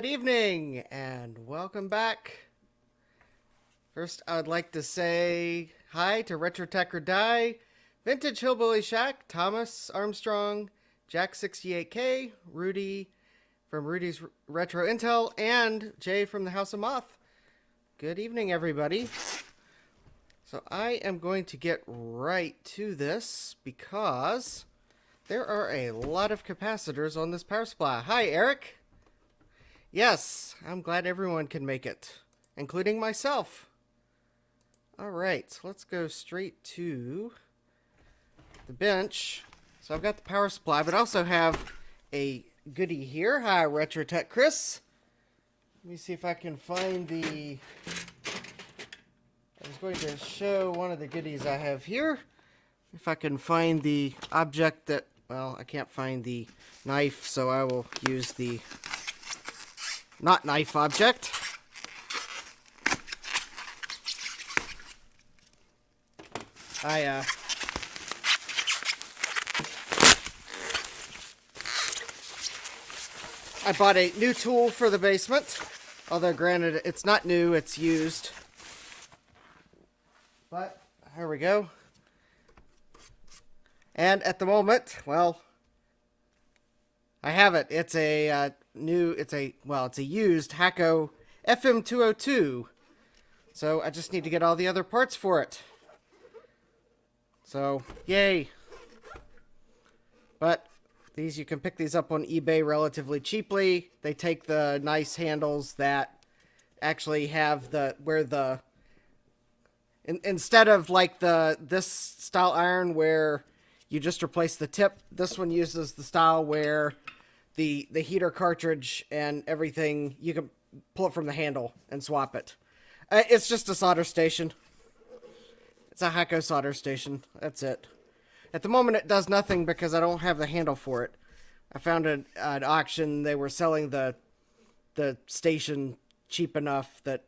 Good evening and welcome back. First, I would like to say hi to Retro Tech or Die, Vintage Hillbilly Shack, Thomas Armstrong, Jack68K, Rudy from Rudy's Retro Intel, and Jay from the House of Moth. Good evening, everybody. So I am going to get right to this because there are a lot of capacitors on this power supply. Hi, Eric. Yes, I'm glad everyone can make it, including myself. All right, so let's go straight to the bench. So I've got the power supply, but I also have a goodie here. Hi, Retro Tech Chris. Let me see if I can find the... I was going to show one of the goodies I have here. If I can find the object that... Well, I can't find the knife, so I will use the not knife object. I bought a new tool for the basement. Although, granted, it's not new, it's used. But, here we go. And at the moment, well, I have it. It's a it's a used Hakko FM202. So I just need to get all the other parts for it. So, yay. But these, you can pick these up on eBay relatively cheaply. They take the nice handles that actually have instead of like this style iron where you just replace the tip, this one uses the style where the heater cartridge and everything, you can pull it from the handle and swap it. It's just a solder station. It's a Hakko solder station. That's it. At the moment, it does nothing because I don't have the handle for it. I found an auction. They were selling the station cheap enough that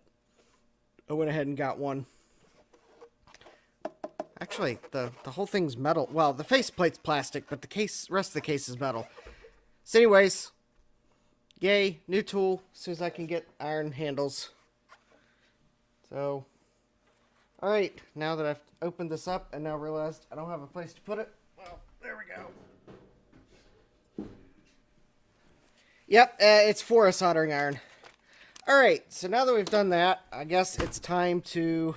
I went ahead and got one. Actually, the whole thing's metal. Well, the faceplate's plastic, but the rest of the case is metal. So anyways, yay, new tool, as soon as I can get iron handles. So, alright, now that I've opened this up and now realized I don't have a place to put it, well, there we go. Yep, it's for a soldering iron. Alright, so now that we've done that, I guess it's time to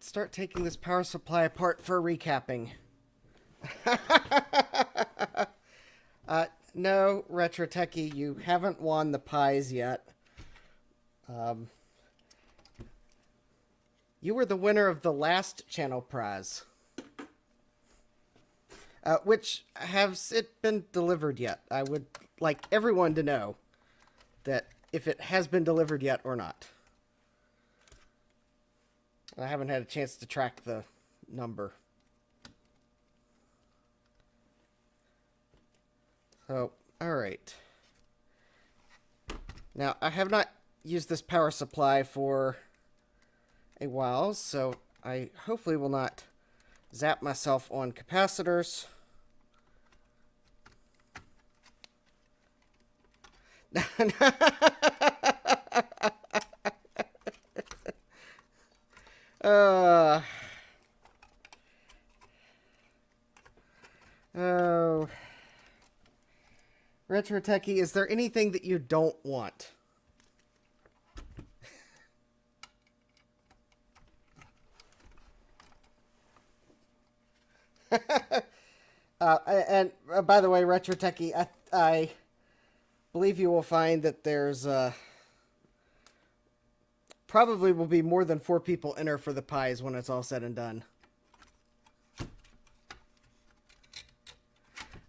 start taking this power supply apart for recapping. No, Retro Techie, you haven't won the pies yet. You were the winner of the last channel prize. Which, has it been delivered yet? I would like everyone to know that if it has been delivered yet or not. I haven't had a chance to track the number. So, alright. Now, I have not used this power supply for a while, so I hopefully will not zap myself on capacitors. Oh. Retro Techie, is there anything that you don't want? And by the way, Retro Techie, I believe you will find that there's probably will be more than 4 people enter for the pies when it's all said and done.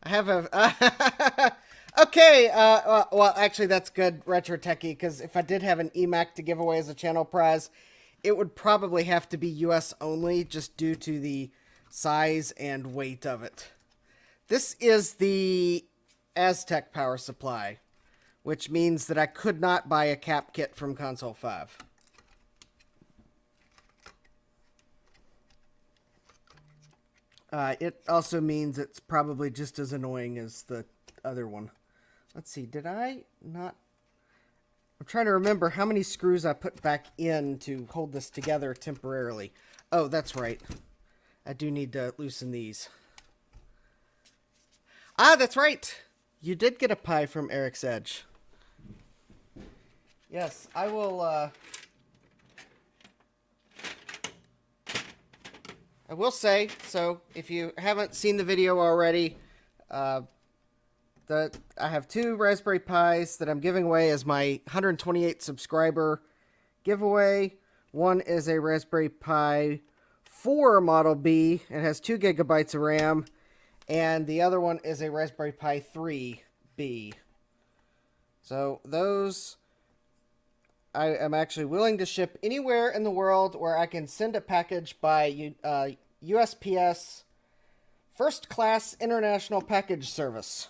I have a... okay, well, actually, that's good, Retro Techie, because if I did have an EMAC to give away as a channel prize, it would probably have to be US only, just due to the size and weight of it. This is the Aztec power supply, which means that I could not buy a cap kit from Console 5. It also means it's probably just as annoying as the other one. Let's see, did I not... I'm trying to remember how many screws I put back in to hold this together temporarily. Oh, that's right. I do need to loosen these. Ah, that's right! You did get a pie from Eric's Edge. Yes, I will, I will say, so if you haven't seen the video already, I have 2 Raspberry Pis that I'm giving away as my 128 subscriber giveaway. One is a Raspberry Pi 4 Model B. It has 2 gigabytes of RAM. And the other one is a Raspberry Pi 3B. So those I am actually willing to ship anywhere in the world where I can send a package by USPS First Class International Package Service.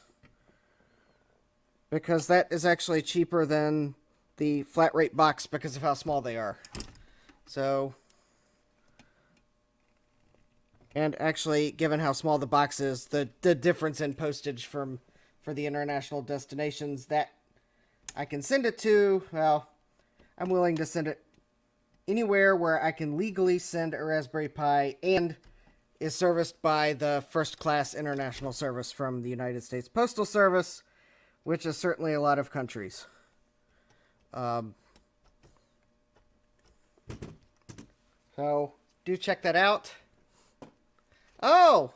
Because that is actually cheaper than the flat rate box because of how small they are. So, and actually, given how small the box is, the difference in postage for the international destinations that I can send it to, well, I'm willing to send it anywhere where I can legally send a Raspberry Pi and is serviced by the First Class International Service from the United States Postal Service, which is certainly a lot of countries. So, do check that out. Oh,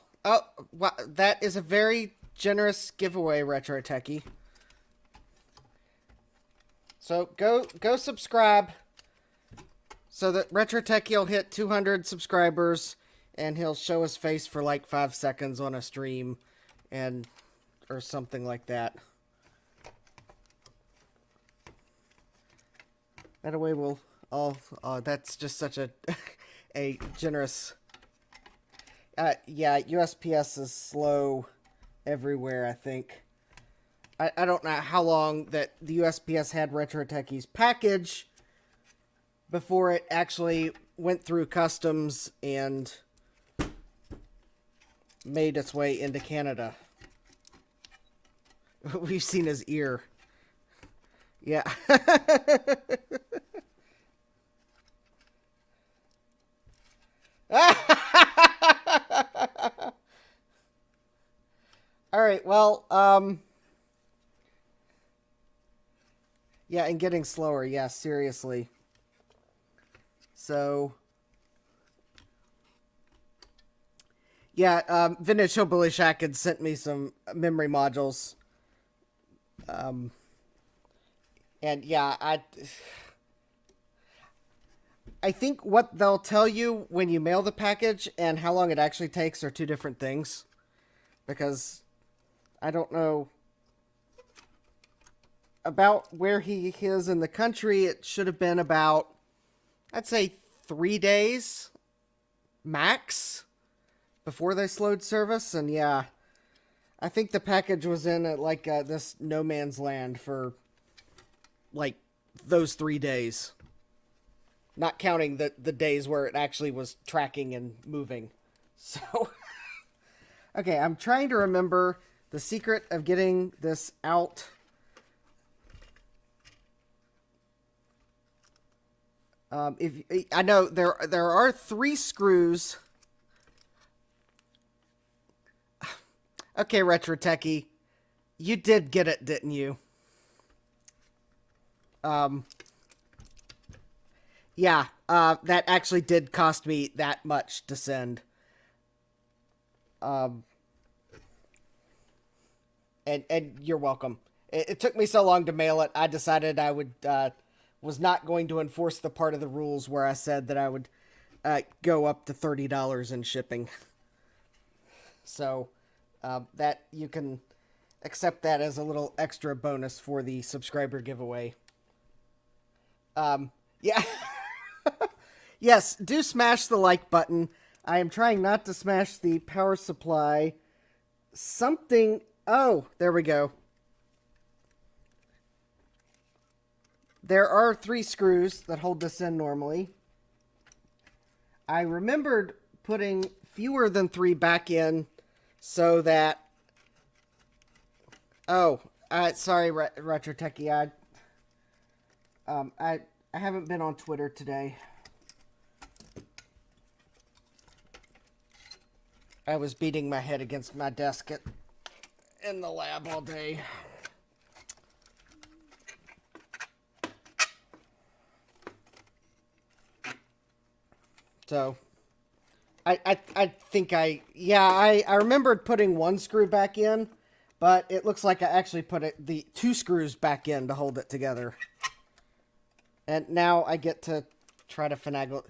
wow, that is a very generous giveaway, Retro Techie. So go subscribe so that Retro Techie will hit 200 subscribers and he'll show his face for like 5 seconds on a stream or something like that. That way we'll all, that's just such a generous, yeah, USPS is slow everywhere, I think. I don't know how long that the USPS had Retro Techie's package before it actually went through customs and made its way into Canada. We've seen his ear. Yeah. All right, well, yeah, and getting slower, yeah, seriously. So, yeah, Vintage Hillbilly Shack had sent me some memory modules. And yeah, I think what they'll tell you when you mail the package and how long it actually takes are 2 different things. Because I don't know about where he is in the country. It should have been about, I'd say, 3 days max before they slowed service. And yeah, I think the package was in like this no man's land for like those 3 days, not counting the days where it actually was tracking and moving. So okay, I'm trying to remember the secret of getting this out. If I know there are 3 screws. Okay, Retro Techie, you did get it, didn't you? Yeah, that actually did cost me that much to send. And you're welcome. It took me so long to mail it. I decided I would was not going to enforce the part of the rules where I said that I would go up to $30 in shipping. So that you can accept that as a little extra bonus for the subscriber giveaway. Yeah. Yes, do smash the like button. I am trying not to smash the power supply. Something... Oh, there we go. There are 3 screws that hold this in normally. I remembered putting fewer than 3 back in so that... Oh, sorry, Retro Techie. I haven't been on Twitter today. I was beating my head against my desk in the lab all day. So, I think I remembered putting one screw back in, but it looks like I actually put the 2 screws back in to hold it together. And now I get to try to finagle.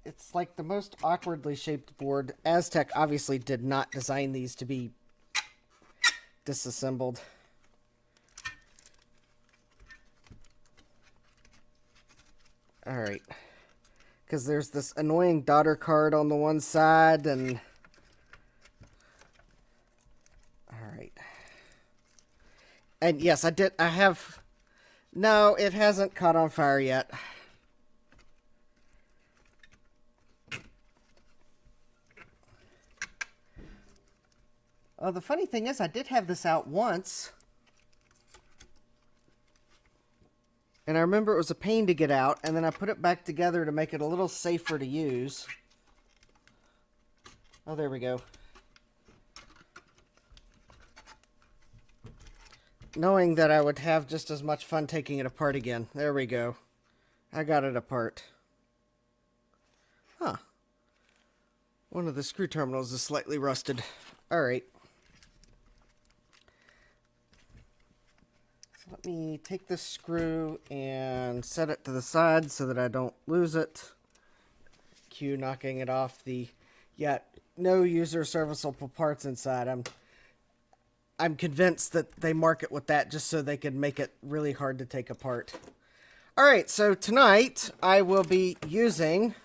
It's like the most awkwardly shaped board. Aztec obviously did not design these to be disassembled. Alright. Because there's this annoying daughter card on the one side, and... Alright. And yes, I have... No, it hasn't caught on fire yet. Oh, the funny thing is, I did have this out once. And I remember it was a pain to get out, and then I put it back together to make it a little safer to use. Oh, there we go. Knowing that I would have just as much fun taking it apart again. There we go. I got it apart. Huh. One of the screw terminals is slightly rusted. Alright. So let me take this screw and set it to the side so that I don't lose it. Cue knocking it off the yet no user serviceable parts inside. I'm convinced that they mark it with that just so they can make it really hard to take apart. Alright, so tonight I will be using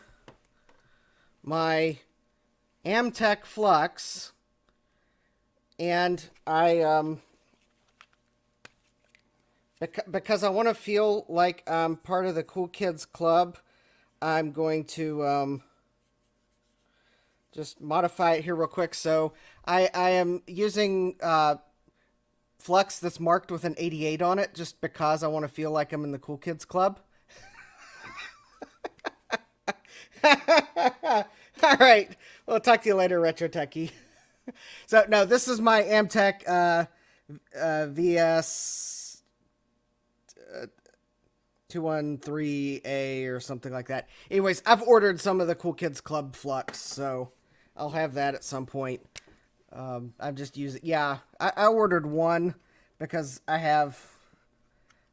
my Amtech Flux, and because I want to feel like I'm part of the cool kids club, I'm going to just modify it here real quick. So I am using Flux that's marked with an 88 on it just because I want to feel like I'm in the cool kids club. All right. We'll talk to you later, Retro Techie. So, no, this is my Amtech VS 213A or something like that. Anyways, I've ordered some of the Cool Kids Club Flux, so I'll have that at some point. I'm just using... Yeah, I ordered one because I have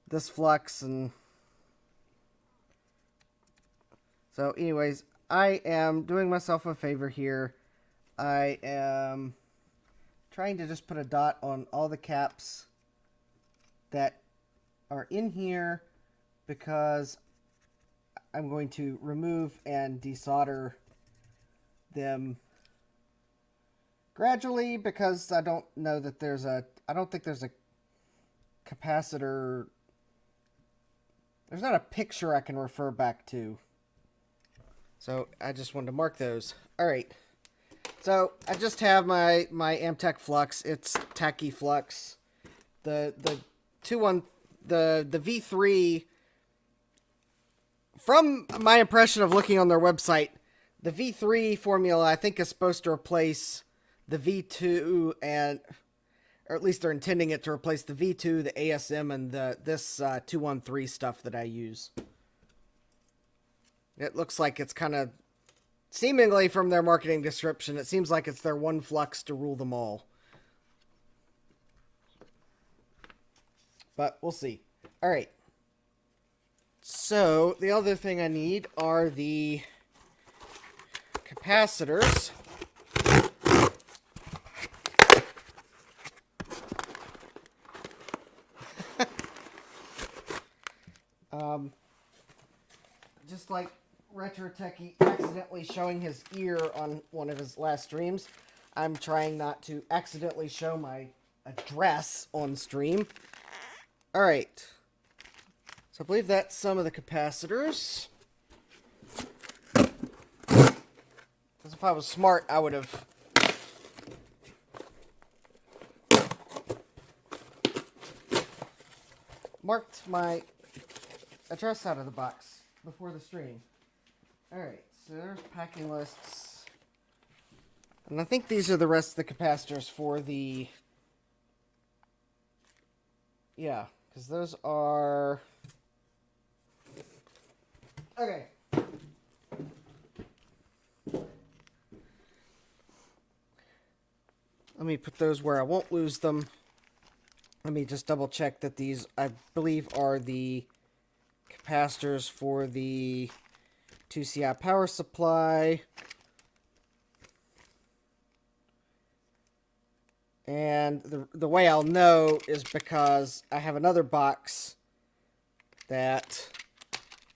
this Flux, and... So, anyways, I am doing myself a favor here. I am trying to just put a dot on all the caps that are in here because I'm going to remove and desolder them gradually because I don't know that there's a... I don't think there's a capacitor... There's not a picture I can refer back to. So I just wanted to mark those. All right. So I just have my Amtech Flux. It's Tacky Flux. The V3. From my impression of looking on their website, the V3 formula I think is supposed to replace the V2 or at least they're intending it to replace the V2, the ASM, and this 213 stuff that I use. It looks like it's kind of, seemingly from their marketing description, it seems like it's their one flux to rule them all. But we'll see. All right. So the other thing I need are the capacitors. Just like Retro Techie accidentally showing his ear on one of his last streams, I'm trying not to accidentally show my address on stream. Alright. So I believe that's some of the capacitors. Because if I was smart, I would have marked my address out of the box before the stream. Alright, so there's packing lists. And I think these are the rest of the capacitors for the... Yeah, because those are... Okay. Let me put those where I won't lose them. Let me just double check that these, I believe, are the capacitors for the 2CI power supply. And the way I'll know is because I have another box that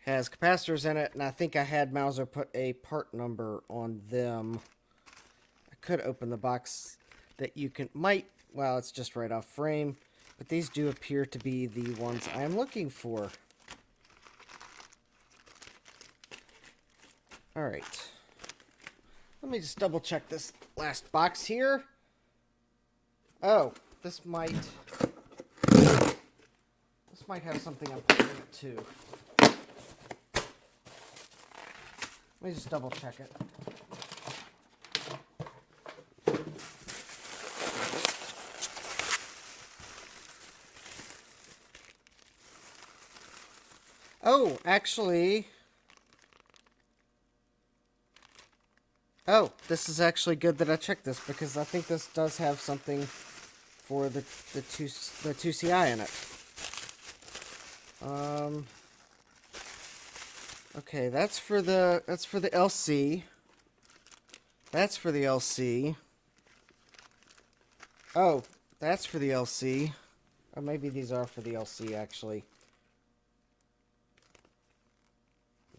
has capacitors in it, and I think I had Mauser put a part number on them. I could open the box that you can, well, it's just right off frame, but these do appear to be the ones I am looking for. Alright. Let me just double check this last box here. Oh, this might have something I'm putting in it too. Let me just double check it. Oh, actually... Oh, this is actually good that I checked this, because I think this does have something for the 2CI in it. Okay, that's for the LC. That's for the LC. Oh, that's for the LC. Or maybe these are for the LC, actually.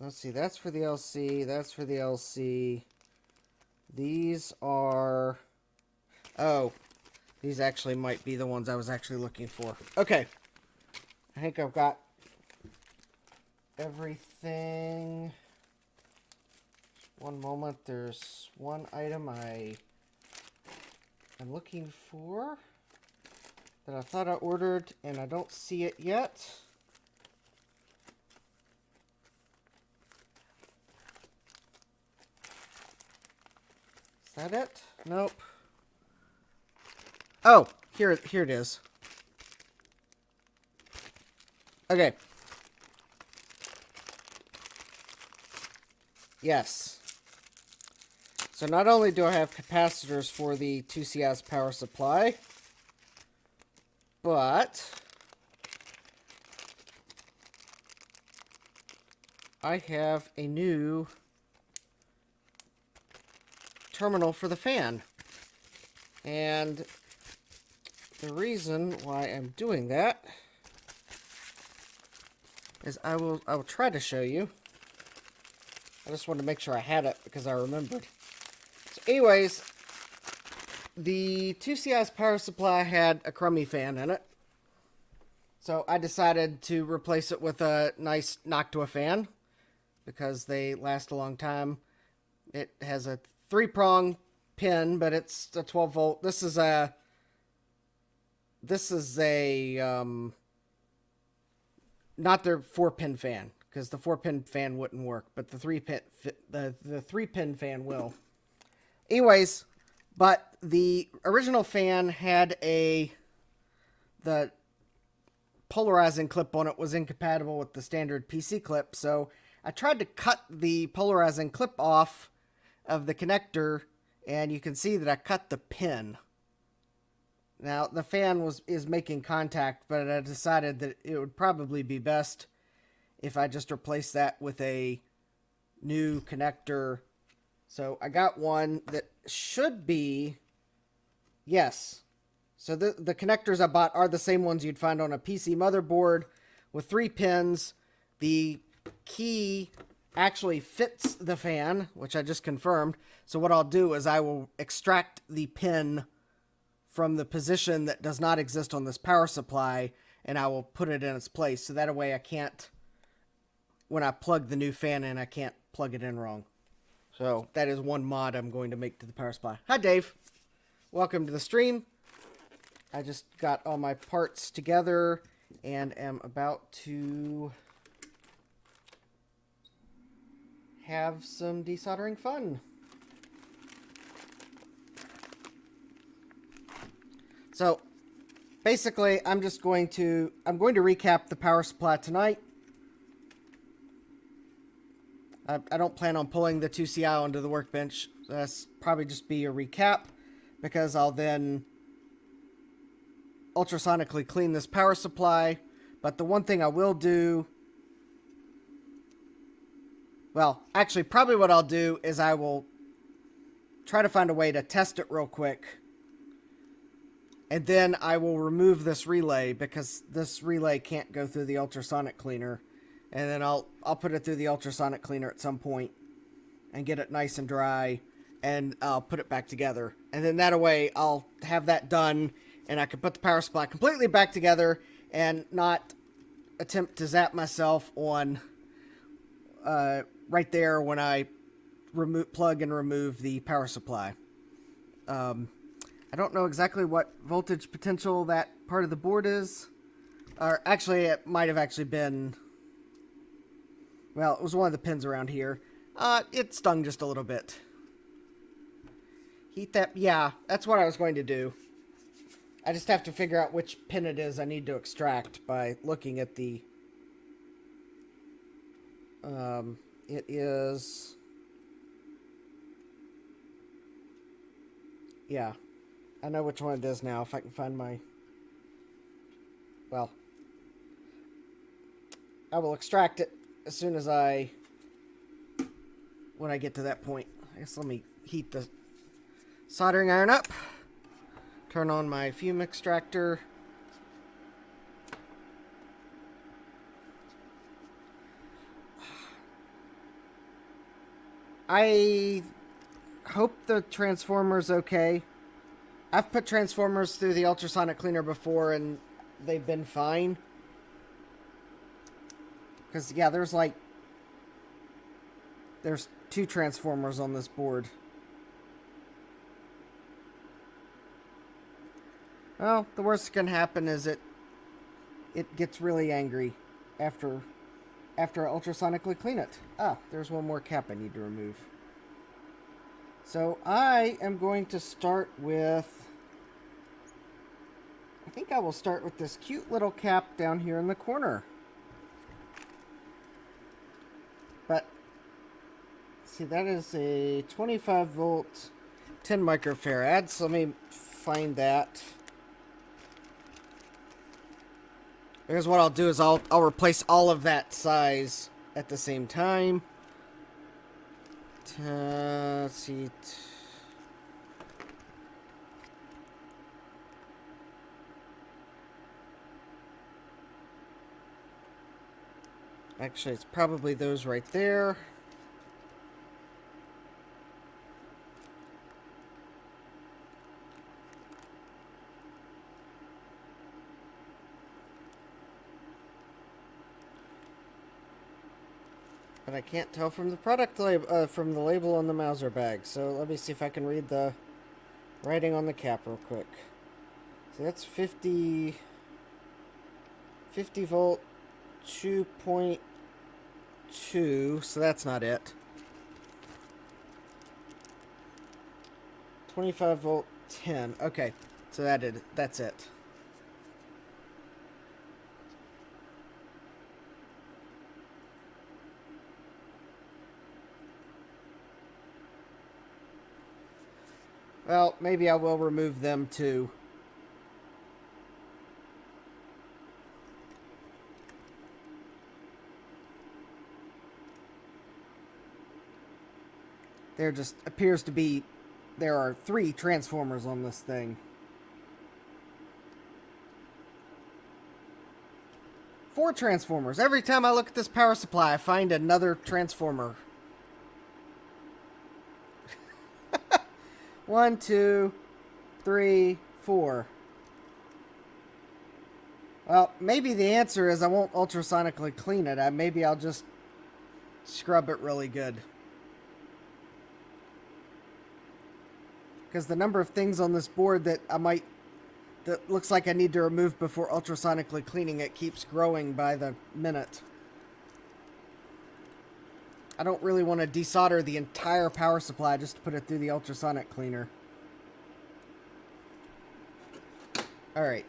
Let's see, that's for the LC, that's for the LC. These are... Oh, these actually might be the ones I was actually looking for. Okay. I think I've got everything. One moment, there's one item I am looking for that I thought I ordered and I don't see it yet. Is that it? Nope. Oh, here it is. Okay. Yes. So not only do I have capacitors for the 2CI's power supply, but I have a new terminal for the fan. And the reason why I'm doing that is I will try to show you. I just wanted to make sure I had it because I remembered. So anyways, the 2CI's power supply had a crummy fan in it. So I decided to replace it with a nice Noctua fan because they last a long time. It has a 3-prong pin, but it's a 12 volt. This is a not their 4-pin fan, because the 4-pin fan wouldn't work, but the 3-pin fan will. Anyways, but the original fan had the polarizing clip on it was incompatible with the standard PC clip, so I tried to cut the polarizing clip off of the connector, and you can see that I cut the pin. Now, the fan is making contact, but I decided that it would probably be best if I just replace that with a new connector. So I got one that should be... Yes. So the connectors I bought are the same ones you'd find on a PC motherboard with 3 pins. The key actually fits the fan, which I just confirmed. So what I'll do is I will extract the pin from the position that does not exist on this power supply, and I will put it in its place. So that way I can't, when I plug the new fan in, I can't plug it in wrong. So that is one mod I'm going to make to the power supply. Hi, Dave. Welcome to the stream. I just got all my parts together and am about to have some desoldering fun. So basically, I'm going to recap the power supply tonight. I don't plan on pulling the 2CI onto the workbench. That's probably just be a recap, because I'll then ultrasonically clean this power supply. But the one thing I will do, well, actually, probably what I'll do is I will try to find a way to test it real quick. And then I will remove this relay, because this relay can't go through the ultrasonic cleaner. And then I'll put it through the ultrasonic cleaner at some point and get it nice and dry, and I'll put it back together. And then that way I'll have that done, and I can put the power supply completely back together and not attempt to zap myself on right there when I plug and remove the power supply. I don't know exactly what voltage potential that part of the board is. Or actually, it might have actually been... Well, it was one of the pins around here. It stung just a little bit. Heat that... Yeah, that's what I was going to do. I just have to figure out which pin it is I need to extract by looking at the... it is... Yeah. I know which one it is now, if I can find my... Well... I will extract it as soon as when I get to that point. I guess let me heat the soldering iron up. Turn on my fume extractor. I hope the transformer's okay. I've put transformers through the ultrasonic cleaner before and they've been fine. Because, yeah, there's 2 transformers on this board. Well, the worst that can happen is it gets really angry after I ultrasonically clean it. Ah, there's one more cap I need to remove. So I am going to start with... I think I will start with this cute little cap down here in the corner. But, see, that is a 25 volt, 10 microfarad. So let me find that. Because what I'll do is I'll replace all of that size at the same time. Let's see. Actually, it's probably those right there. But I can't tell from the product label, from the label on the Mauser bag. So let me see if I can read the writing on the cap real quick. So that's 50 volt, 2.2. So that's not it. 25 volt, 10. Okay, so that's it. Well, maybe I will remove them too. There just appears to be... There are 3 transformers on this thing. 4 transformers. Every time I look at this power supply, I find another transformer. 1, 2, 3, 4. Well, maybe the answer is I won't ultrasonically clean it. Maybe I'll just scrub it really good. because the number of things on this board that looks like I need to remove before ultrasonically cleaning it keeps growing by the minute. I don't really want to desolder the entire power supply just to put it through the ultrasonic cleaner. Alright.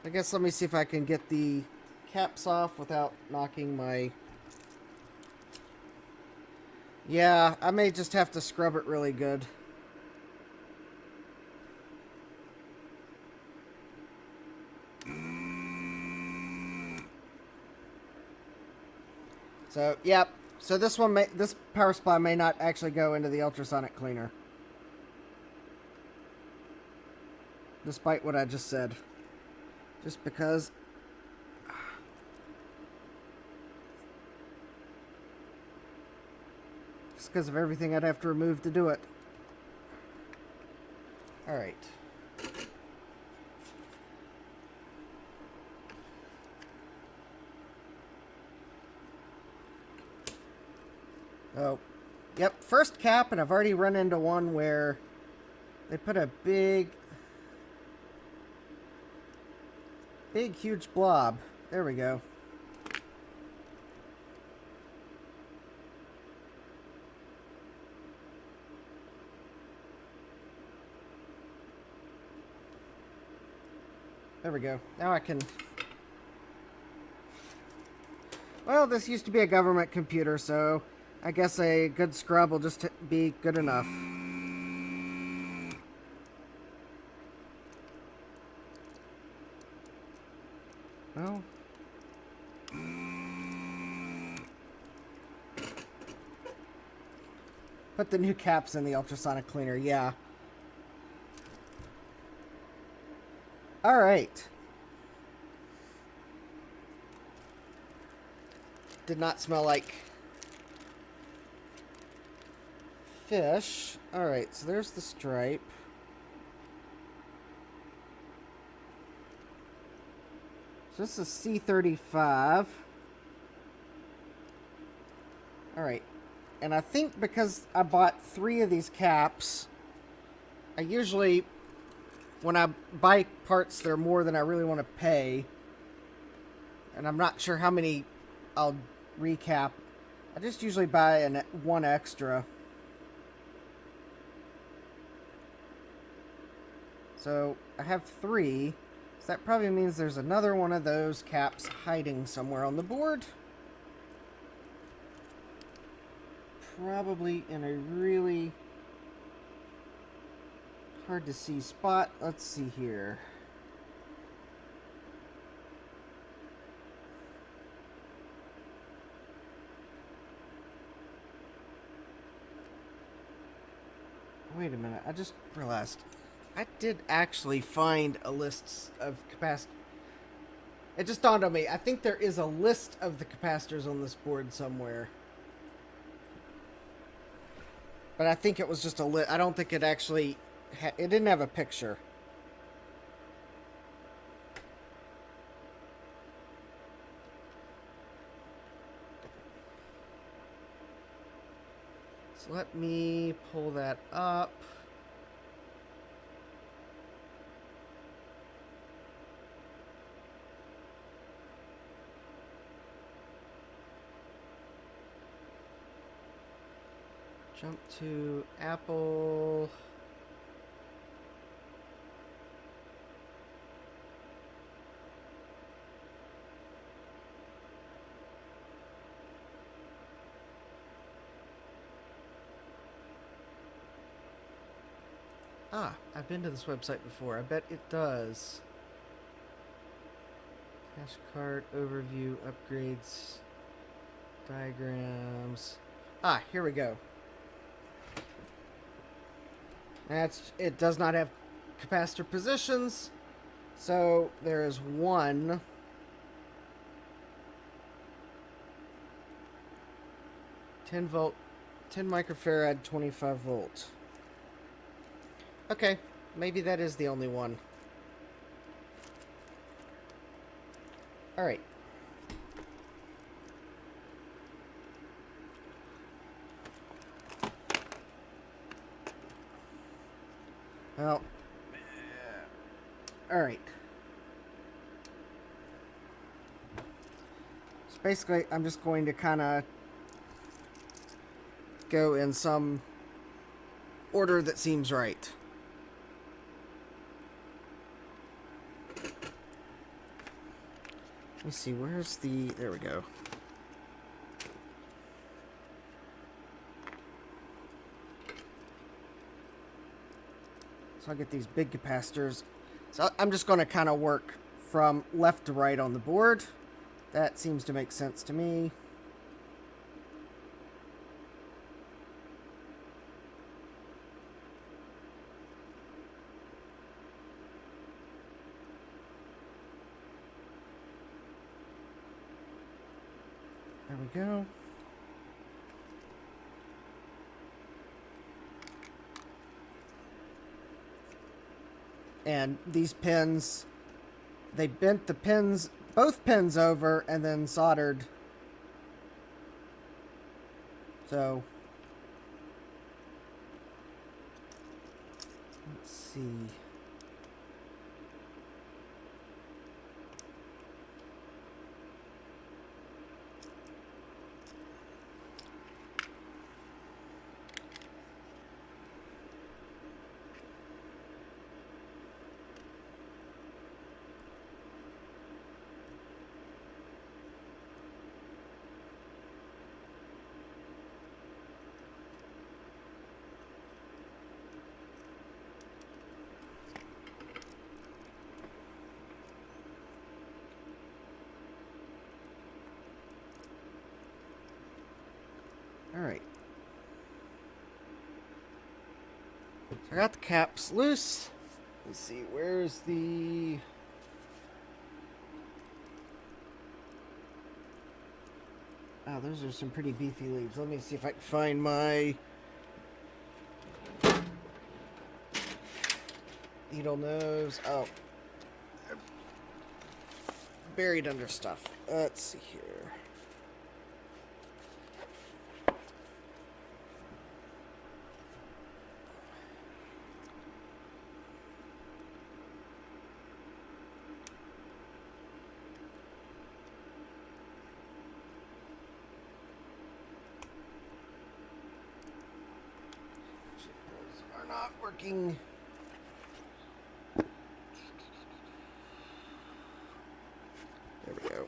I guess let me see if I can get the caps off without knocking my... Yeah, I may just have to scrub it really good. So, yep. So this power supply may not actually go into the ultrasonic cleaner. Despite what I just said. Just because... Just because of everything I'd have to remove to do it. Alright. Oh, yep, first cap, and I've already run into one where they put a big, huge blob. There we go. There we go. Now I can... Well, this used to be a government computer, so... I guess a good scrub will just be good enough. Well. Put the new caps in the ultrasonic cleaner, yeah. Alright. Did not smell like... fish. Alright, so there's the stripe. So this is C35. Alright. And I think because I bought 3 of these caps, I usually, when I buy parts that are more than I really want to pay, and I'm not sure how many I'll recap, I just usually buy one extra. So, I have 3, so that probably means there's another one of those caps hiding somewhere on the board. Probably in a really hard to see spot. Let's see here. Wait a minute, I just realized. I did actually find a list of capacitors. It just dawned on me. I think there is a list of the capacitors on this board somewhere. But I think it was just a list. I don't think it actually... it didn't have a picture. So let me pull that up. Jump to Apple. Ah, I've been to this website before. I bet it does. Cache card, overview, upgrades, diagrams. Ah, here we go. It does not have capacitor positions, so there is one 10 volt, 10 microfarad, 25 volt. Okay, maybe that is the only one. All right. Well, alright. So basically, I'm just going to kind of go in some order that seems right. Let me see, where's the... There we go. So I'll get these big capacitors. So I'm just going to kind of work from left to right on the board. That seems to make sense to me. There we go. And these pins, they bent the pins, both pins over and then soldered. So, let's see. All right. So I got the caps loose. Let's see, where's the... Oh, those are some pretty beefy leaves. Let me see if I can find my needle nose. Oh. Buried under stuff. Let's see here. Those are not working. There we go.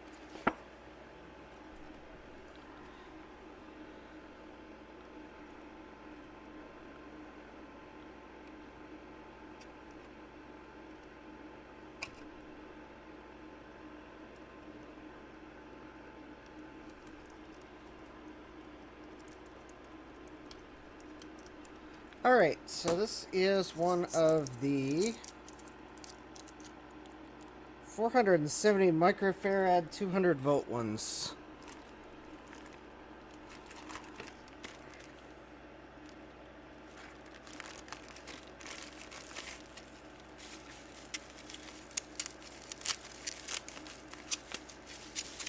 Alright, so this is one of the 470 microfarad 200 volt ones.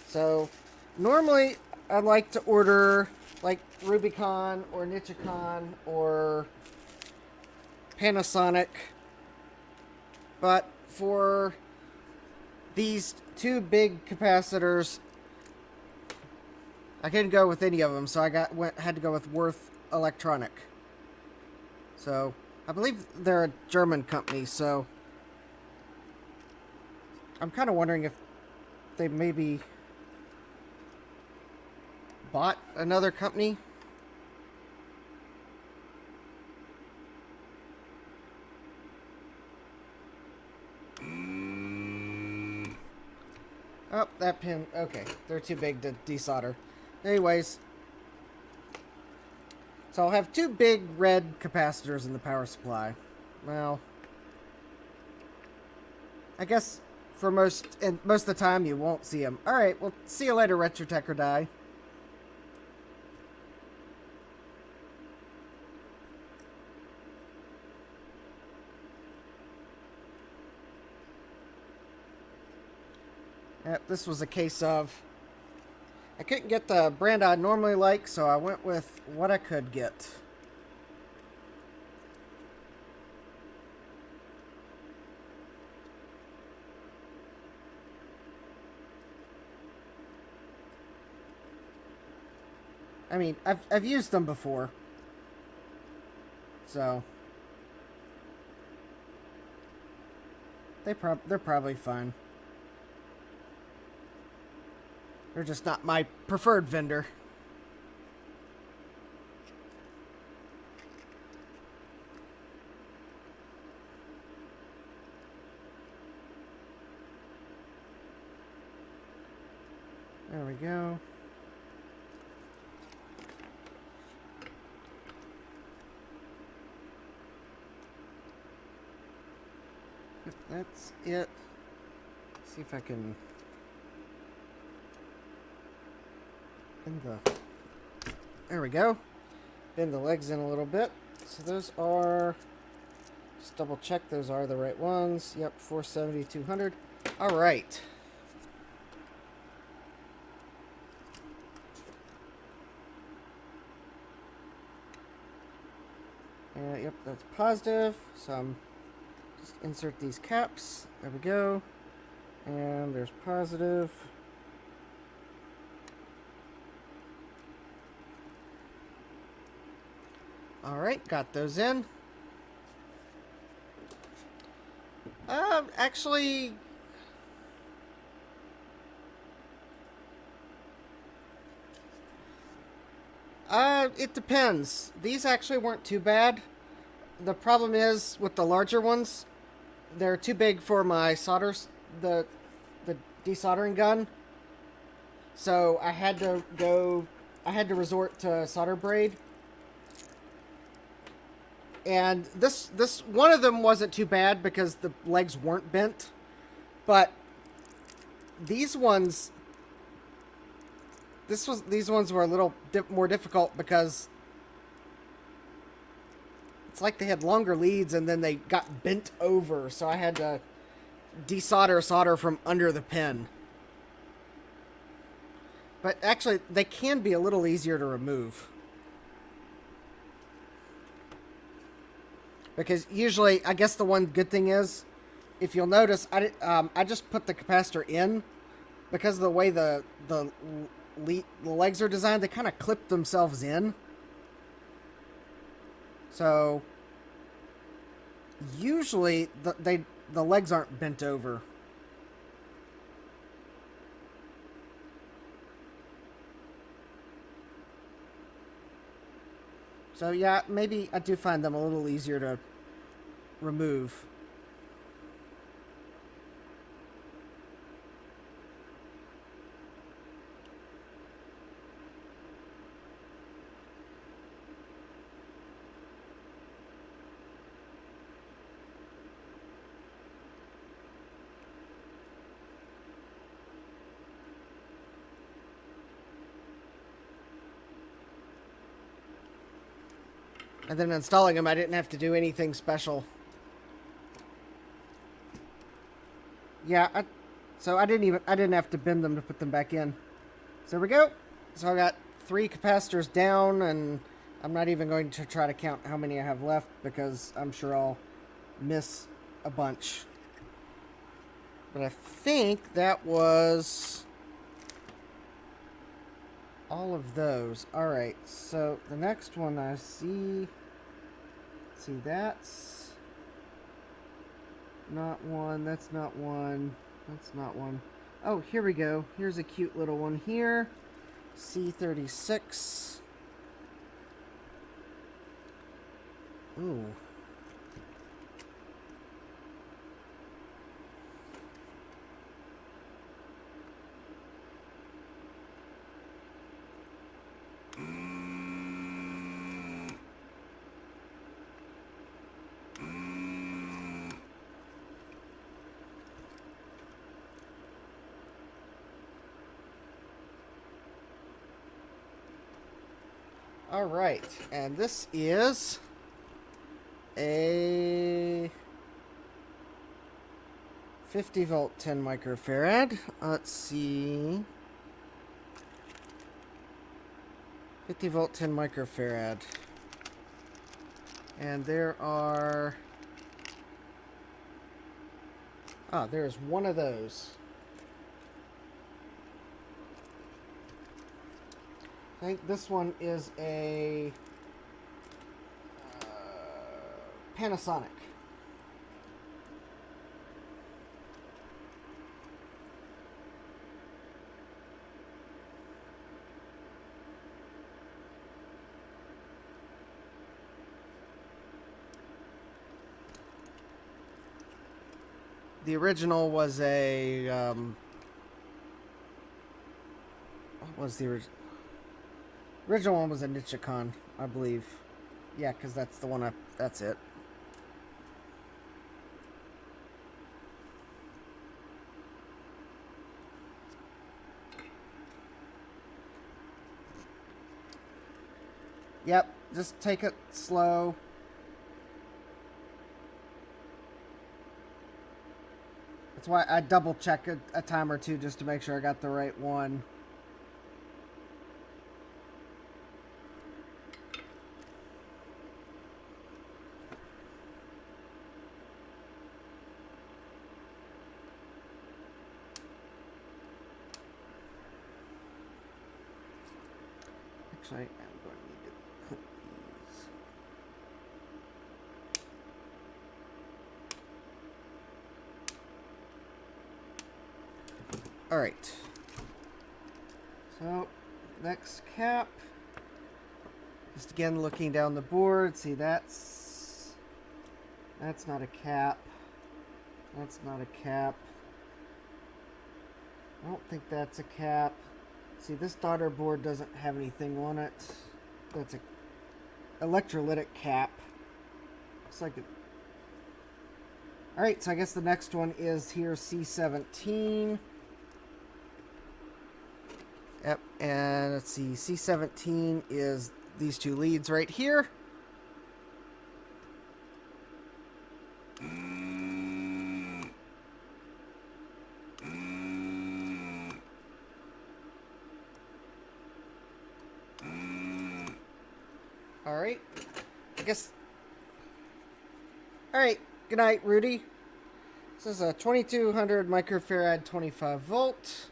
So normally I'd like to order like Rubicon or Nichicon or Panasonic, but for these two big capacitors I couldn't go with any of them, so I had to go with Worth Electronic. So I believe they're a German company, so I'm kind of wondering if they maybe bought another company. Oh, that pin. Okay, they're too big to desolder. Anyways, so I'll have two big red capacitors in the power supply. Well, I guess for most of the time you won't see them. All right, well, see you later, RetroTech or Die. This was a case of I couldn't get the brand I normally like, so I went with what I could get. I mean, I've used them before. So they're probably fine. They're just not my preferred vendor. There we go. That's it. See if I can bend the... There we go. Bend the legs in a little bit. So those are... Just double check those are the right ones. Yep, 470, 200. All right. Yep, that's positive. So I'm just insert these caps. There we go. And there's positive. All right, got those in. Actually, it depends. These actually weren't too bad. The problem is with the larger ones, they're too big for my the desoldering gun. So I had to resort to solder braid. And this one of them wasn't too bad because the legs weren't bent, but these ones were a little more difficult because it's like they had longer leads and then they got bent over, so I had to solder from under the pin. But actually, they can be a little easier to remove. Because usually, I guess the one good thing is, if you'll notice, I just put the capacitor in because of the way the legs are designed. They kind of clip themselves in. So usually the legs aren't bent over. So yeah, maybe I do find them a little easier to remove. And then installing them, I didn't have to do anything special. Yeah, so I didn't have to bend them to put them back in. So there we go. So I got 3 capacitors down, and I'm not even going to try to count how many I have left because I'm sure I'll miss a bunch. But I think that was all of those. All right, so the next one I see, that's not one, that's not one, that's not one. Oh, here we go. Here's a cute little one here. C36. Ooh. All right, and this is a 50 volt 10 microfarad. Let's see. 50 volt 10 microfarad. And there are... there's one of those. I think this one is a Panasonic. The original was a what was the original one? Was a Nichicon, I believe. Yeah, because that's the one. That's it. Yep, just take it slow. That's why I double check a time or two just to make sure I got the right one. Actually, I'm going to need to put these. All right. So, next cap. Just again looking down the board. See, that's not a cap. That's not a cap. I don't think that's a cap. See, this daughter board doesn't have anything on it. That's a electrolytic cap. Looks like it. Alright, so I guess the next one is here C17. Yep, and let's see, C17 is these two leads right here. Alright, I guess. Alright, good night, Rudy. This is a 2200 microfarad 25 volt.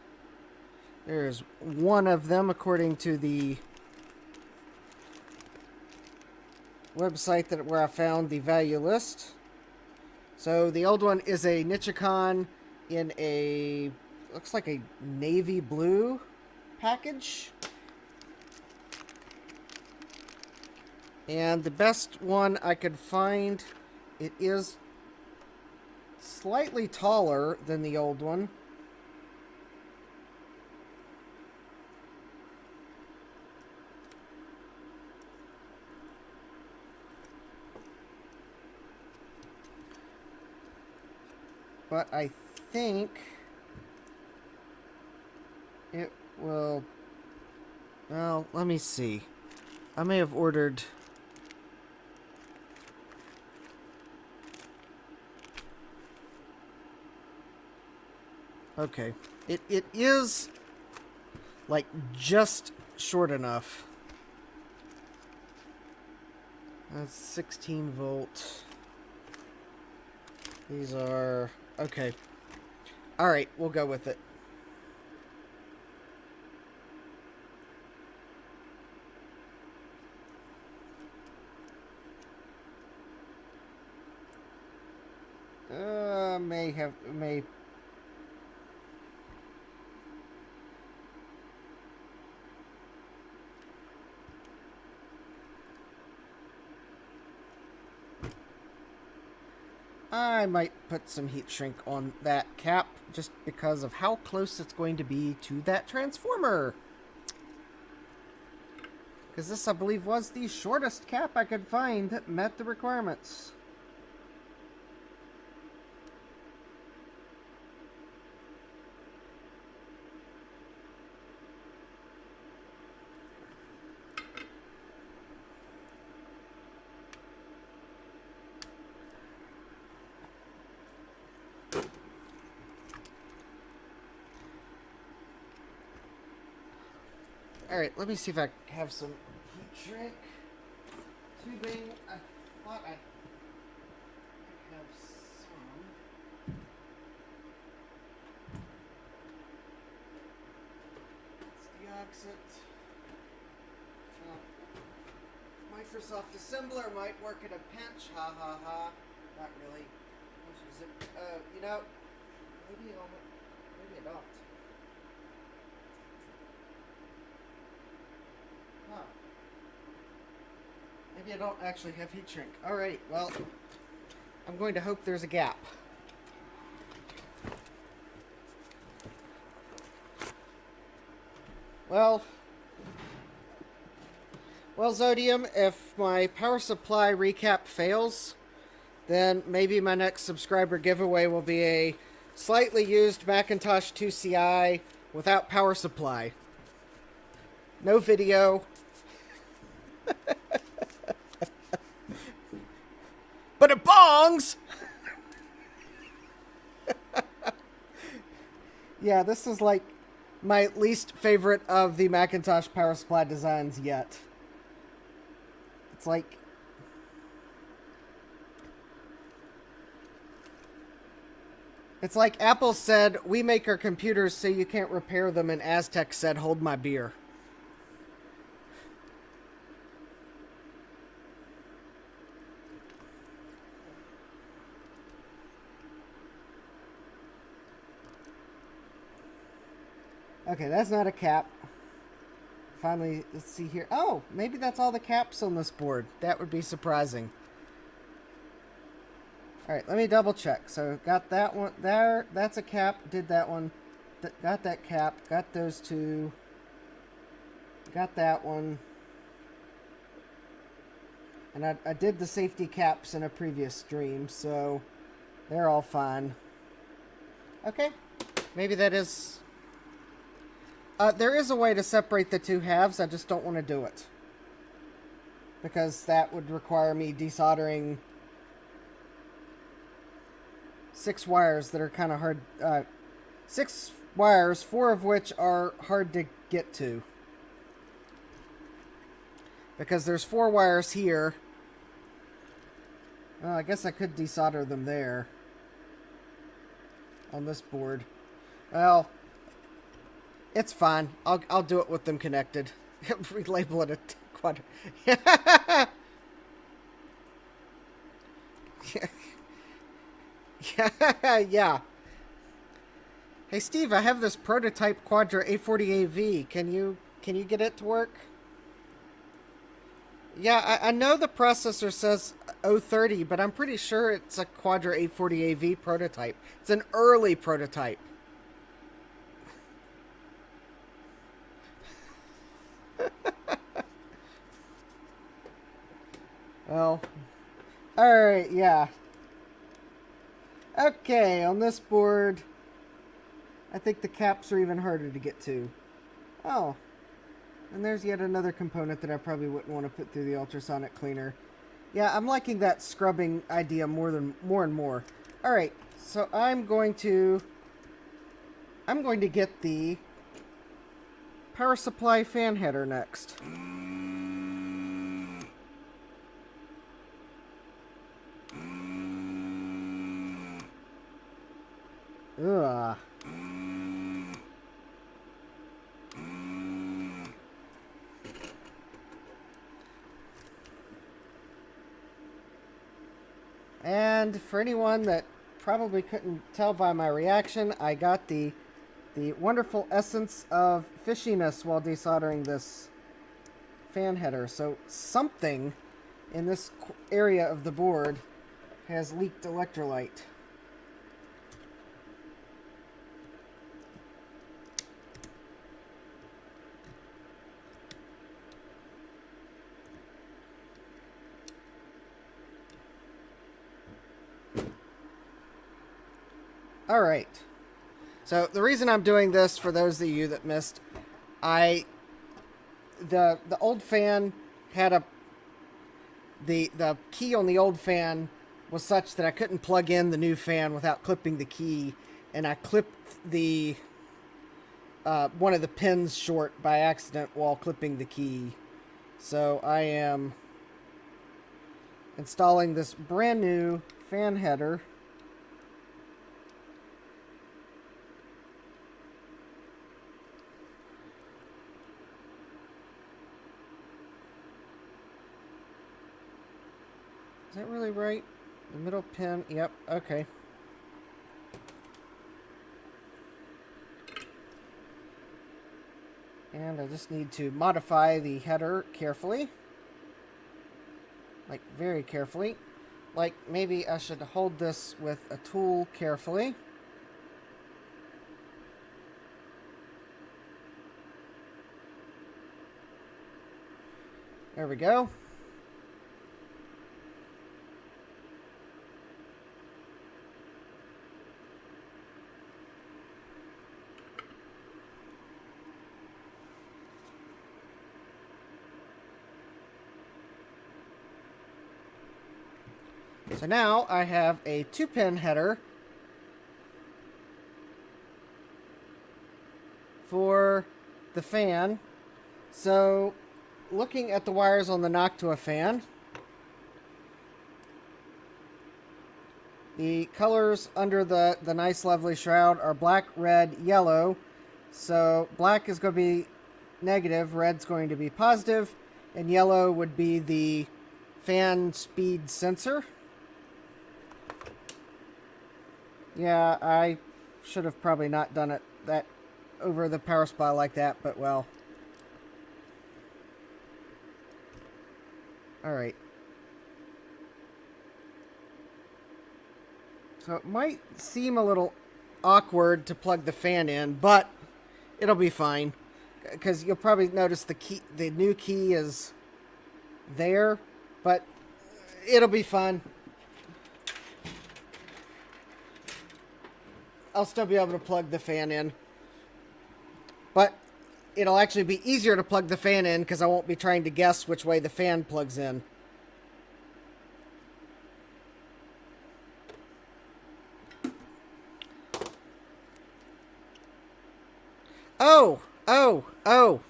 There's one of them according to the website where I found the value list. So the old one is a Nichicon in a, looks like a navy blue package. And the best one I could find, it is slightly taller than the old one. But I think it will, well, let me see. I may have ordered, okay. It is like just short enough. That's 16 volt. These are, okay. Alright, we'll go with it. May. I might put some heat shrink on that cap just because of how close it's going to be to that transformer. Because this, I believe, was the shortest cap I could find that met the requirements. Alright, let me see if I have some heat shrink tubing. I thought I have some. It's the oxide. Microsoft Assembler might work at a pinch. Ha ha ha. Not really. Let's use it. You know, maybe it don't. Huh. Maybe I don't actually have heat shrink. Alright, well, I'm going to hope there's a gap. Well, Zodium, if my power supply recap fails, then maybe my next subscriber giveaway will be a slightly used Macintosh IIci without power supply. No video. But it bongs! Yeah, this is like my least favorite of the Macintosh power supply designs yet. It's like... It's like Apple said, we make our computers so you can't repair them, and Aztec said, hold my beer. Okay, that's not a cap. Finally, let's see here. Oh, maybe that's all the caps on this board. That would be surprising. Alright, let me double check. So, got that one there. That's a cap. Did that one. Got that cap. Got those two. Got that one. And I did the safety caps in a previous stream, so they're all fine. Okay. Maybe that is... there is a way to separate the two halves. I just don't want to do it. Because that would require me desoldering 6 wires that are kind of hard. 6 wires, 4 of which are hard to get to. Because there's 4 wires here. Well, I guess I could desolder them there. On this board. Well... It's fine. I'll do it with them connected. Relabel it a quad. Yeah. Hey Steve, I have this prototype Quadra A40AV. Can you get it to work? Yeah, I know the processor says 030, but I'm pretty sure it's a Quadra A40AV prototype. It's an early prototype. Well, alright, yeah. Okay, on this board, I think the caps are even harder to get to. Oh, and there's yet another component that I probably wouldn't want to put through the ultrasonic cleaner. Yeah, I'm liking that scrubbing idea more and more. Alright, so I'm going to get the power supply fan header next. Ugh. And for anyone that probably couldn't tell by my reaction, I got the wonderful essence of fishiness while desoldering this fan header. So something in this area of the board has leaked electrolyte. Alright, so the reason I'm doing this, for those of you that missed, the old fan had the key on the old fan was such that I couldn't plug in the new fan without clipping the key, and I clipped the one of the pins short by accident while clipping the key. So I am installing this brand new fan header. Is that really right? The middle pin, yep, okay. And I just need to modify the header carefully. Like, very carefully. Like, maybe I should hold this with a tool carefully. There we go. So now I have a 2-pin header for the fan. So looking at the wires on the Noctua fan, the colors under the nice lovely shroud are black, red, yellow. So black is going to be negative, red's going to be positive, and yellow would be the fan speed sensor. Yeah, I should have probably not done it that over the power supply like that, but well. Alright. So it might seem a little awkward to plug the fan in, but it'll be fine. Because you'll probably notice the new key is there, but it'll be fun. I'll still be able to plug the fan in. But it'll actually be easier to plug the fan in because I won't be trying to guess which way the fan plugs in. Oh! Oh! Oh!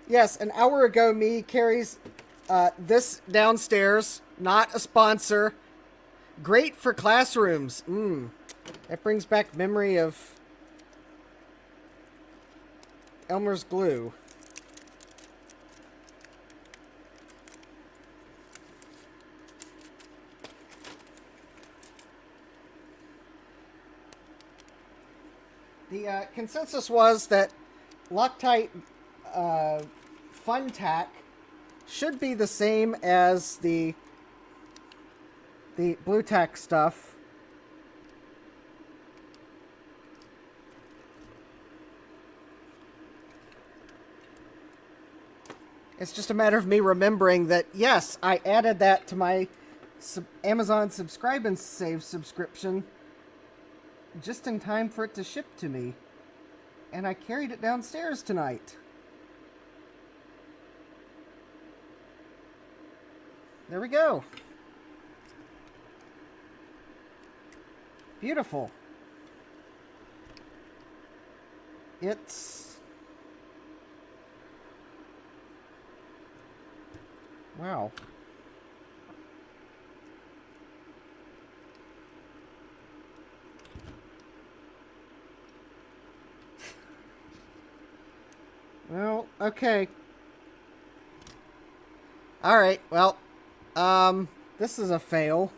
Yes, an hour ago, me carries this downstairs. Not a sponsor. Great for classrooms. That brings back memory of Elmer's glue. The consensus was that Loctite Fun Tack should be the same as the Blue Tack stuff. It's just a matter of me remembering that, yes, I added that to my Amazon Subscribe and Save subscription just in time for it to ship to me. And I carried it downstairs tonight. There we go. Beautiful. It's... wow. Well, okay. Alright, well, this is a fail.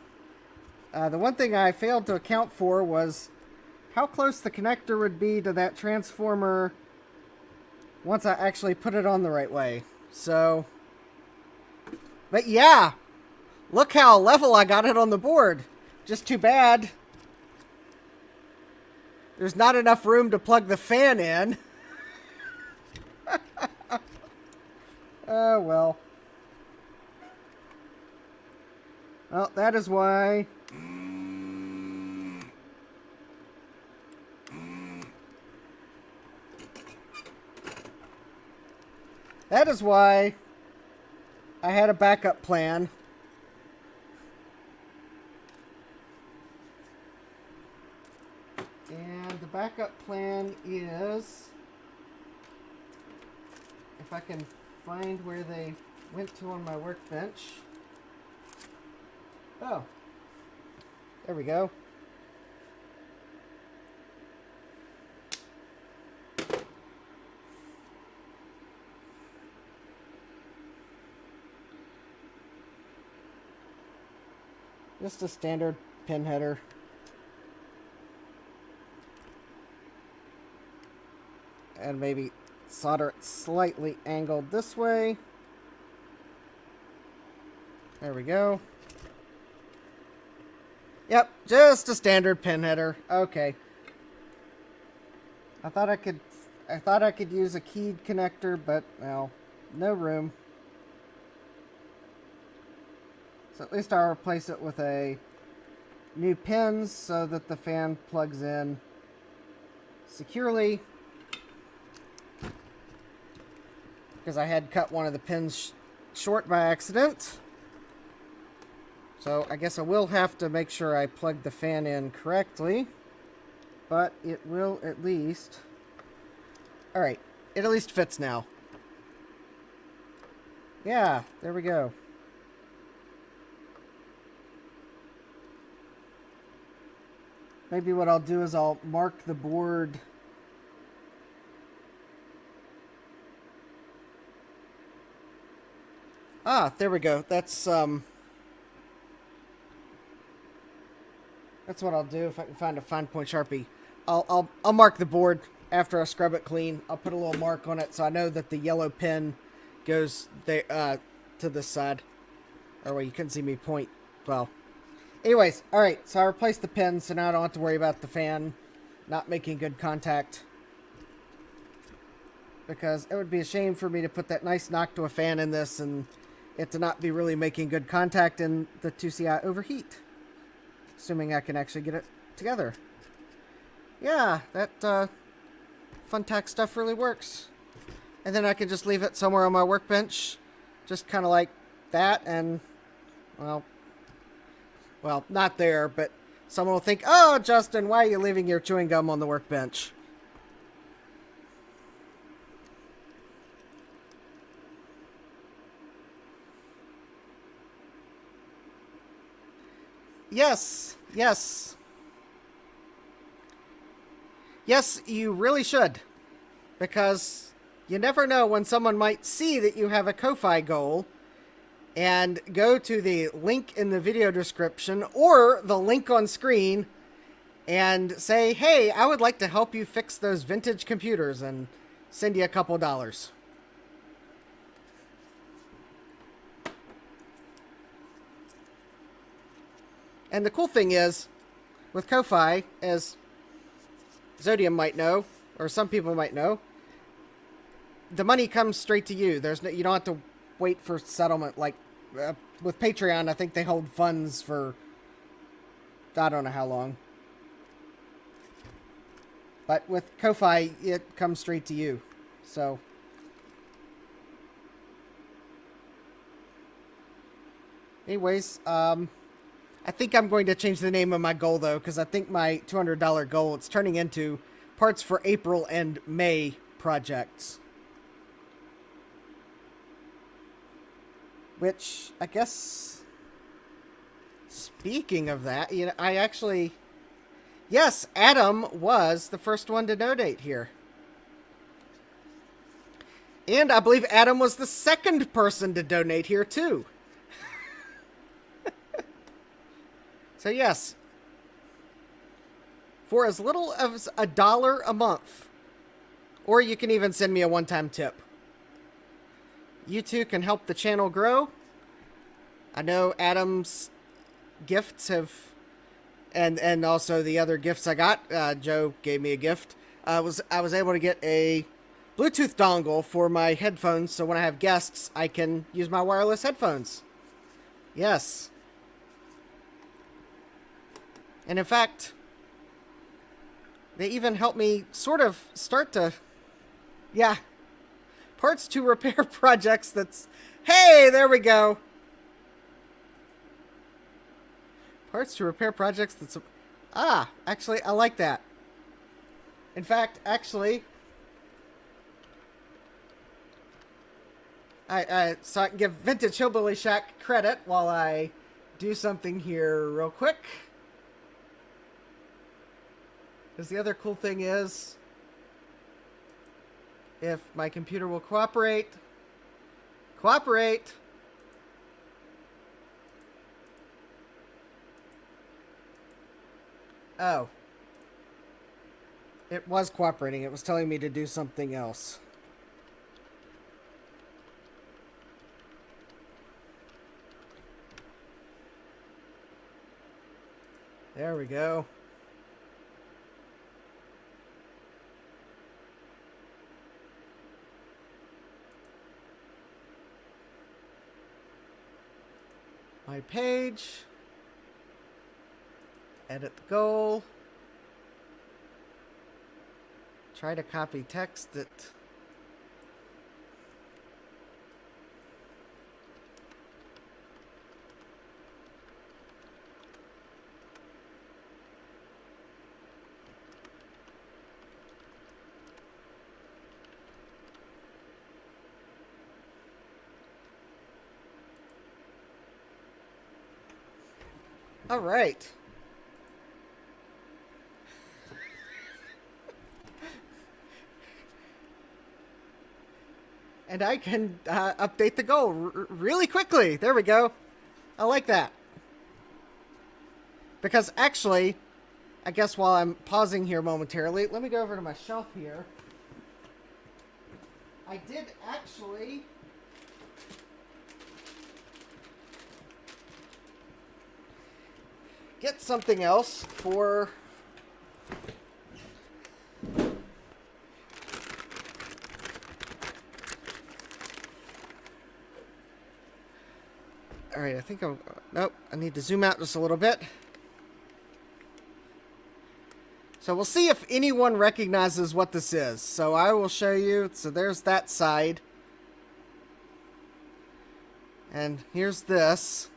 The one thing I failed to account for was how close the connector would be to that transformer once I actually put it on the right way. So, but yeah, look how level I got it on the board. Just too bad there's not enough room to plug the fan in. Oh, well. Well, that is why... that is why I had a backup plan. And the backup plan is... if I can find where they went to on my workbench. Oh, there we go. Just a standard pin header. And maybe solder it slightly angled this way. There we go. Yep, just a standard pin header. Okay. I thought I could use a keyed connector, but well, no room. So at least I'll replace it with a new pins so that the fan plugs in securely. Because I had cut one of the pins short by accident. So I guess I will have to make sure I plug the fan in correctly. But it will at least... Alright, it at least fits now. Yeah, there we go. Maybe what I'll do is I'll mark the board... Ah, there we go. That's what I'll do if I can find a fine point Sharpie. I'll mark the board after I scrub it clean. I'll put a little mark on it so I know that the yellow pin goes there to this side. Or well, you couldn't see me point. Well, anyways, all right. So I replaced the pin, so now I don't have to worry about the fan not making good contact. Because it would be a shame for me to put that nice knock to a fan in this and it to not be really making good contact and the 2CI overheat. Assuming I can actually get it together. Yeah, that Funtac stuff really works. And then I can just leave it somewhere on my workbench. Just kind of like that and, well, not there, but someone will think, oh, Justin, why are you leaving your chewing gum on the workbench? Yes, yes. Yes, you really should. Because you never know when someone might see that you have a Ko-Fi goal and go to the link in the video description or the link on screen and say, hey, I would like to help you fix those vintage computers and send you a couple dollars. And the cool thing is, with Ko-Fi, as Zodium might know, or some people might know, the money comes straight to you. You don't have to wait for settlement. Like with Patreon, I think they hold funds for I don't know how long. But with Ko-Fi, it comes straight to you. So, anyways, I think I'm going to change the name of my goal, though, because I think my $200 goal, it's turning into parts for April and May projects. Which, I guess, speaking of that, you know, I actually... Yes, Adam was the first one to donate here. And I believe Adam was the second person to donate here, too. So yes, for as little as $1 a month, or you can even send me a one-time tip. You too can help the channel grow. I know Adam's gifts have, and also the other gifts I got. Joe gave me a gift. I was able to get a Bluetooth dongle for my headphones, so when I have guests, I can use my wireless headphones. Yes. And in fact, they even helped me sort of start to, yeah, parts to repair projects that's, hey, there we go. Parts to repair projects that's, actually, I like that. In fact, actually, so I can give Vintage Hillbilly Shack credit while I do something here real quick. Because the other cool thing is, if my computer will cooperate. Oh. It was cooperating. It was telling me to do something else. There we go. My page. Edit the goal. Try to copy text that... All right. And I can update the goal really quickly. There we go. I like that. Because actually, I guess while I'm pausing here momentarily, let me go over to my shelf here. I did actually... get something else for... Alright, I think I'm... Nope, I need to zoom out just a little bit. So we'll see if anyone recognizes what this is. So I will show you. So there's that side. And here's this.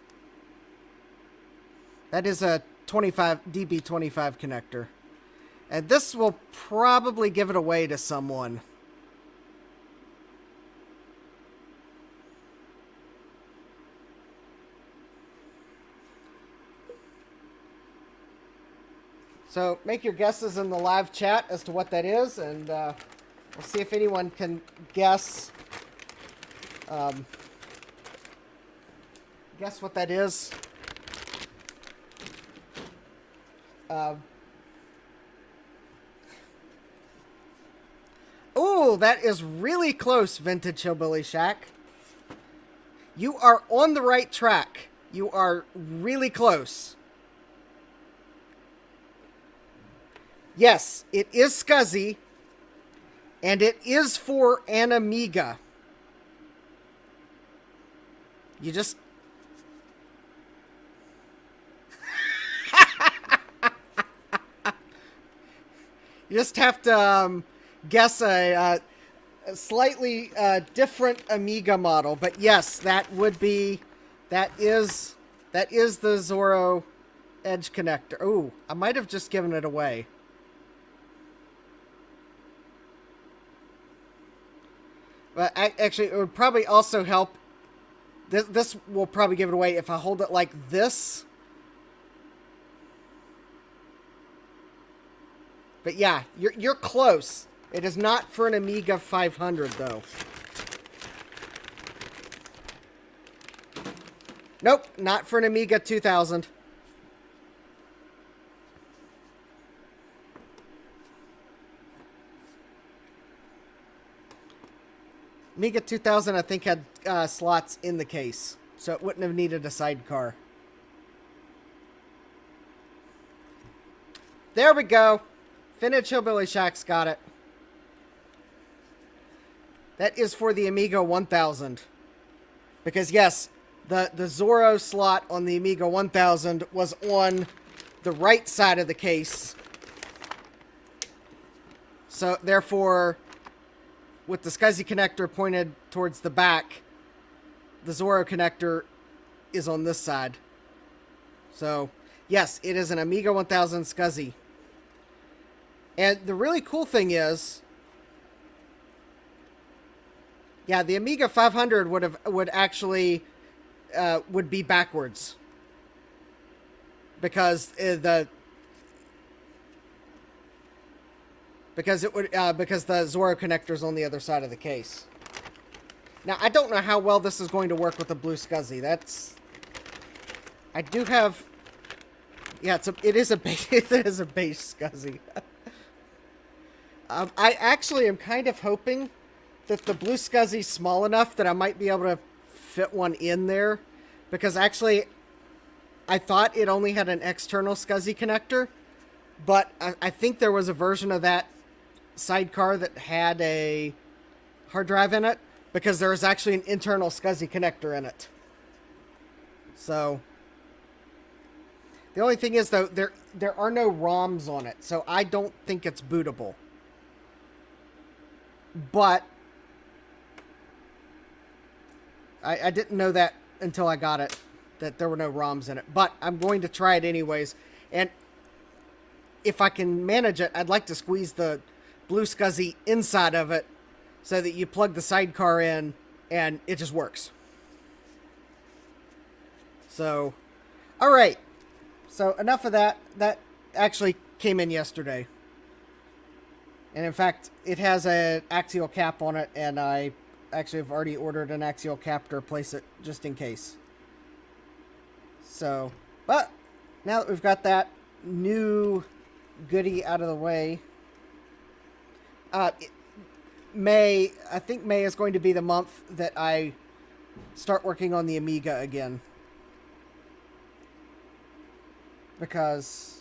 That is a 25 DB25 connector. And this will probably give it away to someone. So make your guesses in the live chat as to what that is, and we'll see if anyone can guess guess what that is. Oh, that is really close, Vintage Hillbilly Shack. You are on the right track. You are really close. Yes, it is SCSI, and it is for an Amiga. You just... You just have to guess a slightly different Amiga model. But yes, that would be... That is the Zorro Edge connector. Ooh, I might have just given it away. But actually, it would probably also help. This will probably give it away if I hold it like this. But yeah, you're close. It is not for an Amiga 500 though. Nope, not for an Amiga 2000. Amiga 2000, I think, had slots in the case, so it wouldn't have needed a sidecar. There we go. Vintage Hillbilly Shack's got it. That is for the Amiga 1000. Because, yes, the Zorro slot on the Amiga 1000 was on the right side of the case. So, therefore... with the SCSI connector pointed towards the back, the Zorro connector is on this side. So, yes, it is an Amiga 1000 SCSI. And the really cool thing is, the Amiga 500 would actually would be backwards. because because the Zorro connector's on the other side of the case. Now, I don't know how well this is going to work with the blue SCSI. I do have... Yeah, it is a base SCSI. I actually am kind of hoping that the blue SCSI's small enough that I might be able to fit one in there. Because actually, I thought it only had an external SCSI connector. But I think there was a version of that sidecar that had a hard drive in it, because there is actually an internal SCSI connector in it. So the only thing is, though, there are no ROMs on it, so I don't think it's bootable. But I didn't know that until I got it, that there were no ROMs in it. But I'm going to try it anyways, and if I can manage it, I'd like to squeeze the blue SCSI inside of it so that you plug the sidecar in and it just works. So, all right. So enough of that. That actually came in yesterday. And in fact, it has an axial cap on it, and I actually have already ordered an axial cap to replace it just in case. So, but now that we've got that new goodie out of the way, I think May is going to be the month that I start working on the Amiga again. Because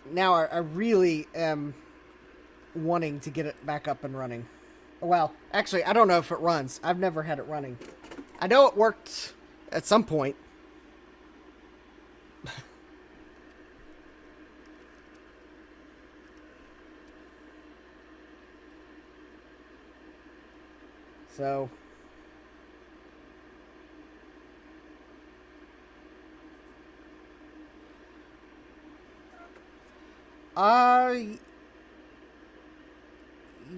now I really am wanting to get it back up and running. Well, actually, I don't know if it runs. I've never had it running. I know it worked at some point. So,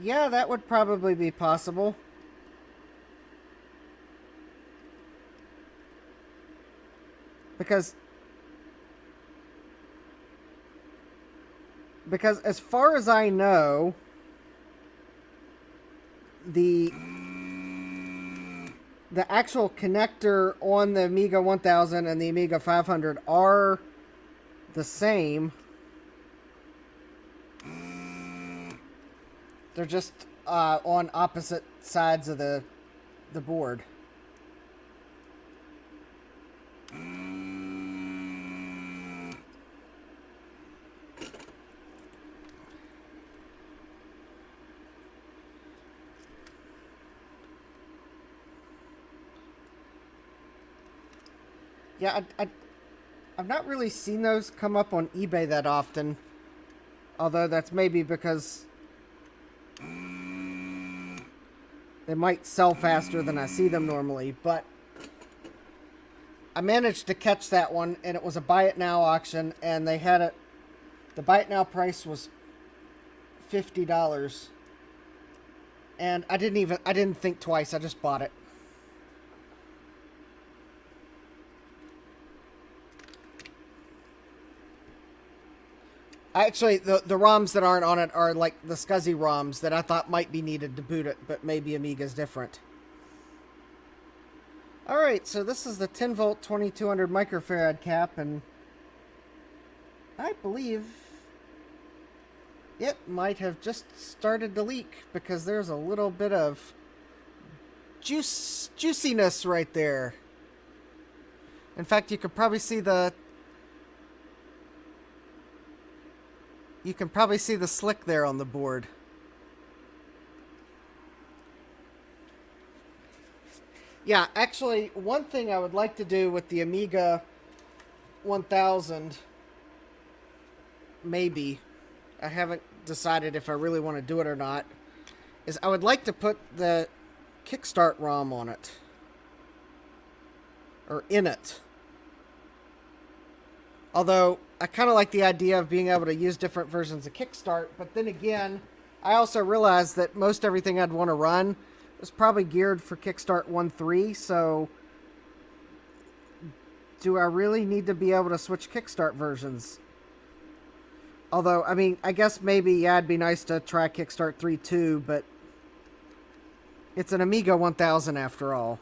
yeah, that would probably be possible. Because as far as I know, the actual connector on the Amiga 1000 and the Amiga 500 are the same. They're just on opposite sides of the board. Yeah, I've not really seen those come up on eBay that often. Although that's maybe because they might sell faster than I see them normally. But I managed to catch that one, and it was a buy it now auction, and they had it. The buy it now price was $50. And I didn't think twice. I just bought it. Actually, the ROMs that aren't on it are like the SCSI ROMs that I thought might be needed to boot it, but maybe Amiga's different. Alright, so this is the 10 volt 2200 microfarad cap, and I believe it might have just started to leak because there's a little bit of juiciness right there. In fact, you could probably see the slick there on the board. Yeah, actually, one thing I would like to do with the Amiga 1000, maybe, I haven't decided if I really want to do it or not, is I would like to put the Kickstart ROM on it. Or in it. Although, I kind of like the idea of being able to use different versions of Kickstart, but then again, I also realized that most everything I'd want to run was probably geared for Kickstart 1.3, so do I really need to be able to switch Kickstart versions? Although, I mean, I guess maybe, yeah, it'd be nice to try Kickstart 3 too, but it's an Amiga 1000 after all.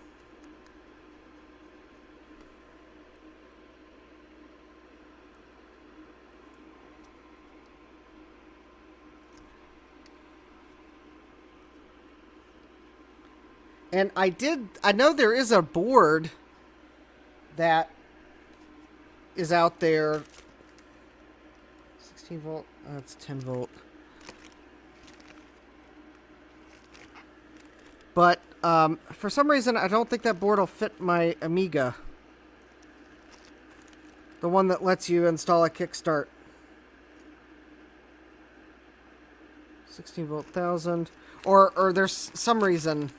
And I know there is a board that is out there. 16 volt, that's 10 volt. But for some reason, I don't think that board will fit my Amiga. The one that lets you install a Kickstart. 16 volt 1000. Or there's some reason.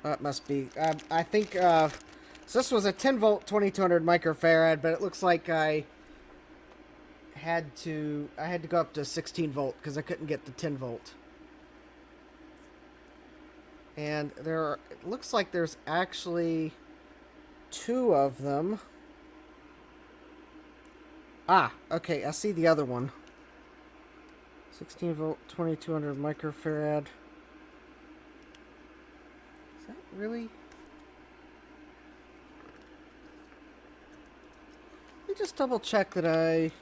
That must be. I think so this was a 10 volt 2200 microfarad, but it looks like I had to go up to 16 volt because I couldn't get the 10 volt. And it looks like there's actually 2 of them. Ah, okay, I see the other one. 16 volt 2200 microfarad. Is that really? Let me just double check that I...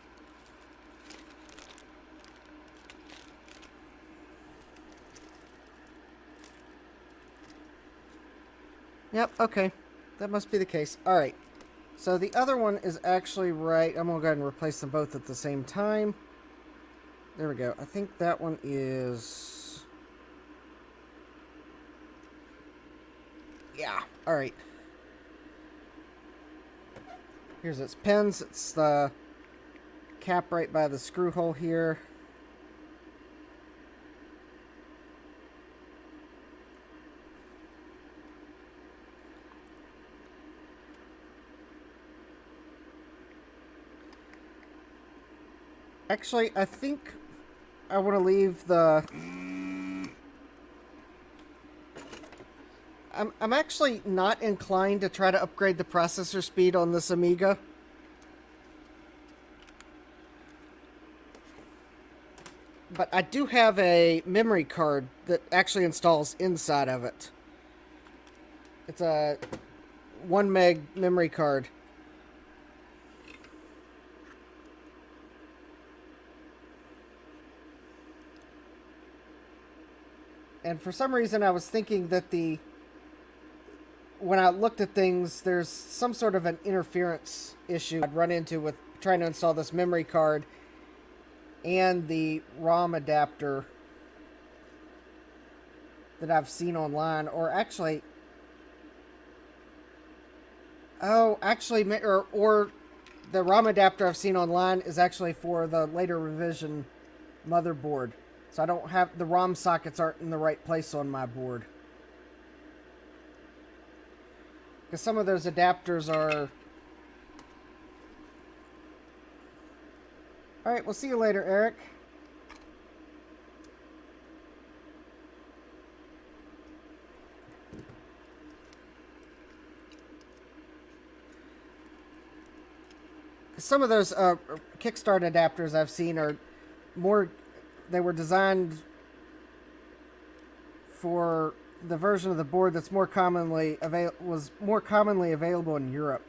Yep, okay. That must be the case. Alright. So the other one is actually right. I'm going to go ahead and replace them both at the same time. There we go. I think that one is... Yeah, alright. Here's its pins. It's the cap right by the screw hole here. Actually, I think I want to leave the... I'm actually not inclined to try to upgrade the processor speed on this Amiga. But I do have a memory card that actually installs inside of it. It's a 1 meg memory card. And for some reason I was thinking that when I looked at things, there's some sort of an interference issue I'd run into with trying to install this memory card and the ROM adapter that I've seen online. Or actually... Oh, actually, or the ROM adapter I've seen online is actually for the later revision motherboard. So I don't have... The ROM sockets aren't in the right place on my board. Because some of those adapters are... Alright, we'll see you later, Eric. Some of those Kickstart adapters I've seen are more... They were designed for the version of the board that's more commonly available in Europe.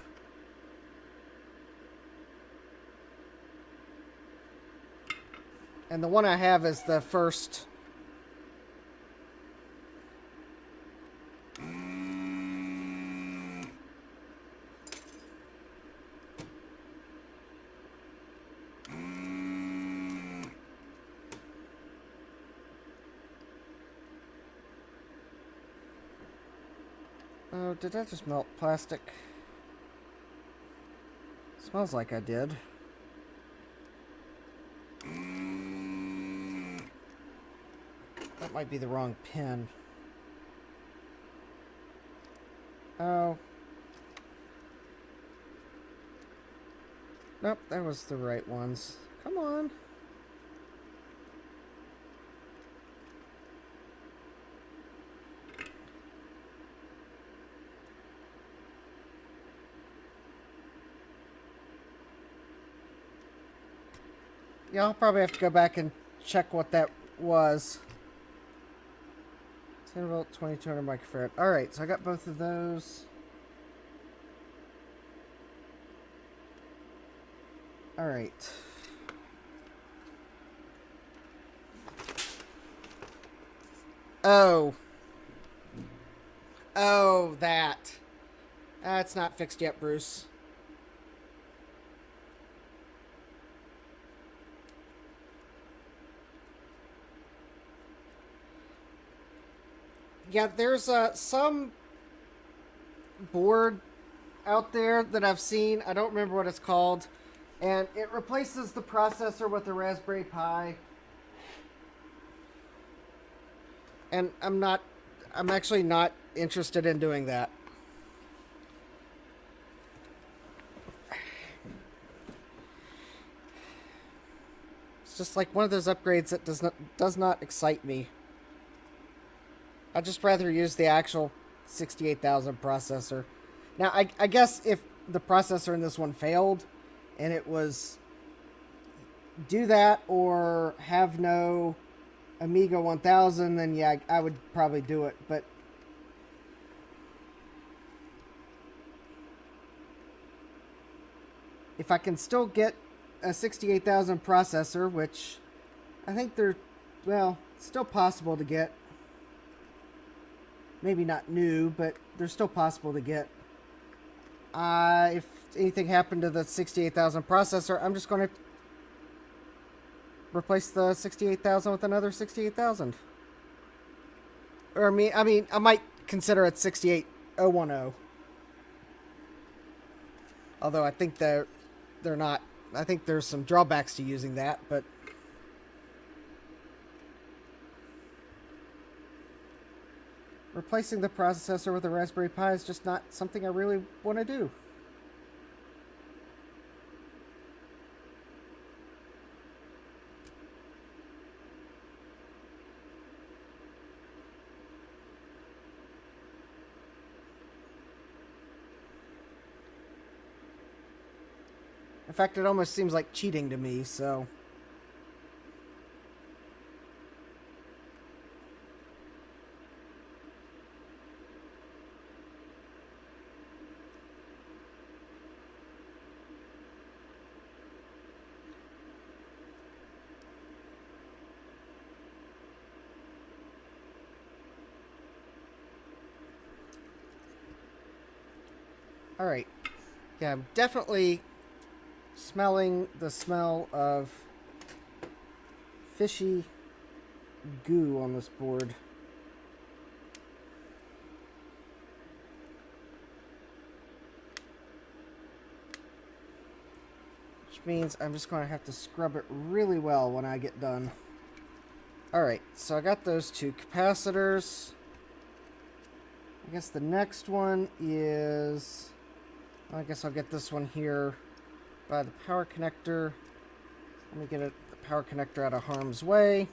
And the one I have is the first. Oh, did that just melt plastic? Smells like I did. That might be the wrong pin. Oh. Nope, that was the right ones. Come on. Yeah, I'll probably have to go back and check what that was. 10 volt, 2200 microfarad. Alright, so I got both of those. Alright. Oh. Oh, that. It's not fixed yet, Bruce. Yeah, there's some board out there that I've seen. I don't remember what it's called. And it replaces the processor with a Raspberry Pi. And I'm actually not interested in doing that. It's just like one of those upgrades that does not excite me. I'd just rather use the actual 68,000 processor. Now, I guess if the processor in this one failed and it was do that or have no Amiga 1000, then yeah, I would probably do it. But if I can still get a 68,000 processor, which I think they're, well, still possible to get. Maybe not new, but they're still possible to get. If anything happened to the 68,000 processor, I'm just going to replace the 68,000 with another 68,000. Or I mean, I might consider it 68010. Although I think they're not. I think there's some drawbacks to using that, but replacing the processor with a Raspberry Pi is just not something I really want to do. In fact, it almost seems like cheating to me, so alright. Yeah, I'm definitely smelling the smell of fishy goo on this board. Which means I'm just going to have to scrub it really well when I get done. Alright, so I got those two capacitors. I guess the next one is... I guess I'll get this one here by the power connector. Let me get the power connector out of harm's way.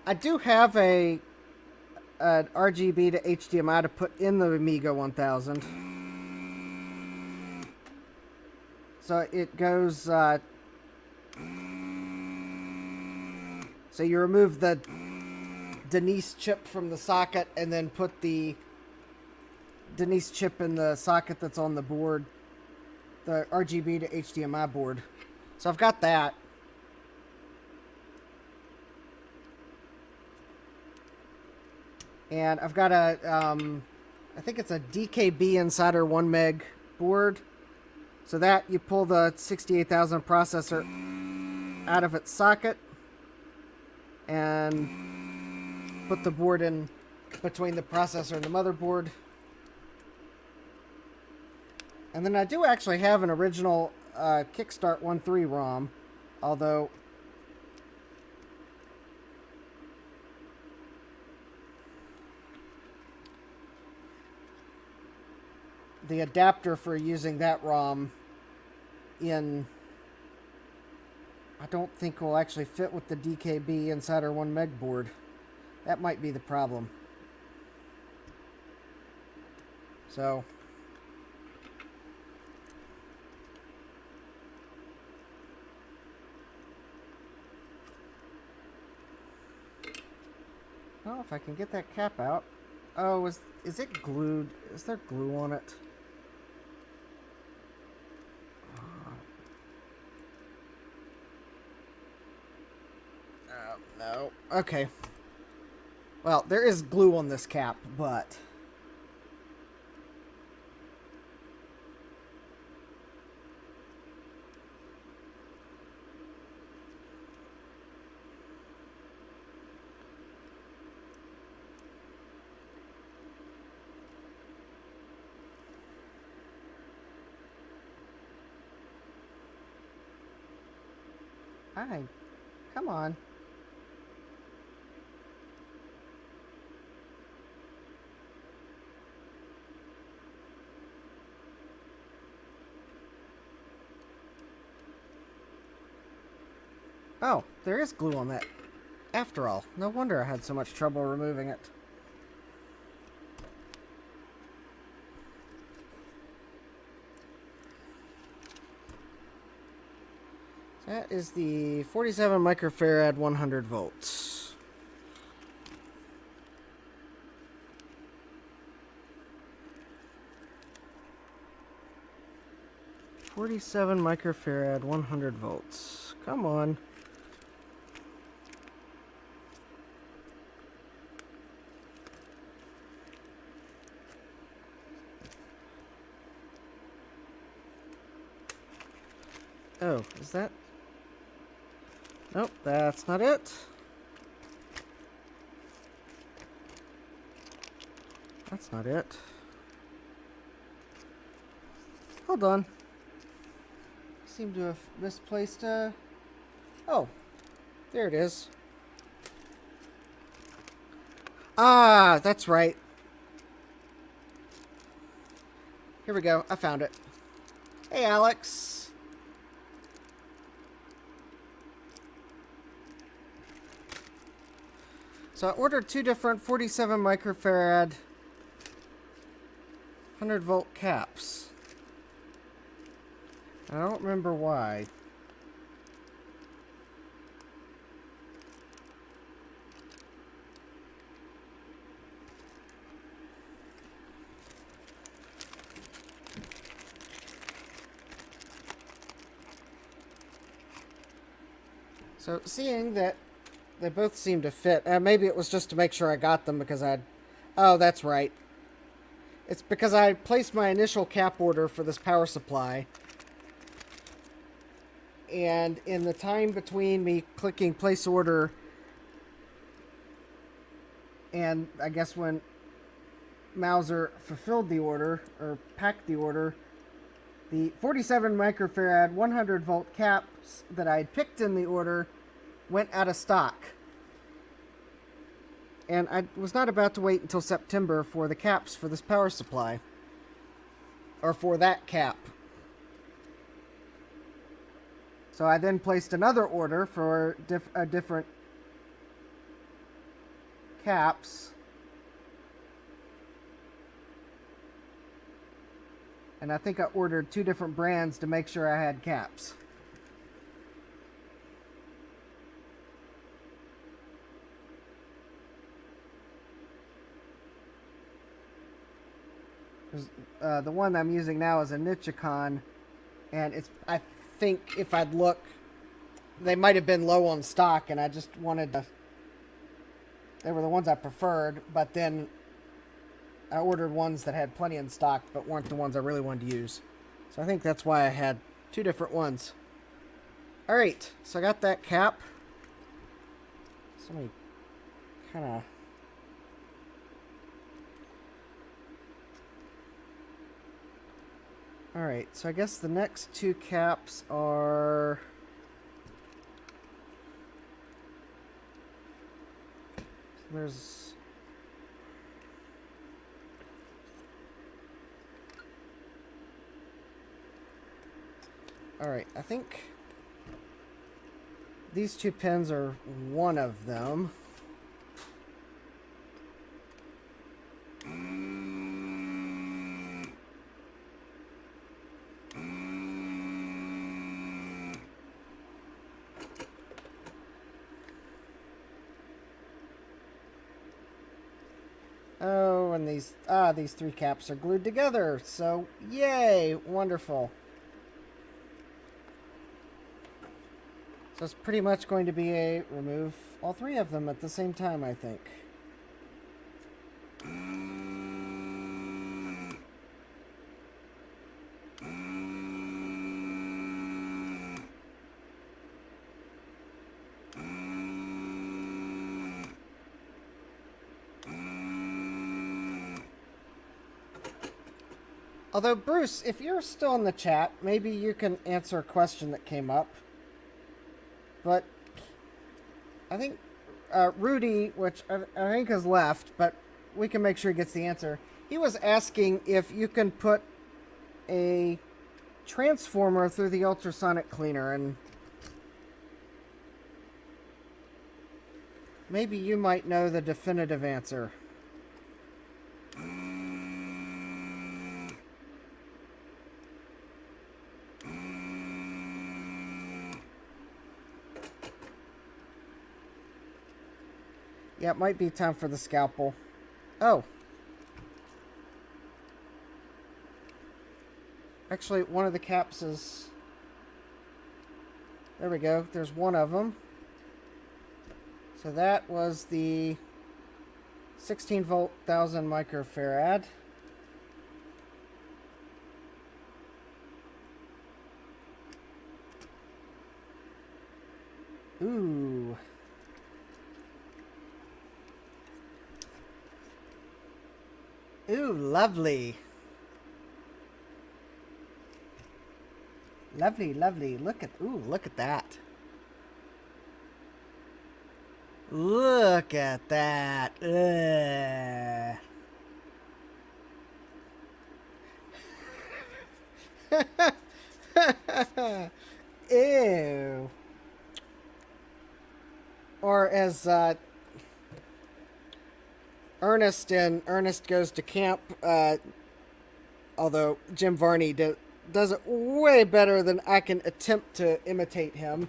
I do have an RGB to HDMI to put in the Amiga 1000. So it goes... so you remove the Denise chip from the socket and then put the Denise chip in the socket that's on the board, the RGB to HDMI board. So I've got that. And I've got a, I think it's a DKB Insider 1 meg board. So that you pull the 68,000 processor out of its socket and put the board in between the processor and the motherboard. And then I do actually have an original Kickstart 1.3 ROM, although the adapter for using that ROM I don't think will actually fit with the DKB Insider 1 meg board. That might be the problem. So Well, if I can get that cap out. Oh, is it glued? Is there glue on it? No. Okay. Well, there is glue on this cap, but... Hi. Come on. Oh, there is glue on that. After all, no wonder I had so much trouble removing it. That is the 47 microfarad 100 volts. .47 microfarad 100 volts. Come on. Oh, is that... Nope, that's not it. That's not it. Hold on. Seem to have misplaced Oh, there it is. Ah, that's right. Here we go. I found it. Hey, Alex. So I ordered two different 47 microfarad 100 volt caps. I don't remember why. So seeing that they both seem to fit, maybe it was just to make sure I got them because I'd... Oh, that's right. It's because I placed my initial cap order for this power supply. And in the time between me clicking place order and I guess when Mauser fulfilled the order, or packed the order, the 47 microfarad 100 volt caps that I had picked in the order went out of stock. And I was not about to wait until September for the caps for this power supply. Or for that cap. So I then placed another order for different caps. And I think I ordered two different brands to make sure I had caps. The one I'm using now is a Nichicon, and it's, I think if I'd look, they might have been low on stock, and I just wanted to, they were the ones I preferred, but then I ordered ones that had plenty in stock, but weren't the ones I really wanted to use. So I think that's why I had two different ones. Alright, so I got that cap. So let me kind of... Alright, so I guess the next two caps are... There's... Alright, I think these two pins are one of them. Oh, and these three caps are glued together. So, yay, wonderful. So it's pretty much going to be a remove all three of them at the same time, I think. Although, Bruce, if you're still in the chat, maybe you can answer a question that came up. But I think Rudy, which I think has left, but we can make sure he gets the answer. He was asking if you can put a transformer through the ultrasonic cleaner, and maybe you might know the definitive answer. Yeah, it might be time for the scalpel. Oh. Actually, one of the caps is... There we go. There's one of them. So that was the 16 volt 1000 microfarad. Ooh. Ooh, lovely. Lovely, lovely. Look at that. Look at that. Ew. Or as Ernest in Ernest Goes to Camp, although Jim Varney does it way better than I can attempt to imitate him.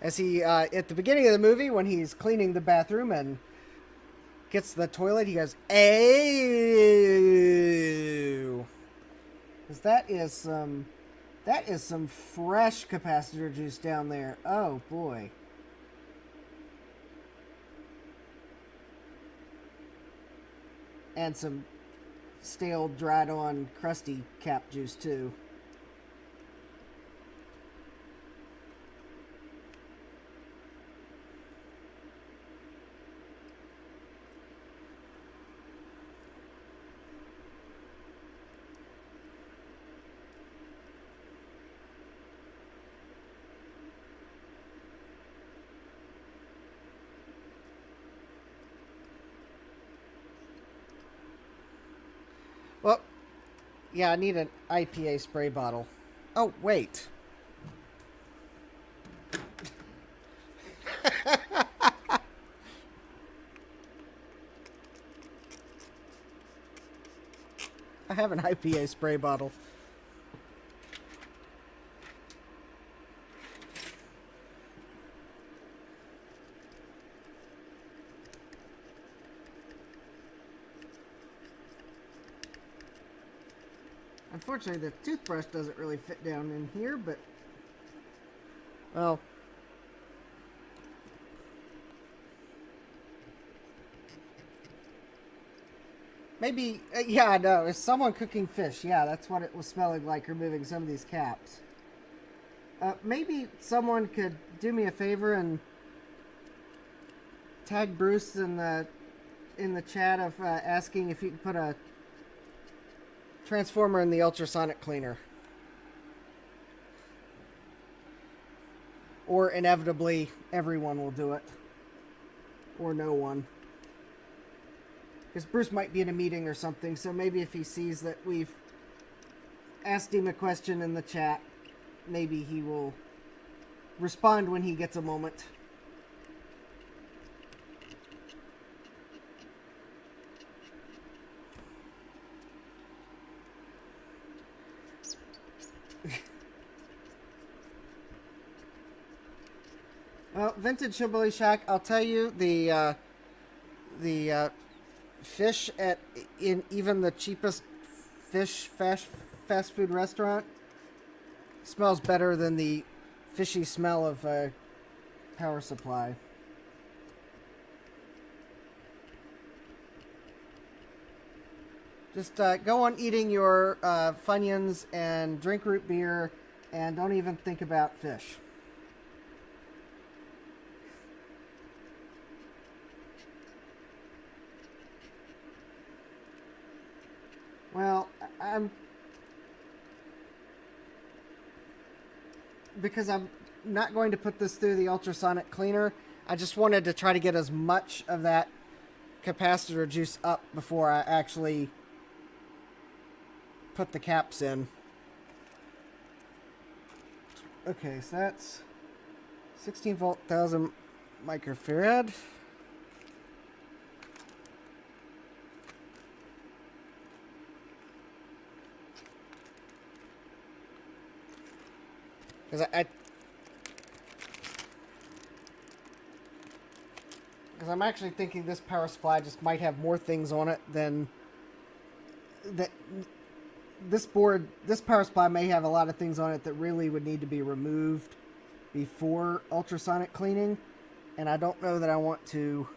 As he, at the beginning of the movie, when he's cleaning the bathroom and gets to the toilet, he goes, "Ew." Because that is some fresh capacitor juice down there. Oh, boy. And some stale, dried-on, crusty cap juice, too. Well, yeah, I need an IPA spray bottle. Oh, wait. I have an IPA spray bottle. Unfortunately, the toothbrush doesn't really fit down in here, but... Well... Maybe... yeah, no, it's someone cooking fish. Yeah, that's what it was smelling like, removing some of these caps. Maybe someone could do me a favor and... tag Bruce in the chat of asking if you could put a transformer in the ultrasonic cleaner. Or inevitably, everyone will do it. Or no one. Because Bruce might be in a meeting or something, so maybe if he sees that we've asked him a question in the chat, maybe he will respond when he gets a moment. Well, Vintage Hillbilly Shack, I'll tell you, the fish in even the cheapest fish fast food restaurant smells better than the fishy smell of a power supply. Just go on eating your Funyuns and drink root beer and don't even think about fish. Well, because I'm not going to put this through the ultrasonic cleaner, I just wanted to try to get as much of that capacitor juice up before I actually put the caps in. Okay, so that's 16 volt, 1000 microfarad. Because I'm actually thinking this power supply just might have more things on it than that. This power supply may have a lot of things on it that really would need to be removed before ultrasonic cleaning, and I don't know that I want to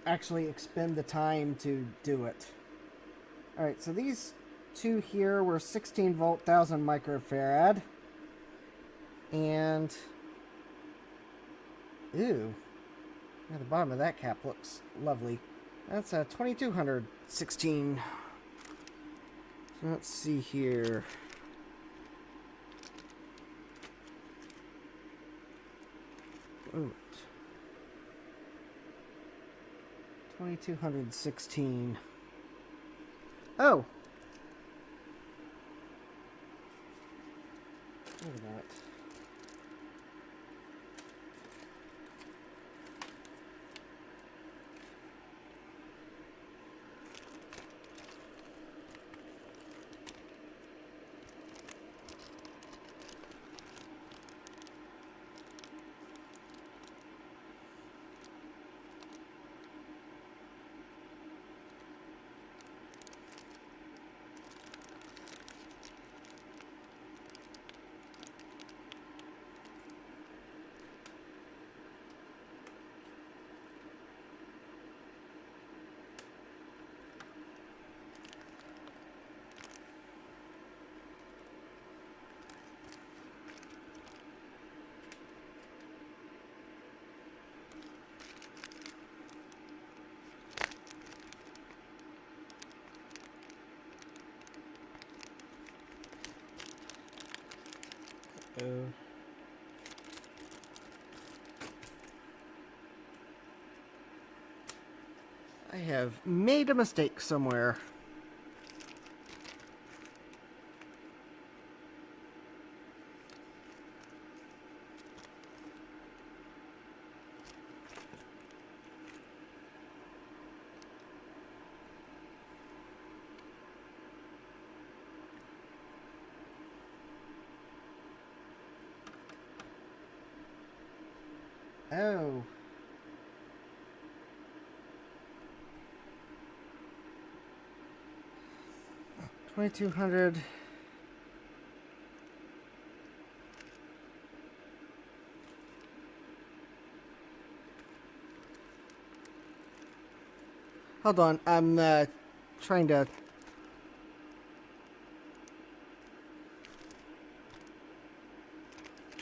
actually expend the time to do it. Alright, so these two here were 16 volt, 1000 microfarad. And ooh, yeah, the bottom of that cap looks lovely. That's a 2216. So let's see here. Ooh. 2216. Oh! Look at that. I have made a mistake somewhere. Oh. $2,200. Hold on, I'm trying to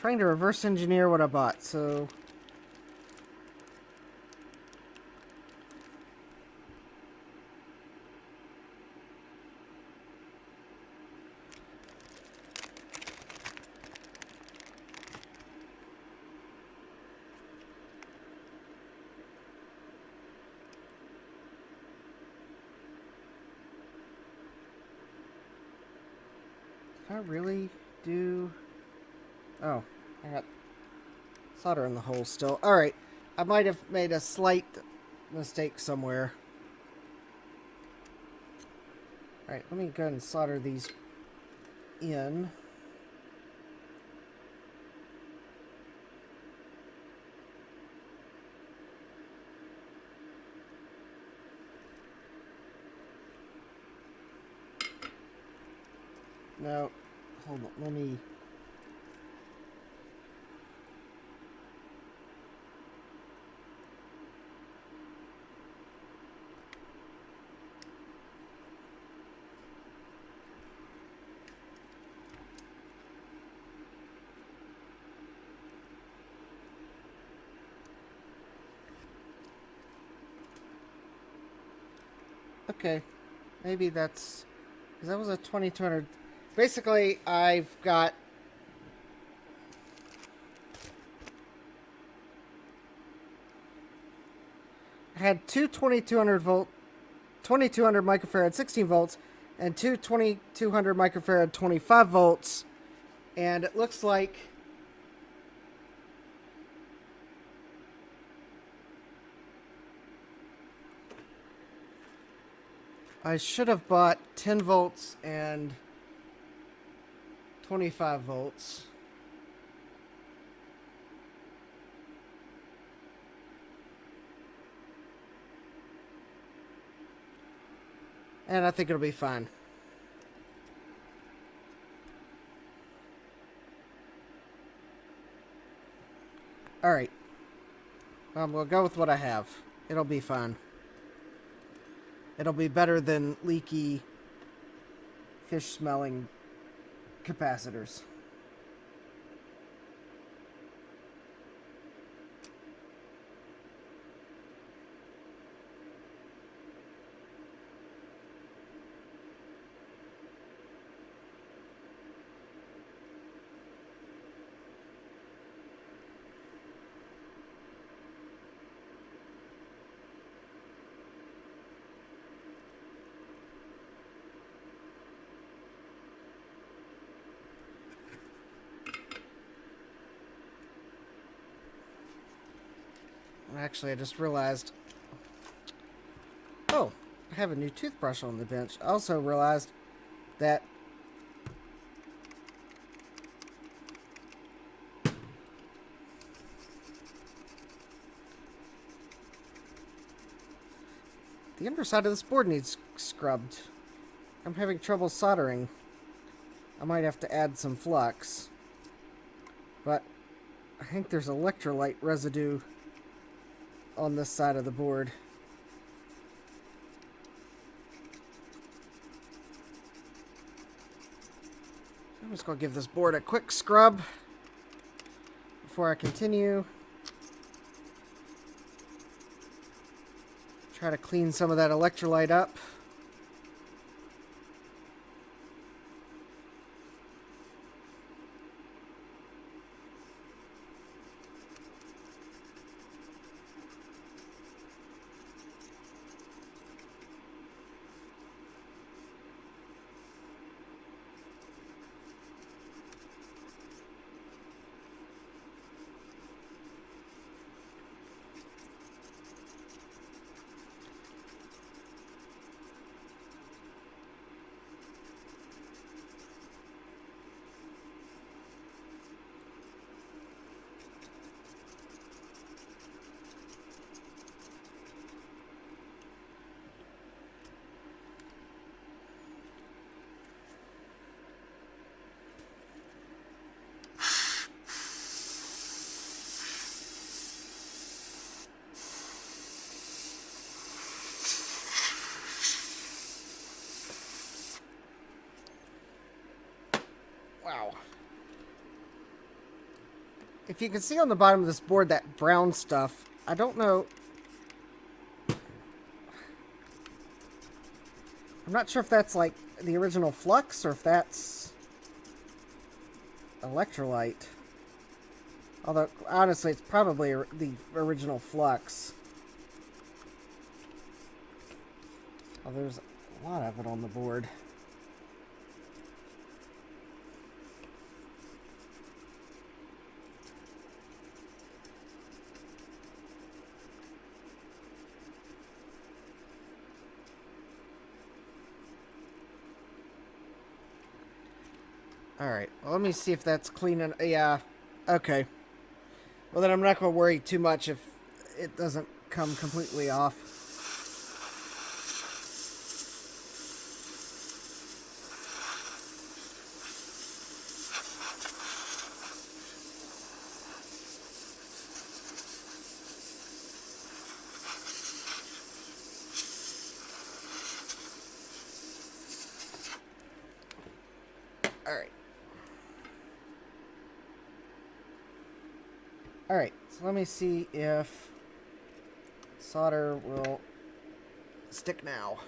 reverse engineer what I bought. So I really do. Oh, I got solder in the hole still. Alright, I might have made a slight mistake somewhere. Alright, let me go ahead and solder these in. No. Hold on. Let me... Okay. Maybe that's... Because that was a 2200... Basically, I've got... I had two 2200 volt... 2200 microfarad 16 volts and two 2200 microfarad 25 volts. And it looks like... I should have bought 10 volts and 25 volts. And I think it'll be fine. Alright. We'll go with what I have. It'll be fine. It'll be better than leaky, fish-smelling capacitors. Actually, I just realized... Oh, I have a new toothbrush on the bench. I also realized that... the underside of this board needs scrubbed. I'm having trouble soldering. I might have to add some flux. But I think there's electrolyte residue on this side of the board. So I'm just going to give this board a quick scrub before I continue. Try to clean some of that electrolyte up. Wow. If you can see on the bottom of this board that brown stuff, I don't know. I'm not sure if that's like the original flux or if that's electrolyte. Although, honestly, it's probably the original flux. Oh, there's a lot of it on the board. Alright, well, let me see if that's clean. Yeah, okay. Well, then I'm not going to worry too much if it doesn't come completely off. Alright. Alright, so let me see if solder will stick now.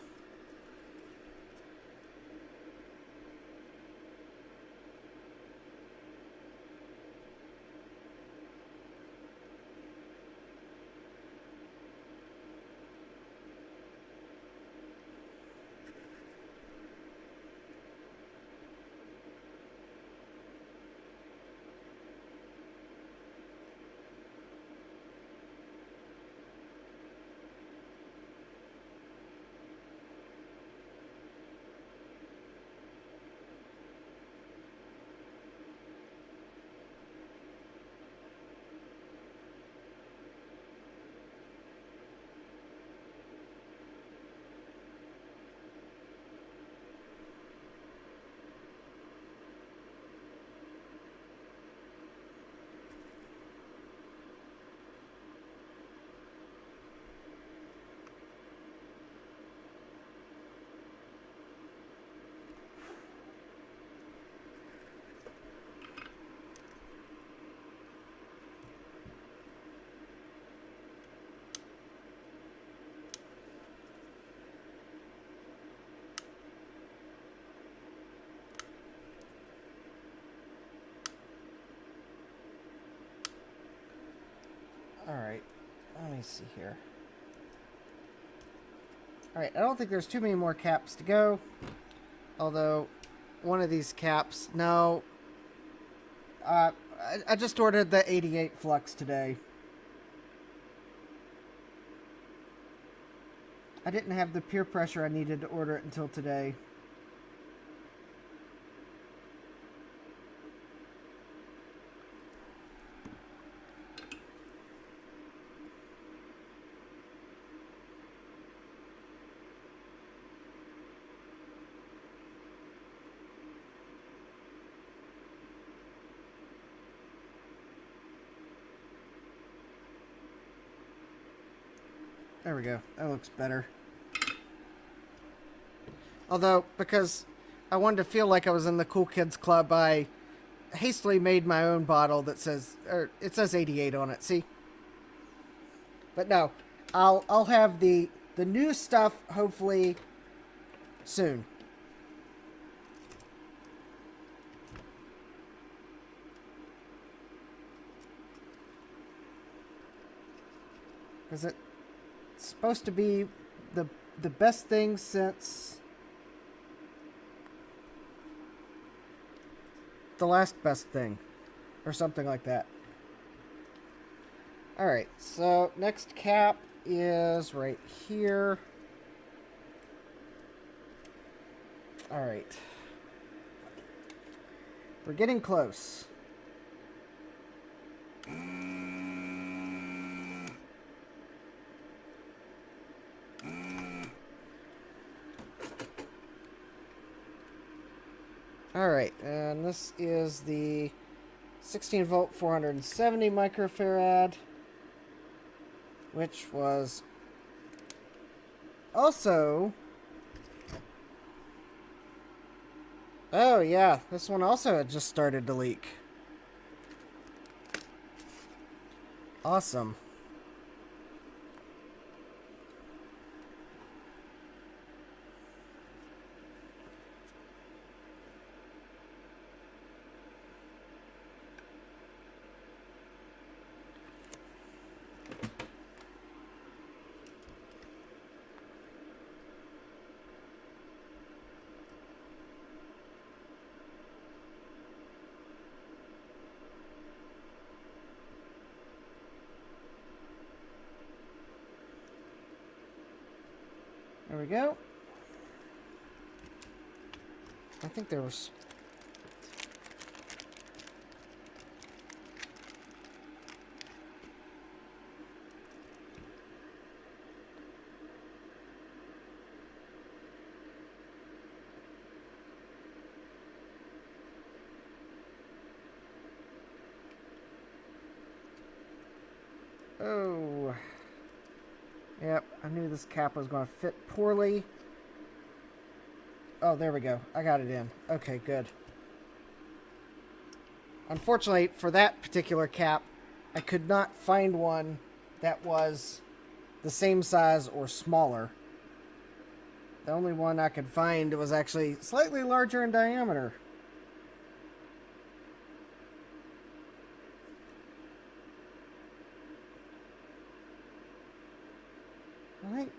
Alright, let me see here. Alright, I don't think there's too many more caps to go. Although, one of these caps... No. I just ordered the 88 flux today. I didn't have the peer pressure I needed to order it until today. There we go. That looks better. Although, because I wanted to feel like I was in the cool kids club, I hastily made my own bottle that says, or it says 88 on it. See? But no, I'll have the new stuff hopefully soon. Because it's supposed to be the best thing since the last best thing, or something like that. Alright, so next cap is right here. Alright. We're getting close. Alright, and this is the 16 volt 470 microfarad, which was also... Oh yeah, this one also had just started to leak. Awesome. There we go. I think there was... Oh... Yep, I knew this cap was going to fit poorly. Oh, there we go. I got it in. Okay, good. Unfortunately, for that particular cap, I could not find one that was the same size or smaller. The only one I could find was actually slightly larger in diameter. I think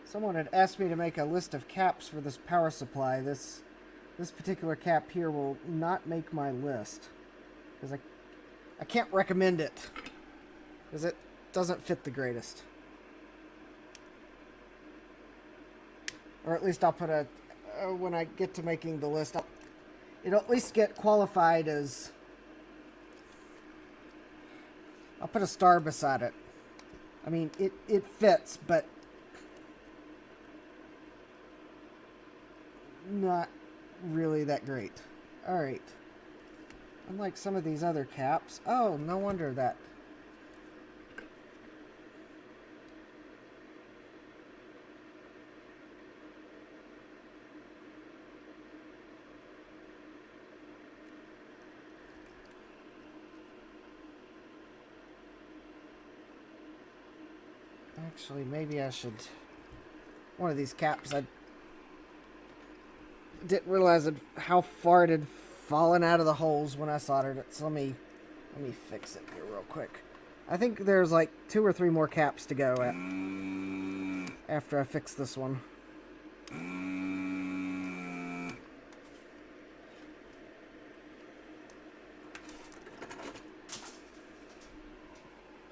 someone had asked me to make a list of caps for this power supply. This particular cap here will not make my list because I can't recommend it because it doesn't fit the greatest. Or at least I'll put a when I get to making the list, it'll at least get qualified as. I'll put a star beside it. I mean, it fits, but not really that great. Alright. Unlike some of these other caps. Oh, no wonder that. Actually, maybe I should... One of these caps, I didn't realize how far it had fallen out of the holes when I soldered it. So let me fix it here real quick. I think there's like 2 or 3 more caps to go after I fix this one.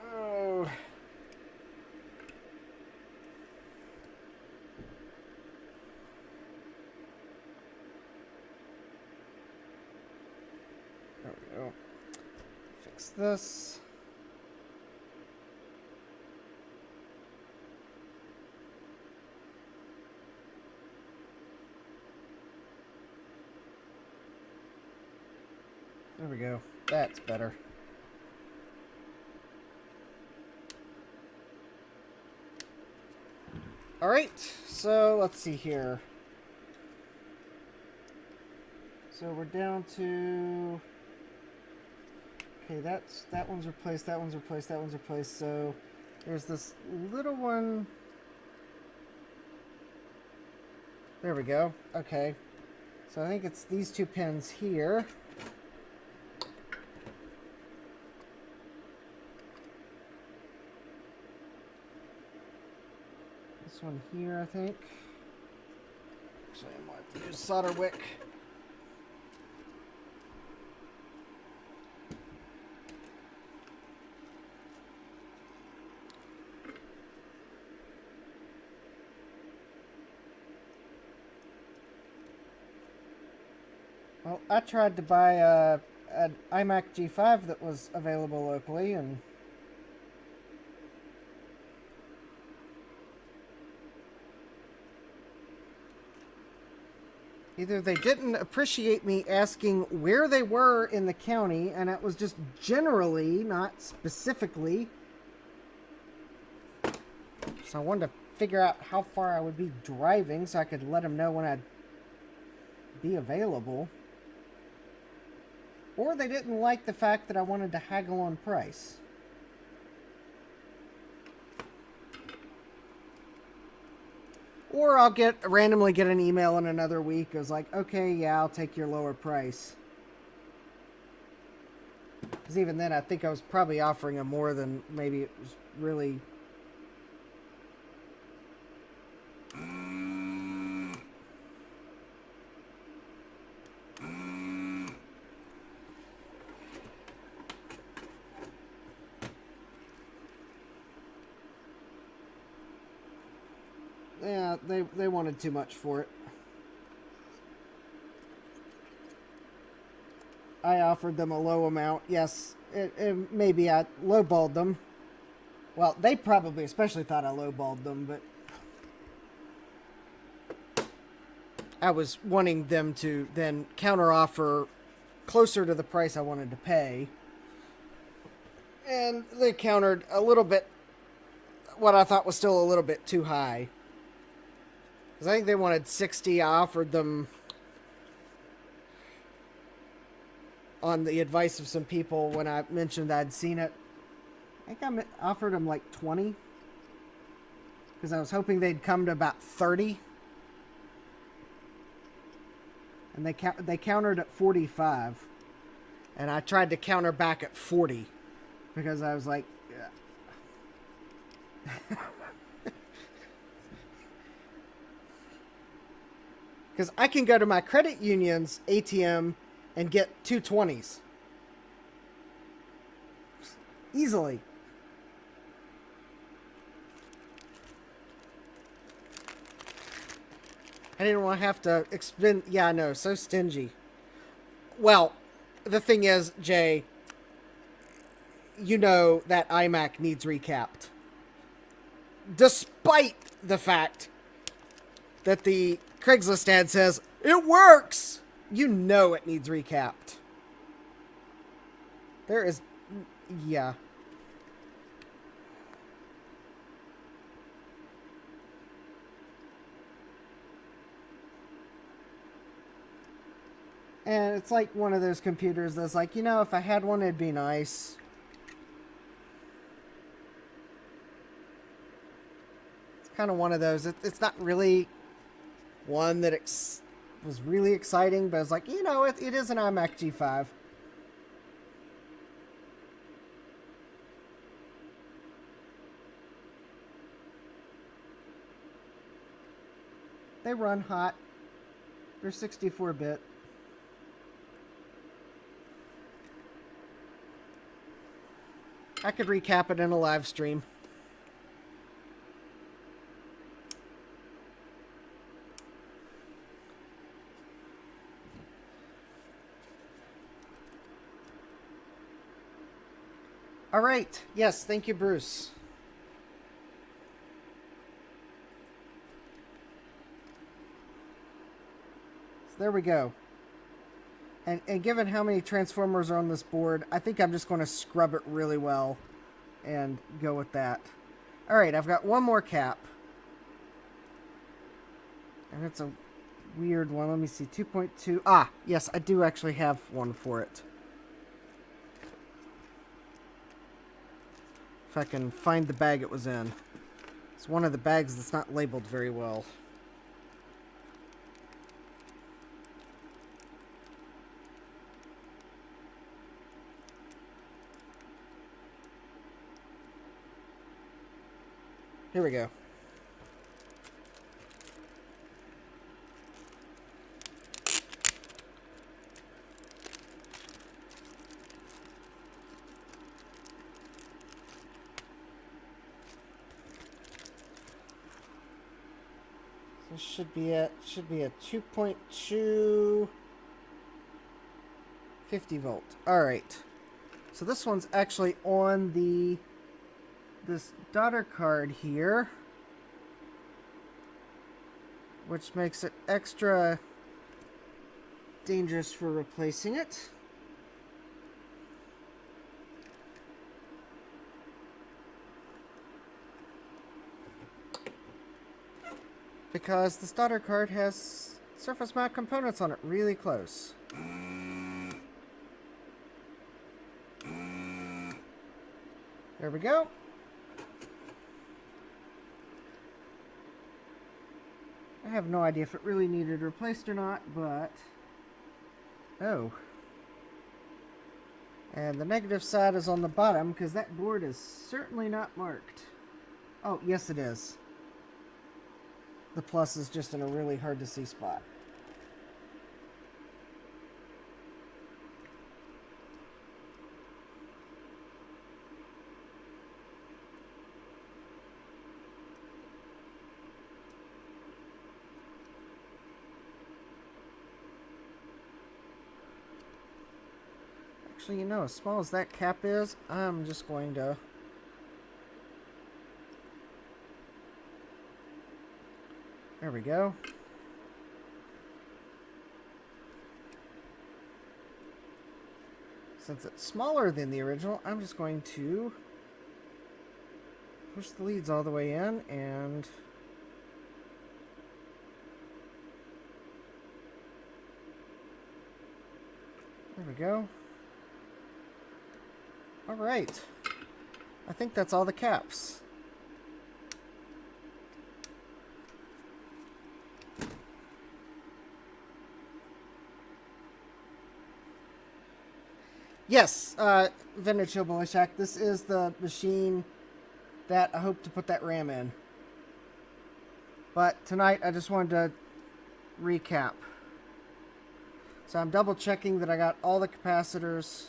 Oh. There we go. Fix this. There we go. That's better. Alright, so let's see here. So we're down to... Okay, that one's replaced, that one's replaced, that one's replaced. So there's this little one. There we go. Okay. So I think it's these 2 pins here. This one here, I think. Actually, I might have to use solder wick. Well, I tried to buy an iMac G5 that was available locally, and either they didn't appreciate me asking where they were in the county, and it was just generally, not specifically. So I wanted to figure out how far I would be driving so I could let them know when I'd be available. Or they didn't like the fact that I wanted to haggle on price. Or I'll randomly get an email in another week. It was like, okay, yeah, I'll take your lower price. Because even then, I think I was probably offering them more than maybe it was really... Yeah, they wanted too much for it. I offered them a low amount. Yes, maybe I lowballed them. Well, they probably especially thought I lowballed them, but I was wanting them to then counteroffer closer to the price I wanted to pay. And they countered a little bit, what I thought was still a little bit too high. I think they wanted 60. I offered them on the advice of some people when I mentioned I'd seen it. I think I offered them like 20 because I was hoping they'd come to about 30. And they countered at 45. And I tried to counter back at 40 because I was like, yeah. Because I can go to my credit union's ATM and get 220s. Easily. I didn't want to have to expend... Yeah, I know. So stingy. Well, the thing is, Jay, you know that iMac needs recapped. Despite the fact that the Craigslist ad says, it works! You know it needs recapped. There is... Yeah. And it's like one of those computers that's like, you know, if I had one, it'd be nice. It's kind of one of those. It's not really one that was really exciting, but it's like, you know, it is an iMac G5. They run hot. They're 64-bit. I could recap it in a live stream. All right. Yes, thank you, Bruce. So there we go. And given how many transformers are on this board, I think I'm just going to scrub it really well and go with that. All right, I've got one more cap. And it's a weird one. Let me see, 2.2. Ah, yes, I do actually have one for it. If I can find the bag it was in. It's one of the bags that's not labeled very well. Here we go. This should be a 2.2 50 volt. All right. So this one's actually on this daughter card here, which makes it extra dangerous for replacing it. Because this daughter card has surface mount components on it really close. There we go. I have no idea if it really needed replaced or not, but... Oh. And the negative side is on the bottom, because that board is certainly not marked. Oh, yes it is. The plus is just in a really hard to see spot. Actually, you know, as small as that cap is, I'm just going to... There we go. Since it's smaller than the original, I'm just going to push the leads all the way in and... There we go. All right. I think that's all the caps. Yes, Vintage Hillbilly Shack. This is the machine that I hope to put that RAM in. But tonight I just wanted to recap. So I'm double checking that I got all the capacitors.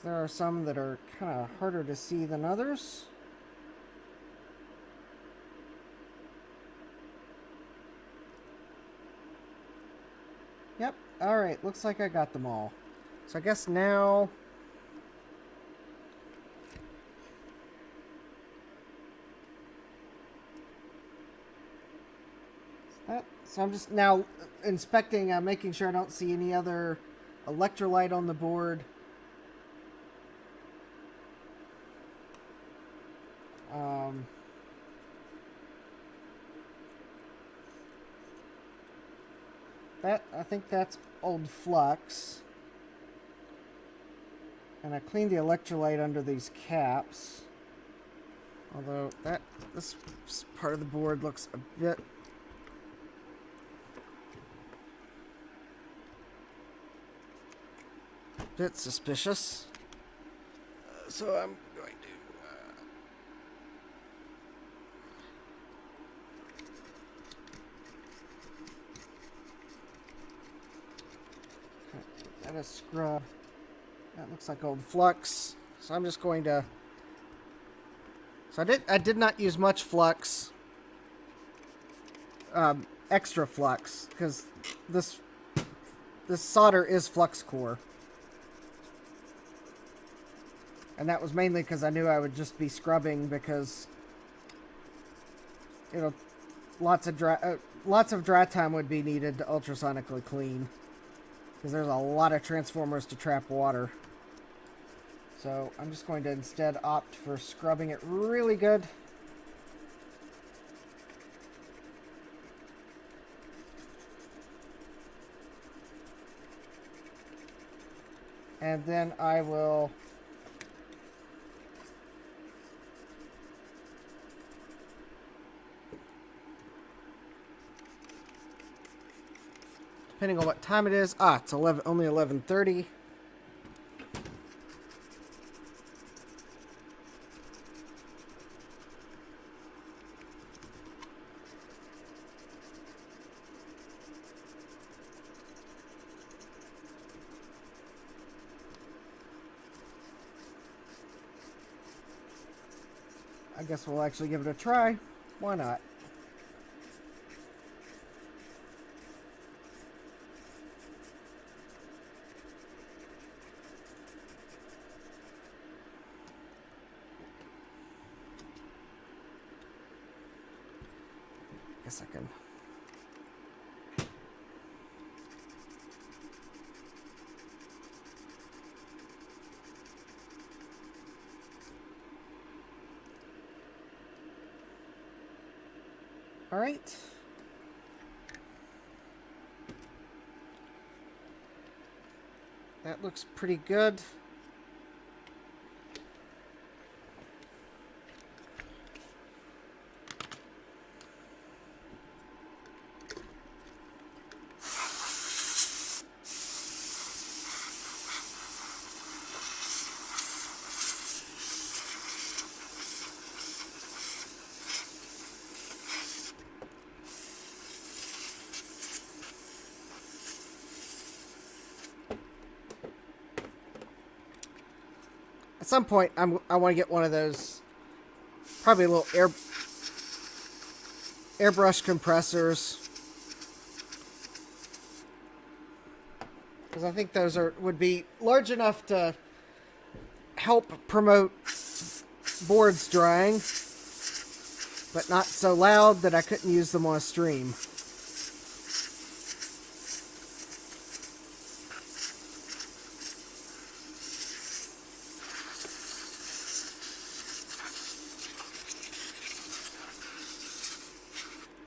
There are some that are kind of harder to see than others. Yep, alright, looks like I got them all. So I guess now... So I'm just now inspecting, making sure I don't see any other electrolyte on the board. I think that's old flux. And I cleaned the electrolyte under these caps. Although this part of the board looks a bit suspicious. So I'm going to that is scrub. That looks like old flux. So I'm just going to. So I did not use much flux, extra flux, because this solder is flux core, and that was mainly because I knew I would just be scrubbing because lots of dry time would be needed to ultrasonically clean. Because there's a lot of transformers to trap water. So I'm just going to instead opt for scrubbing it really good. And then I will depending on what time it is. It's only 11:30. I guess we'll actually give it a try. Why not? Guess I can. All right. That looks pretty good. At some point, I want to get one of those, probably a little airbrush compressors, because I think those would be large enough to help promote boards drying, but not so loud that I couldn't use them on a stream.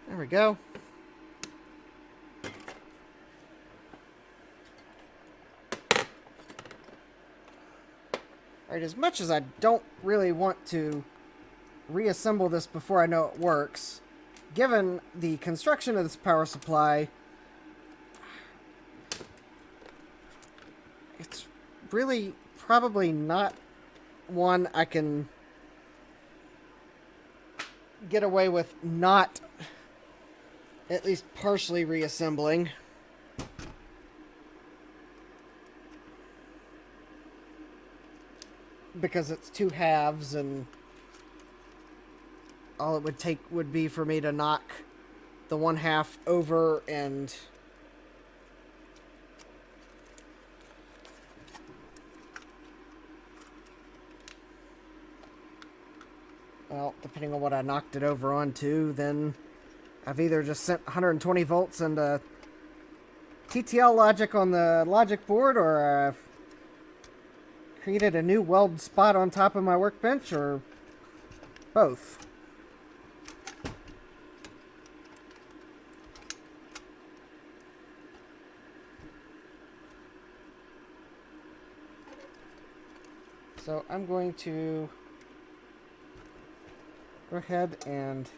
There we go. Alright, as much as I don't really want to reassemble this before I know it works, given the construction of this power supply, it's really probably not one I can get away with not at least partially reassembling. Because it's two halves, and all it would take would be for me to knock the one half over and well, depending on what I knocked it over onto, then I've either just sent 120 volts into TTL logic on the logic board, or I've created a new weld spot on top of my workbench, or both. So I'm going to go ahead and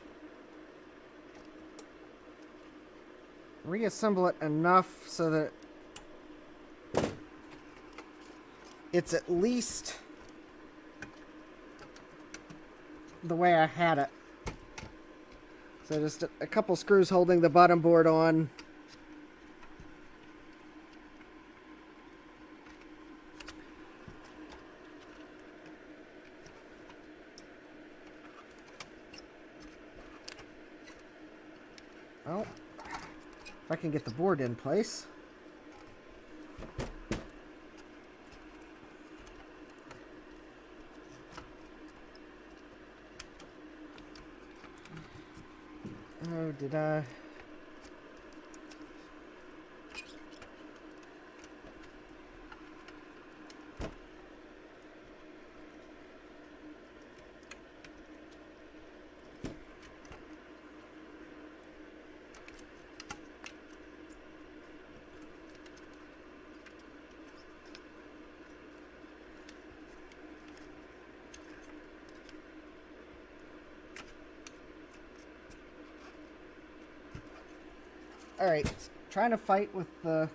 reassemble it enough so that it's at least the way I had it. So just a couple screws holding the bottom board on. Well, if I can get the board in place. Oh, did I? Alright, trying to fight with the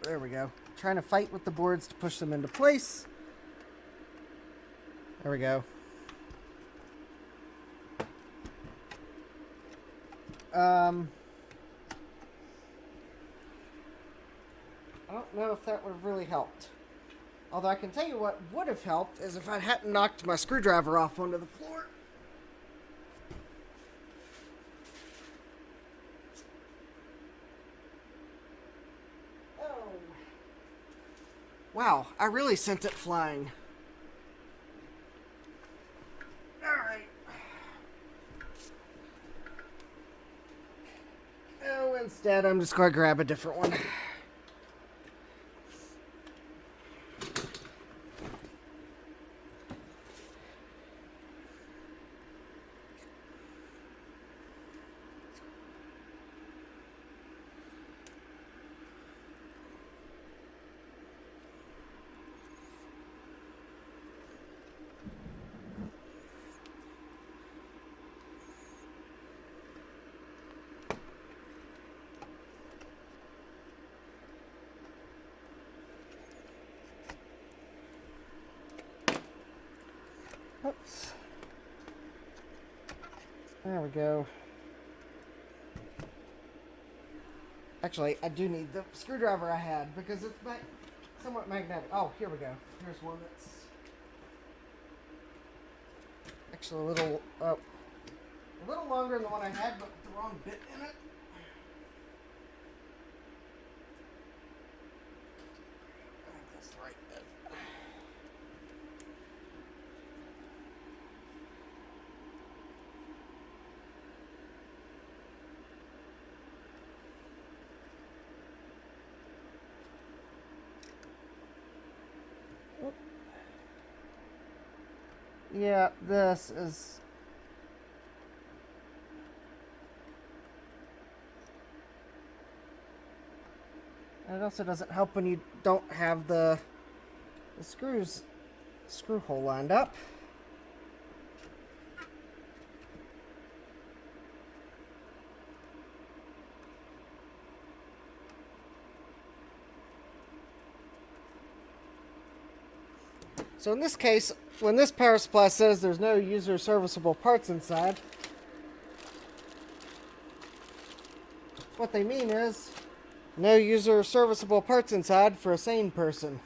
there we go. Trying to fight with the boards to push them into place. There we go. I don't know if that would have really helped. Although I can tell you what would have helped is if I hadn't knocked my screwdriver off onto the floor. Wow, I really sent it flying. Alright. Oh, instead I'm just going to grab a different one. Oops. There we go. Actually, I do need the screwdriver I had because it's somewhat magnetic. Oh, here we go. Here's one that's actually a little longer than the one I had, but with the wrong bit in it. I think that's the right bit. Yeah, this is... And it also doesn't help when you don't have the the screw hole lined up. So in this case, when this power supply says there's no user serviceable parts inside, what they mean is no user serviceable parts inside for a sane person.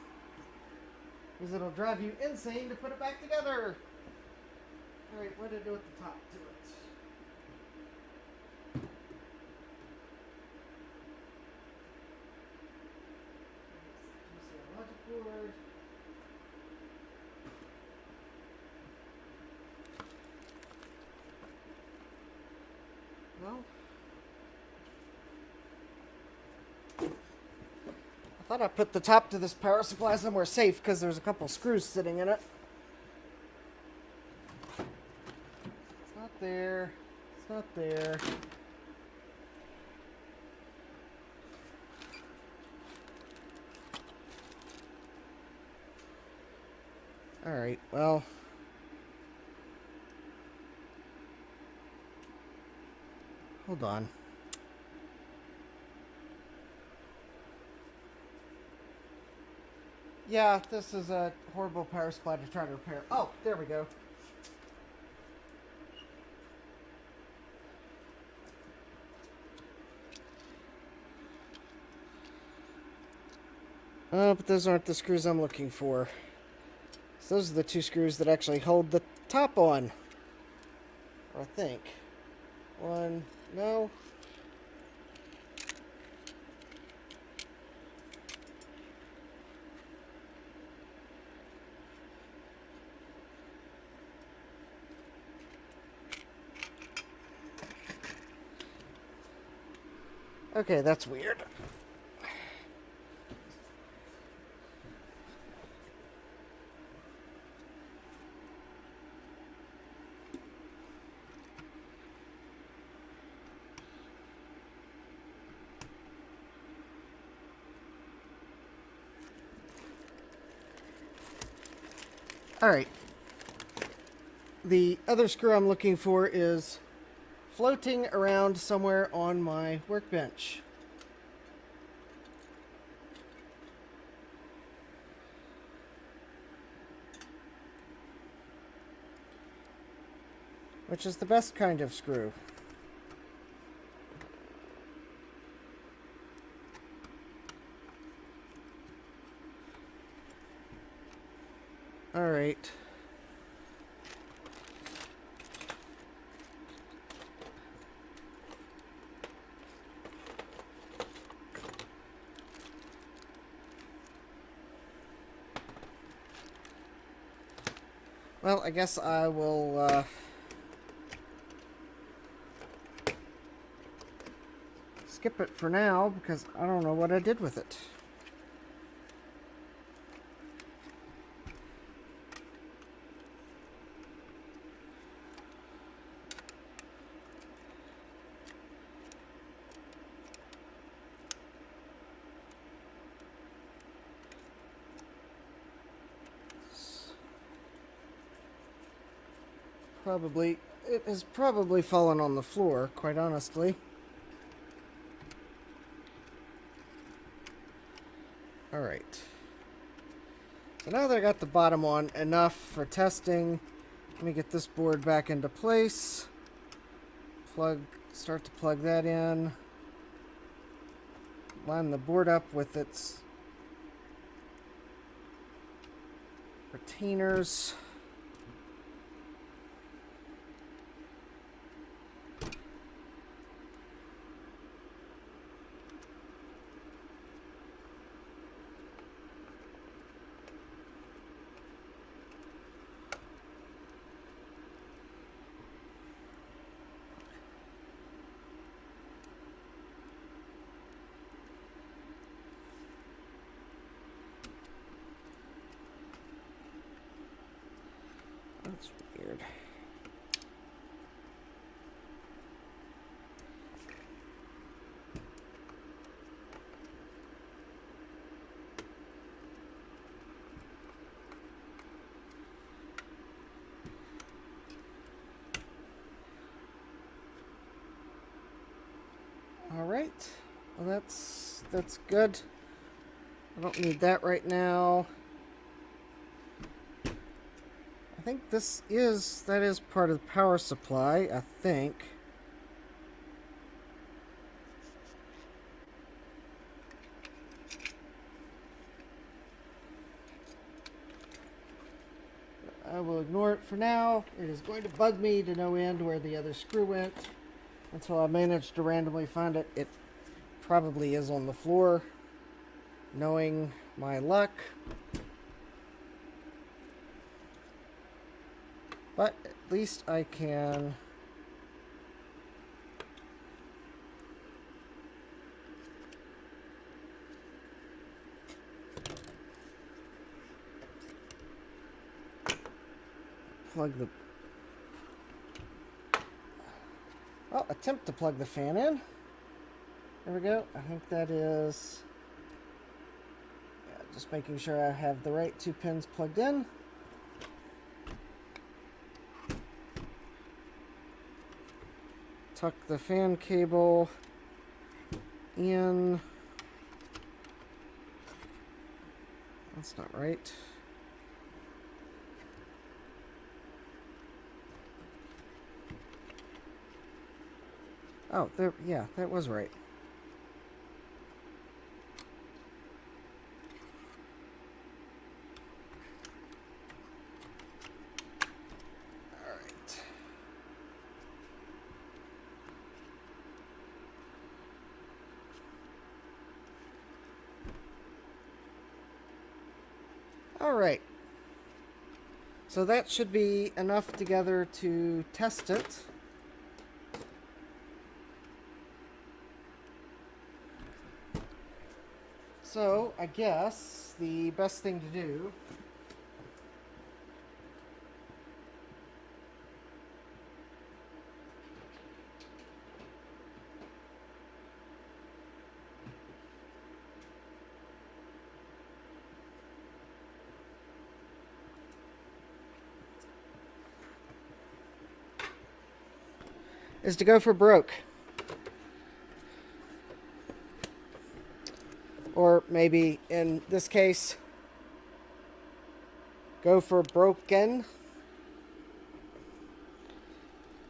Because it'll drive you insane to put it back together. Alright, what did I do at the top to it? Logic board. Well, I thought I put the top to this power supply somewhere safe because there's a couple screws sitting in it. It's not there. It's not there. Alright, well. Hold on. Yeah, this is a horrible power supply to try to repair. Oh, there we go. Oh, but those aren't the screws I'm looking for. So those are the two screws that actually hold the top on. Or I think. One, no. Okay, that's weird. Alright. The other screw I'm looking for is floating around somewhere on my workbench. Which is the best kind of screw. All right. Well, I guess I will skip it for now because I don't know what I did with it. It has probably fallen on the floor, quite honestly. Alright. So now that I got the bottom on enough for testing, let me get this board back into place. Start to plug that in. Line the board up with its retainers. That's weird. that's good. I don't need that right now. I think that is part of the power supply, I think. I will ignore it for now. It is going to bug me to no end where the other screw went until I manage to randomly find it. It probably is on the floor, knowing my luck. But at least I can plug the... Well, attempt to plug the fan in. There we go. I think that is... Yeah, just making sure I have the right 2 pins plugged in. Tuck the fan cable in. That's not right. Oh, there, yeah, that was right. All right. All right. So that should be enough together to test it. So, I guess the best thing to do is to go for broke. Or maybe, in this case, go for broken.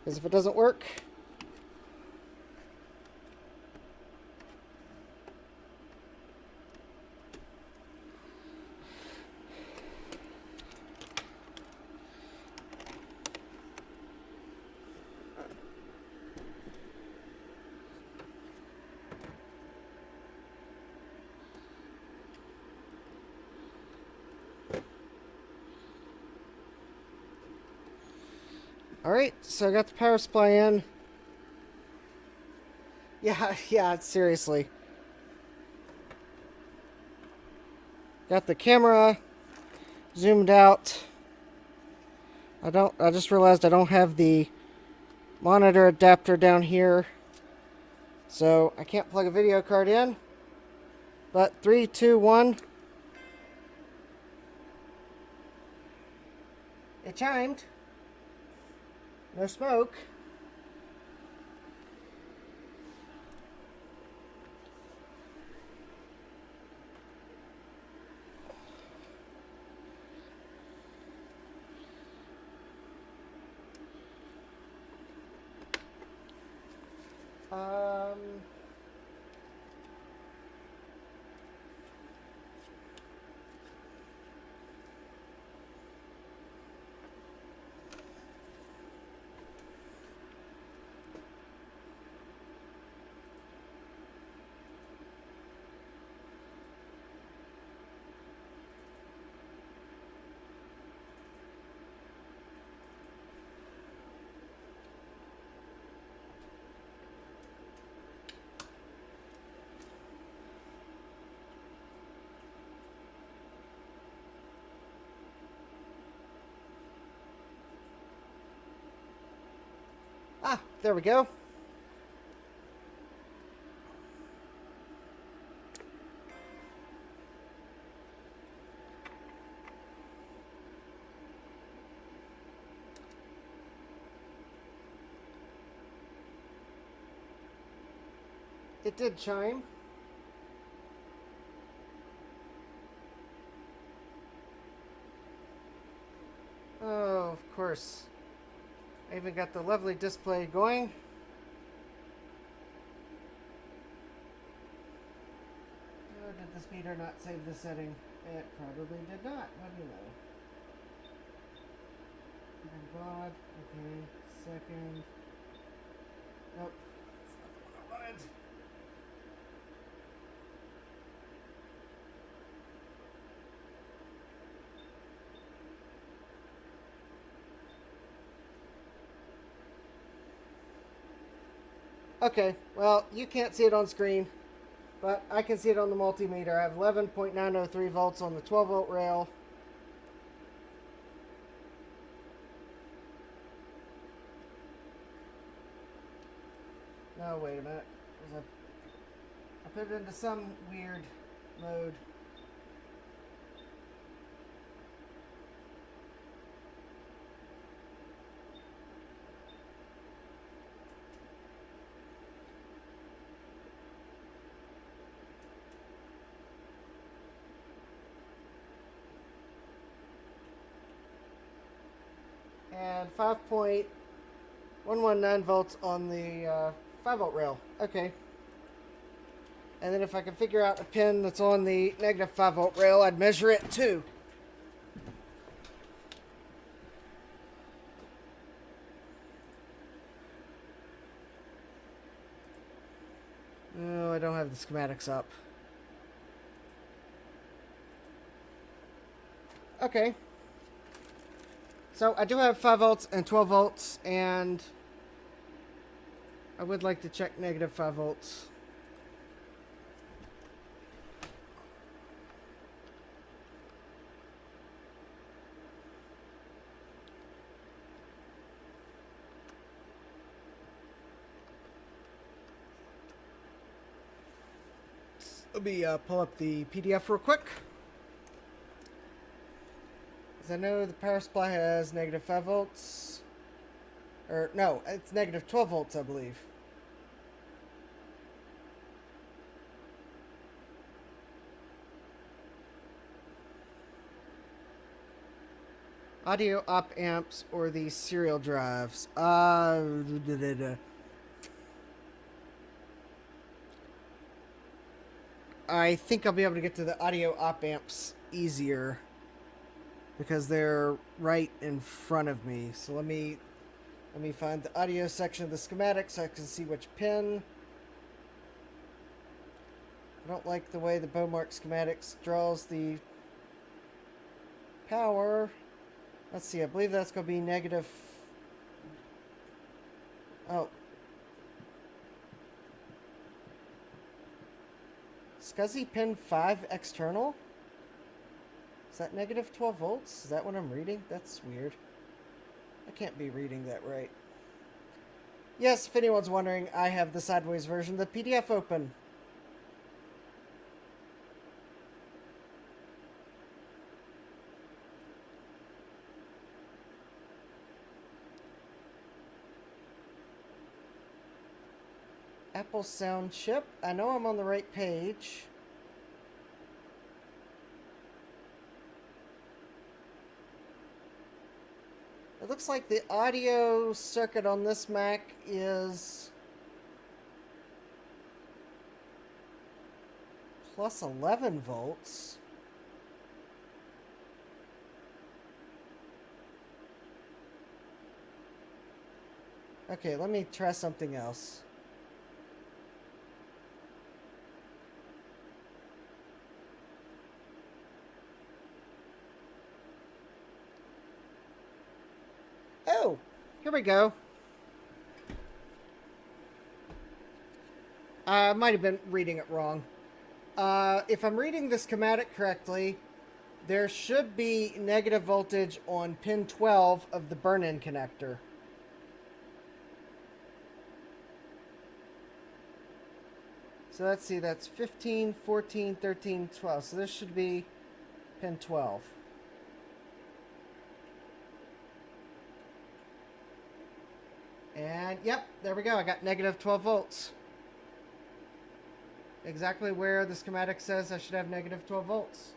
Because if it doesn't work, alright, so I got the power supply in. Yeah, seriously. Got the camera zoomed out. I just realized I don't have the monitor adapter down here. So I can't plug a video card in. But 3, 2, 1. It chimed. No smoke. Ah, there we go. It did chime. Oh, of course. I even got the lovely display going. Oh, did this meter not save the setting? It probably did not. What do you know? God. Okay. Second. Nope. That's not the one I wanted. Okay, well, you can't see it on screen, but I can see it on the multimeter. I have 11.903 volts on the 12 volt rail. No, wait a minute. I put it into some weird mode. And 5.119 volts on the 5 volt rail. Okay. And then if I can figure out a pin that's on the negative 5 volt rail, I'd measure it too. Oh, I don't have the schematics up. Okay. So I do have 5 volts and 12 volts, and I would like to check negative 5 volts. Let me pull up the PDF real quick. As I know the power supply has negative 5 volts. Or, no, it's negative 12 volts, I believe. Audio op amps or the serial drives. I think I'll be able to get to the audio op amps easier because they're right in front of me. So let me find the audio section of the schematic so I can see which pin. I don't like the way the Beaumark schematics draws the power. Let's see, I believe that's going to be negative. Oh. SCSI pin 5 external? Is that negative 12 volts? Is that what I'm reading? That's weird. I can't be reading that right. Yes, if anyone's wondering, I have the sideways version of the PDF open. Apple Sound chip. I know I'm on the right page. It looks like the audio circuit on this Mac is plus 11 volts. Okay, let me try something else. Oh, here we go. I might have been reading it wrong. If I'm reading the schematic correctly, there should be negative voltage on pin 12 of the burn-in connector. So let's see, that's 15, 14, 13, 12. So this should be pin 12. And yep, there we go. I got negative 12 volts. Exactly where the schematic says I should have negative 12 volts.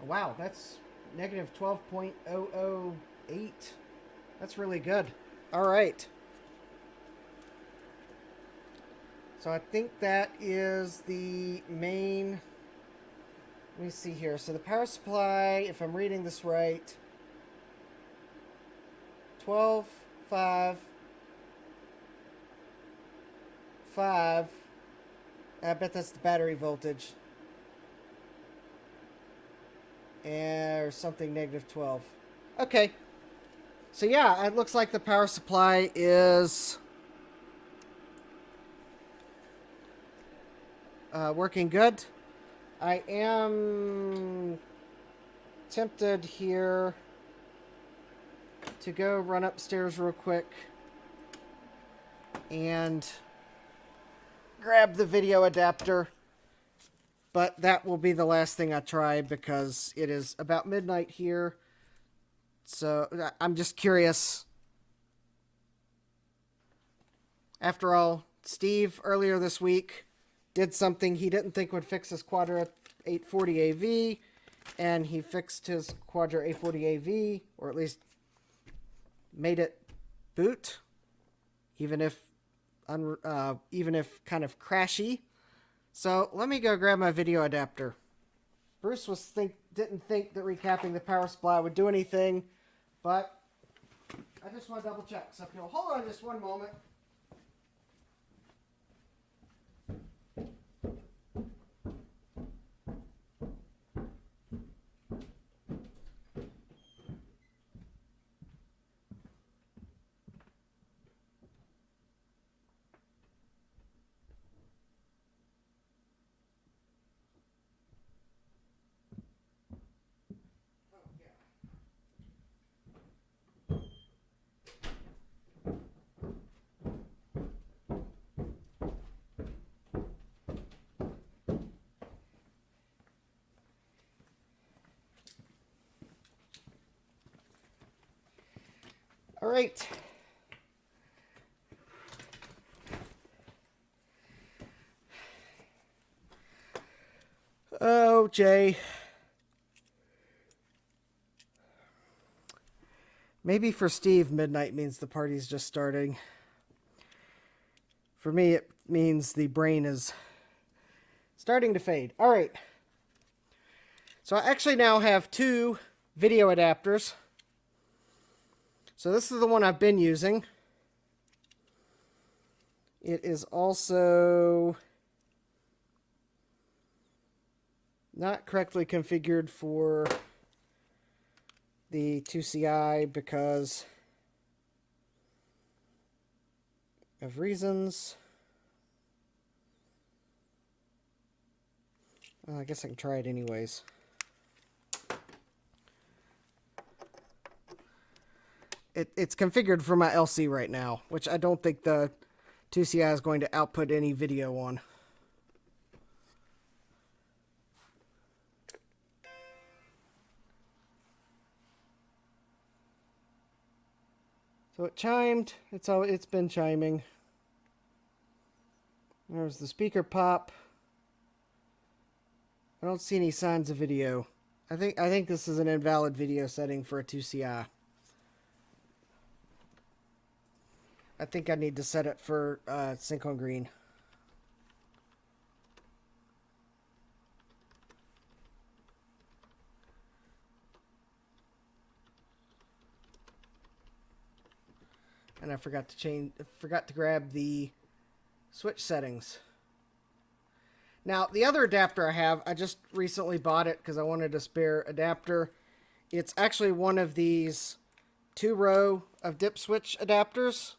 Wow, that's negative 12.008. That's really good. All right. So I think that is the main. Let me see here. So the power supply, if I'm reading this right, 12, 5, 5. I bet that's the battery voltage. Or something negative 12. Okay. So yeah, it looks like the power supply is working good. I am tempted here to go run upstairs real quick and grab the video adapter, but that will be the last thing I try because it is about midnight here. So I'm just curious. After all, Steve earlier this week did something he didn't think would fix his Quadra 840 AV, and he fixed his Quadra 840 AV, or at least made it boot, even if kind of crashy. So let me go grab my video adapter. Bruce didn't think that recapping the power supply would do anything, but I just want to double check. So if you'll hold on just one moment. All right. Oh, Jay. Maybe for Steve, midnight means the party's just starting. For me, it means the brain is starting to fade. All right. So I actually now have two video adapters. So this is the one I've been using. It is also not correctly configured for the 2CI because of reasons. Well, I guess I can try it anyways. It's configured for my LC right now, which I don't think the 2CI is going to output any video on. So it chimed. It's been chiming. There's the speaker pop. I don't see any signs of video. I think this is an invalid video setting for a 2CI. I think I need to set it for sync on green. And I forgot to grab the switch settings. Now, the other adapter I have, I just recently bought it because I wanted a spare adapter. It's actually one of these 2-row of dip switch adapters.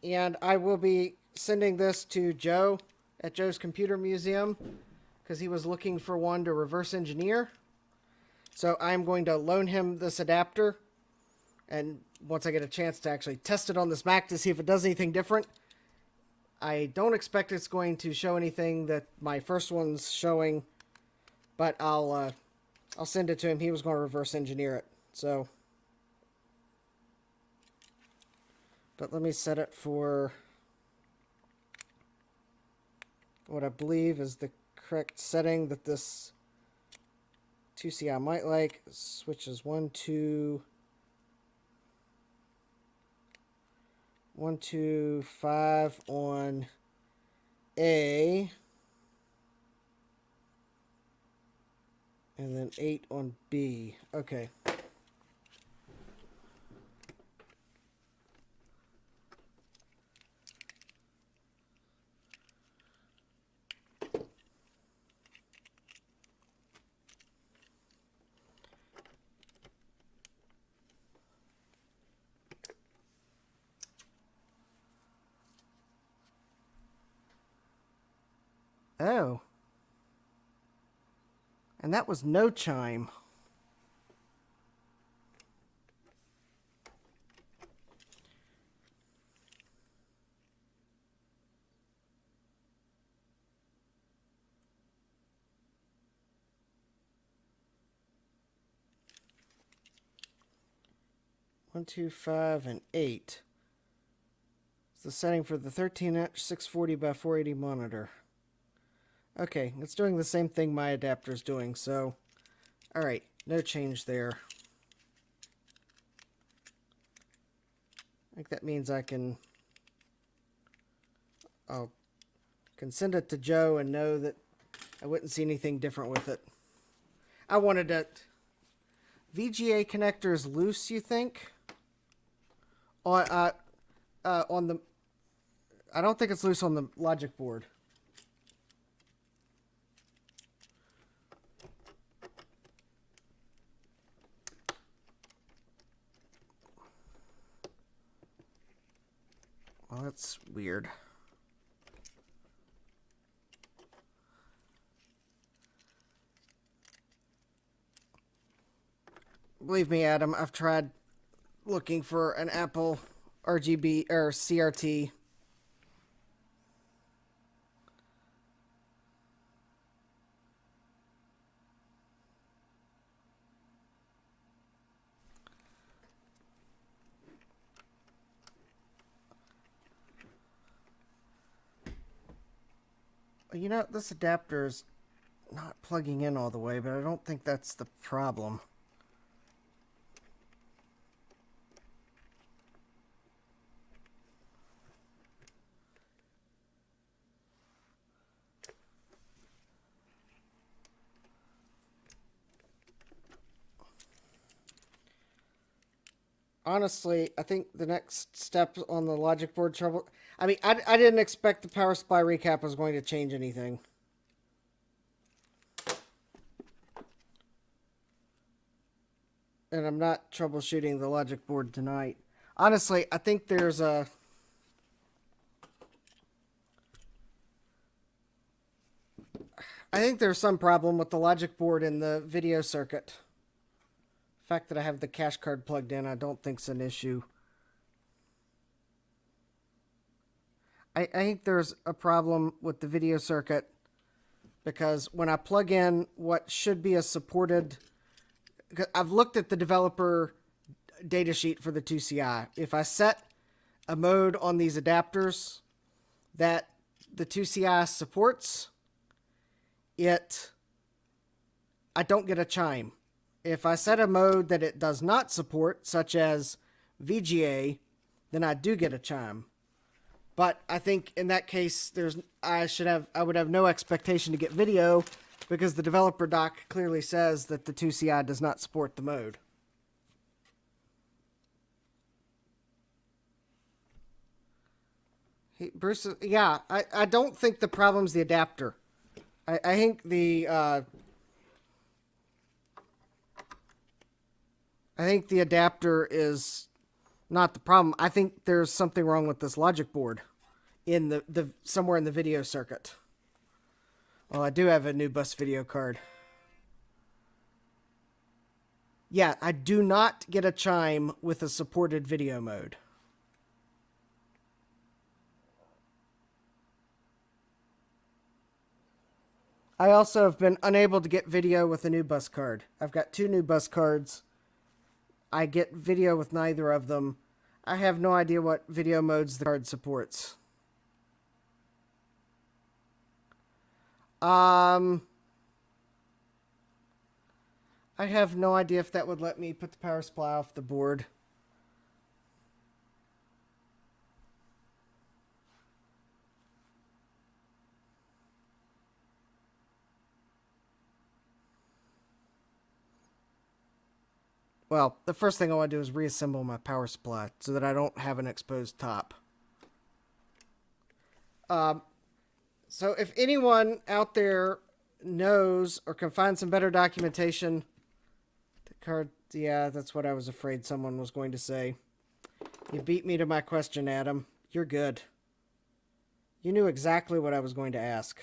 And I will be sending this to Joe at Joe's Computer Museum because he was looking for one to reverse engineer. So I'm going to loan him this adapter. And once I get a chance to actually test it on this Mac to see if it does anything different. I don't expect it's going to show anything that my first one's showing, but I'll send it to him. He was going to reverse engineer it. So, but let me set it for what I believe is the correct setting that this 2C I might like. Switches 1, 2, 1, 2, 5 on A. And then 8 on B. Okay. Oh. And that was no chime. One, 2, 5, and 8. It's the setting for the 13-inch 640 by 480 monitor. Okay, it's doing the same thing my adapter's doing, so... Alright, no change there. I think that means I can... I can send it to Joe and know that I wouldn't see anything different with it. I wanted to... VGA connector is loose, you think? On the... I don't think it's loose on the logic board. Well, that's weird. Believe me, Adam, I've tried looking for an Apple RGB or CRT. You know, this adapter's not plugging in all the way, but I don't think that's the problem. Honestly, I think the next step on the logic board trouble... I mean, I didn't expect the power supply recap was going to change anything. And I'm not troubleshooting the logic board tonight. Honestly, I think there's a... I think there's some problem with the logic board in the video circuit. The fact that I have the cache card plugged in, I don't think's an issue. I think there's a problem with the video circuit because when I plug in what should be a supported... I've looked at the developer datasheet for the 2CI. If I set a mode on these adapters that the 2CI supports, I don't get a chime. If I set a mode that it does not support, such as VGA, then I do get a chime. But I think in that case, I would have no expectation to get video because the developer doc clearly says that the 2CI does not support the mode. Hey, Bruce, yeah, I don't think the problem's the adapter. I think the adapter is not the problem. I think there's something wrong with this logic board in the somewhere in the video circuit. Well, I do have a new bus video card. Yeah, I do not get a chime with a supported video mode. I also have been unable to get video with a new bus card. I've got 2 new bus cards. I get video with neither of them. I have no idea what video modes the card supports. I have no idea if that would let me put the power supply off the board. Well, the first thing I want to do is reassemble my power supply so that I don't have an exposed top. So if anyone out there knows or can find some better documentation, the card, yeah, that's what I was afraid someone was going to say. You beat me to my question, Adam. You're good. You knew exactly what I was going to ask.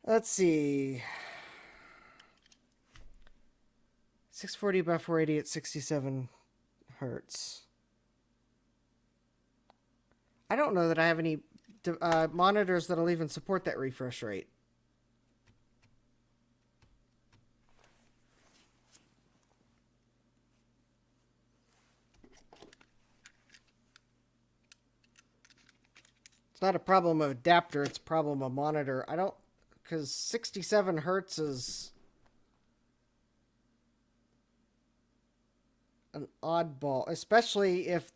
Let's see. 640 by 480 at 67 hertz. I don't know that I have any monitors that'll even support that refresh rate. It's not a problem of adapter, it's a problem of monitor. I don't, because 67 hertz is an oddball, especially if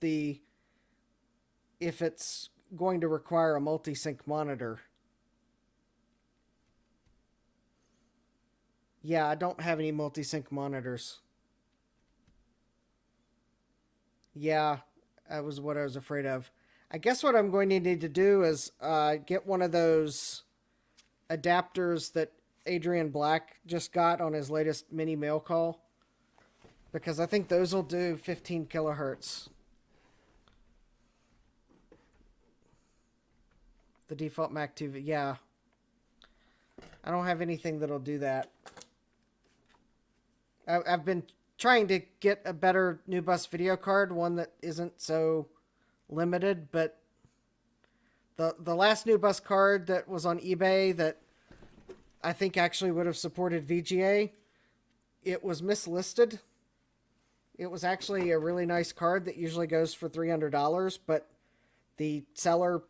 it's going to require a multi-sync monitor. Yeah, I don't have any multi-sync monitors. Yeah, that was what I was afraid of. I guess what I'm going to need to do is get one of those adapters that Adrian Black just got on his latest mini mail call, because I think those will do 15 kilohertz. The default Mac 2, yeah. I don't have anything that'll do that. I've been trying to get a better new bus video card, one that isn't so limited, but the last new bus card that was on eBay that I think actually would have supported VGA, it was mislisted. It was actually a really nice card that usually goes for $300, but the seller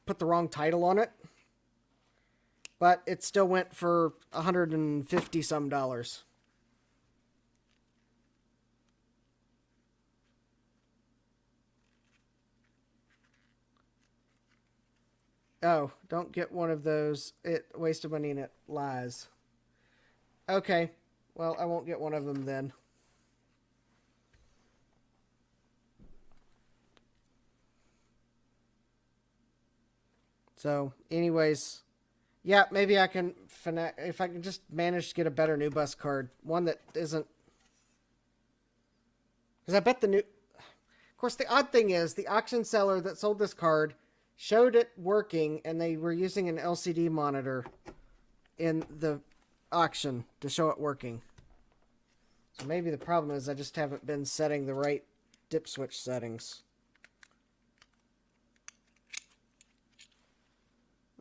put the wrong title on it. But it still went for $150 some. Oh, don't get one of those. It wasted money and it lies. Okay, well, I won't get one of them then. So, anyways, yeah, maybe I can if I can just manage to get a better new bus card, one that isn't, because I bet the new. Of course, the odd thing is the auction seller that sold this card showed it working, and they were using an LCD monitor in the auction to show it working. So maybe the problem is I just haven't been setting the right dip switch settings.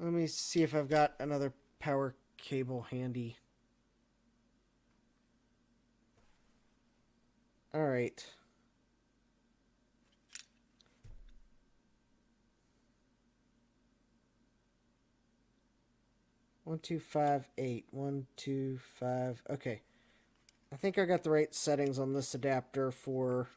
Let me see if I've got another power cable handy. All right. One, 2, 5, 8. 1, 2, 5. Okay. I think I got the right settings on this adapter for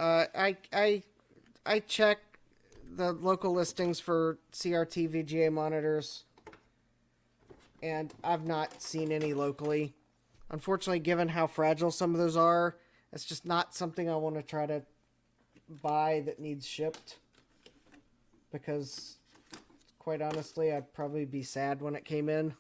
I check the local listings for CRT VGA monitors, and I've not seen any locally. Unfortunately, given how fragile some of those are, it's just not something I want to try to buy that needs shipped, because quite honestly, I'd probably be sad when it came in.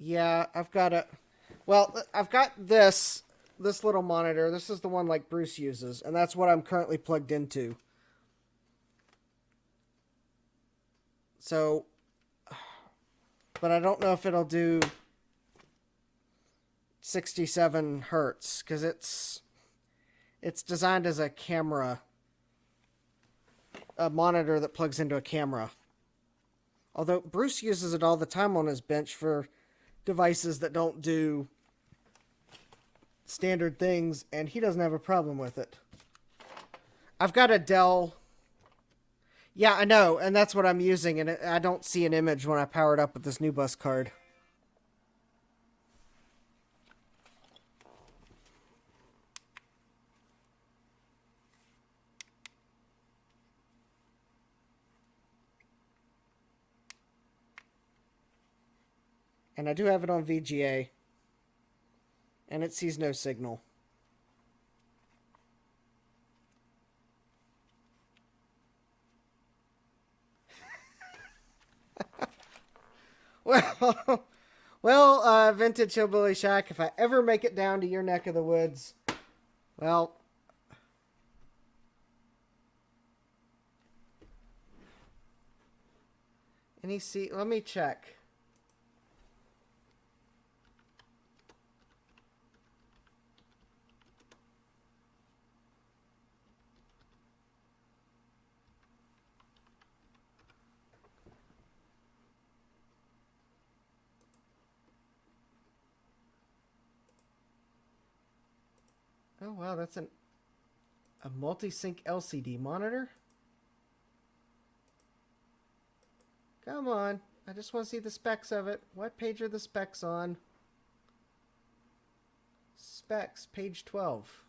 Yeah, I've got this little monitor. This is the one like Bruce uses, and that's what I'm currently plugged into. So, but I don't know if it'll do 67 hertz, because it's designed as a camera a monitor that plugs into a camera. Although Bruce uses it all the time on his bench for devices that don't do standard things, and he doesn't have a problem with it. I've got a Dell. Yeah, I know, and that's what I'm using, and I don't see an image when I power it up with this new bus card. And I do have it on VGA, and it sees no signal. Well, Vintage Hillbilly Shack, if I ever make it down to your neck of the woods, well, any see? Let me check. Oh wow, that's a multi-sync LCD monitor. Come on, I just want to see the specs of it. What page are the specs on? Specs, page 12.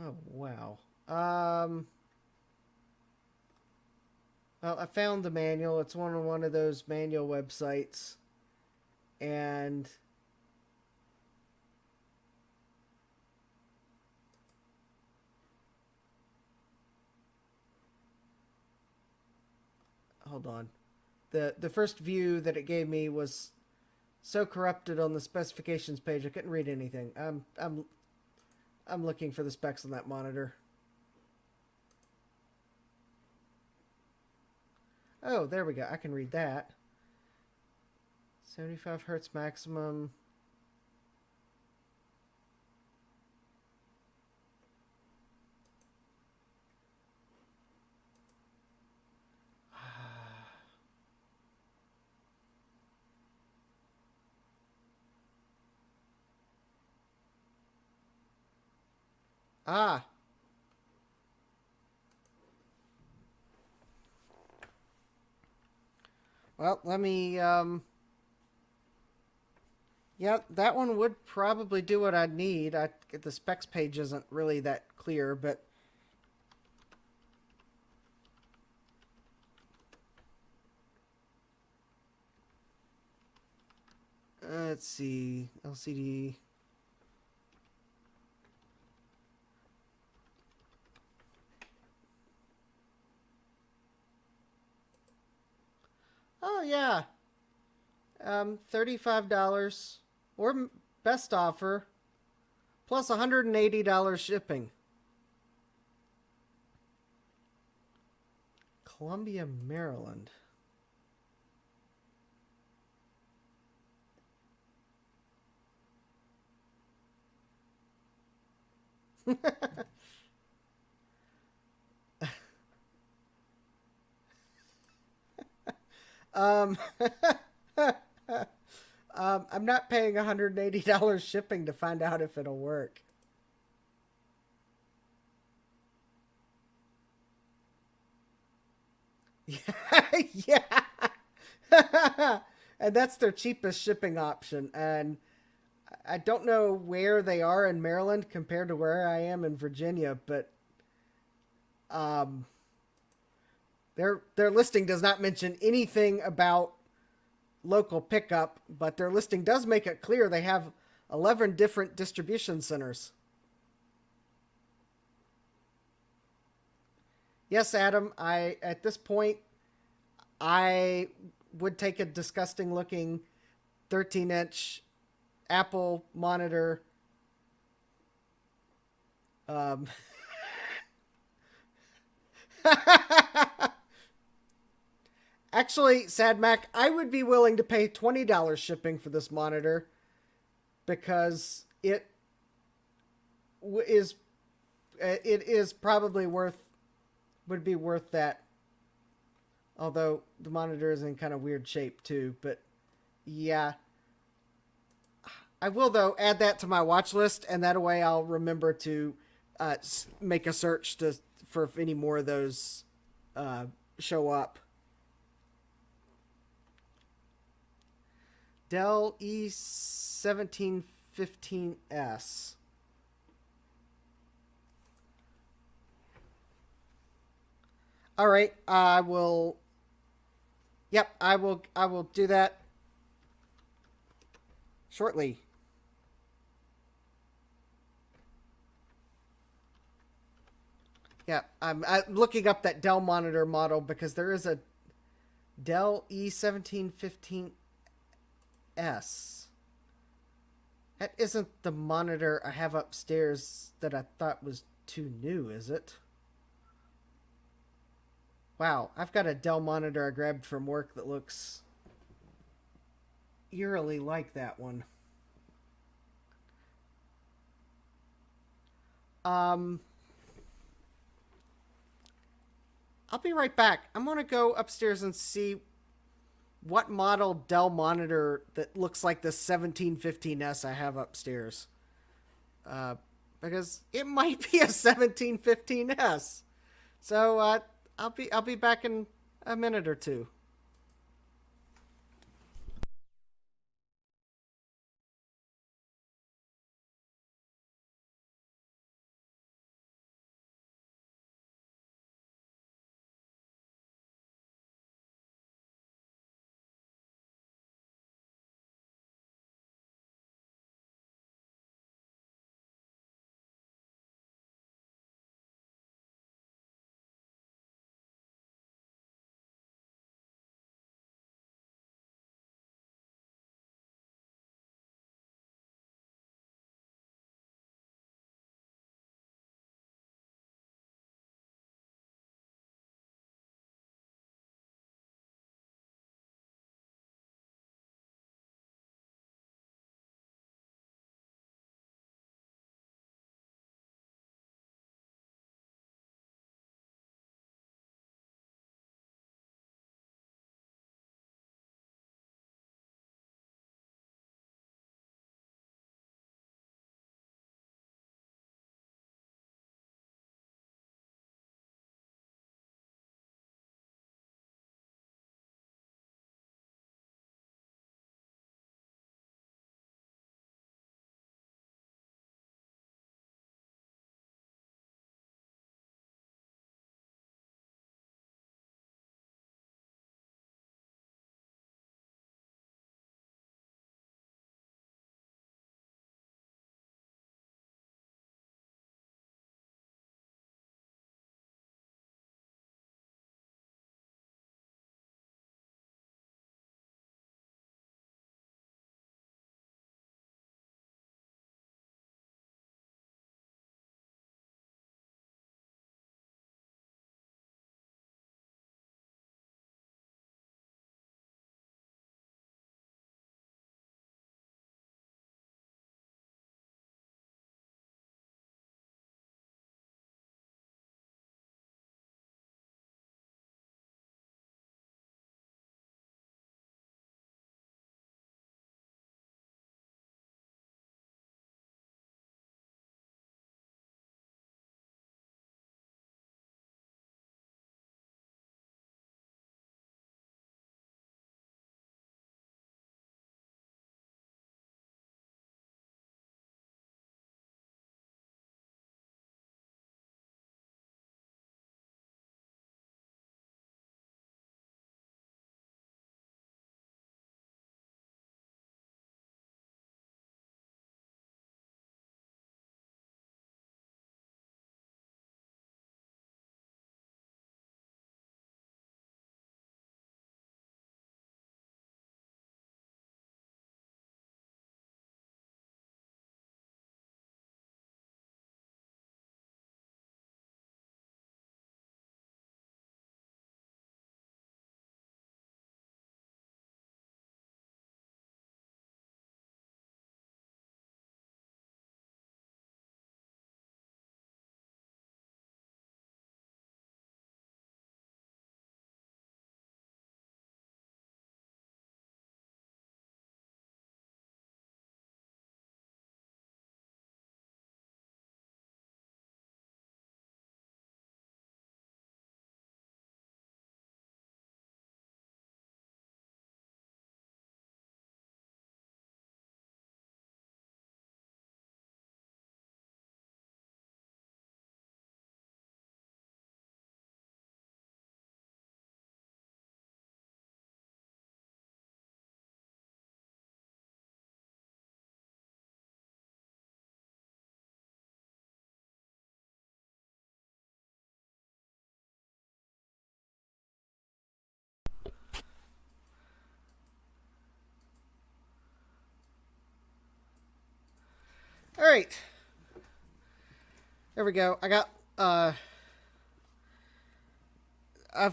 Oh wow. Well, I found the manual. It's on one of those manual websites. And hold on. The first view that it gave me was so corrupted on the specifications page I couldn't read anything. I'm looking for the specs on that monitor. Oh, there we go. I can read that. 75 hertz maximum. Ah. Well, let me, yeah, that one would probably do what I'd need. The specs page isn't really that clear, but let's see. LCD. Oh, yeah. $35 or best offer plus $180 shipping. Columbia, Maryland. um, I'm not paying $180 shipping to find out if it'll work. Yeah. And that's their cheapest shipping option. And I don't know where they are in Maryland compared to where I am in Virginia, but their listing does not mention anything about local pickup, but their listing does make it clear they have 11 different distribution centers. Yes, Adam, at this point I would take a disgusting looking 13-inch Apple monitor. Actually, Sad Mac, I would be willing to pay $20 shipping for this monitor because is it is probably would be worth that. Although the monitor is in kind of weird shape too, but yeah. I will though add that to my watch list, and that way I'll remember to make a search for if any more of those show up. Dell E1715S. All right, I will. Yep, I will. I will do that shortly. Yeah, I'm looking up that Dell monitor model because there is a Dell E1715S. That isn't the monitor I have upstairs that I thought was too new, is it? Wow, I've got a Dell monitor I grabbed from work that looks eerily like that one. Um, I'll be right back. I'm gonna go upstairs and see what model Dell monitor that looks like the 1715S I have upstairs. Uh, because it might be a 1715S. So I'll be back in a minute or two. All right. There we go. I've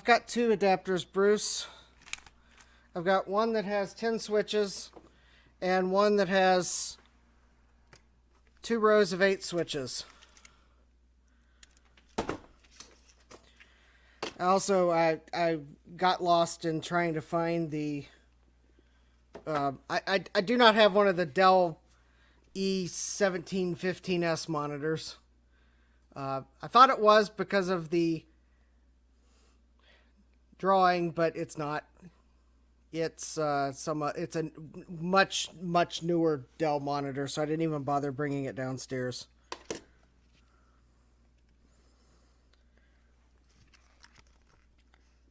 got two adapters, Bruce. I've got one that has 10 switches and one that has 2 rows of 8 switches. Also, I got lost in trying to find the... I do not have one of the Dell E1715S monitors. I thought it was because of the drawing, but it's not. It's it's a much newer Dell monitor, so I didn't even bother bringing it downstairs.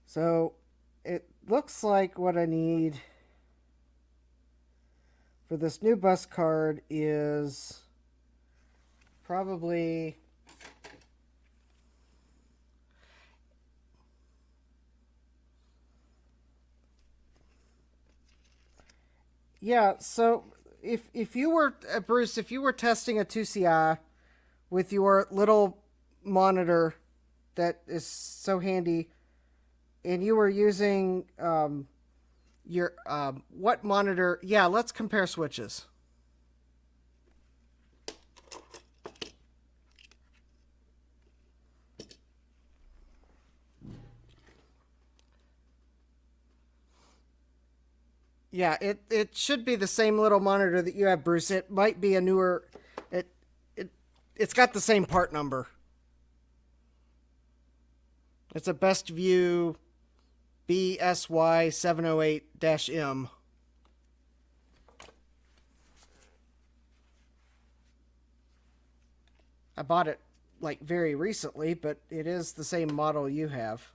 So it looks like what I need for this new bus card is probably so if you were Bruce, if you were testing a 2CI with your little monitor that is so handy, and you were using your what monitor? Yeah, let's compare switches. Yeah, it should be the same little monitor that you have, Bruce. It might be a newer. It's got the same part number. It's a Best View BSY708-M. I bought it like very recently, but it is the same model you have.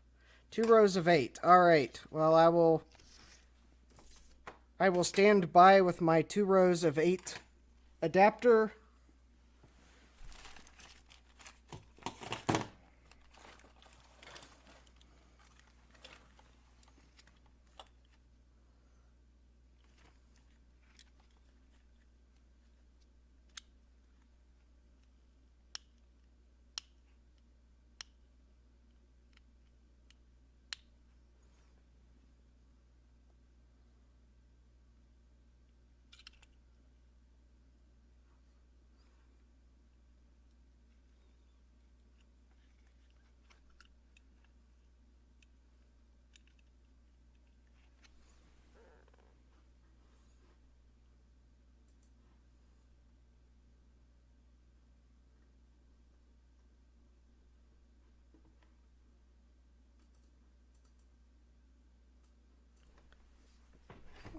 2 rows of 8. All right. Well, I will stand by with my 2 rows of 8 adapter.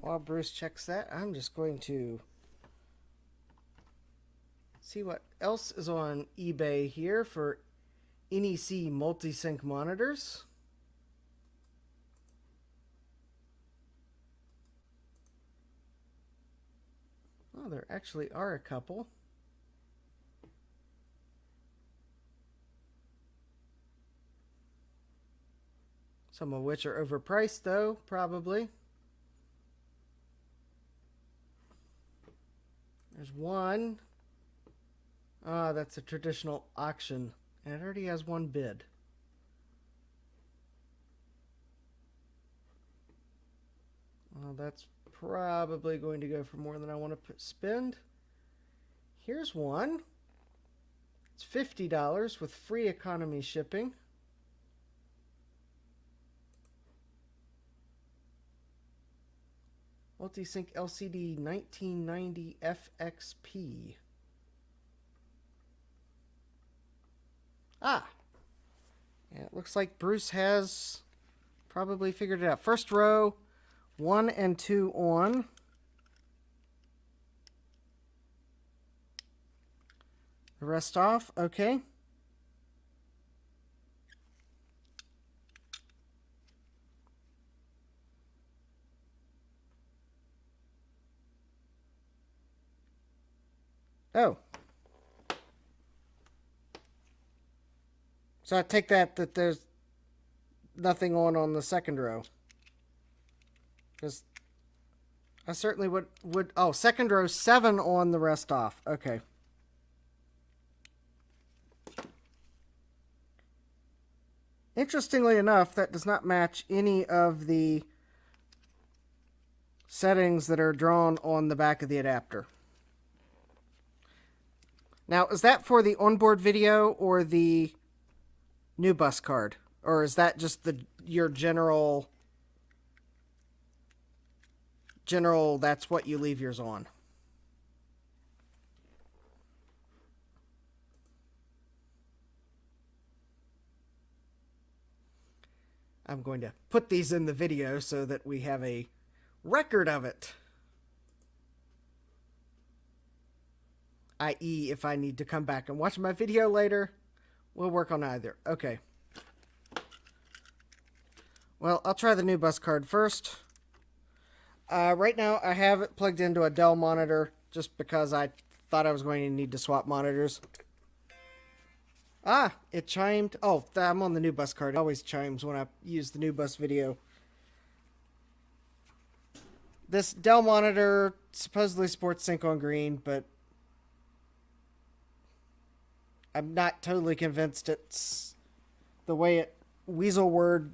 While Bruce checks that, I'm just going to see what else is on eBay here for NEC multi-sync monitors. Oh, there actually are a couple. Some of which are overpriced, though, probably. There's one. Ah, that's a traditional auction. And it already has one bid. Well, that's probably going to go for more than I want to spend. Here's one. It's $50 with free economy shipping. Multi-sync LCD 1990 FXP. Ah! Yeah, it looks like Bruce has probably figured it out. First row, 1 and 2 on. The rest off. Okay. Oh. So I take that there's nothing on the second row. Because I certainly would... Oh, second row, 7 on, the rest off. Okay. Interestingly enough, that does not match any of the settings that are drawn on the back of the adapter. Now, is that for the onboard video or the new bus card? Or is that just your general, that's what you leave yours on? I'm going to put these in the video so that we have a record of it. I.e., if I need to come back and watch my video later, we'll work on either. Okay. Well, I'll try the new bus card first. Right now, I have it plugged into a Dell monitor just because I thought I was going to need to swap monitors. Ah, it chimed. Oh, I'm on the new bus card. It always chimes when I use the new bus video. This Dell monitor supposedly sports sync on green, but I'm not totally convinced it's the way it worded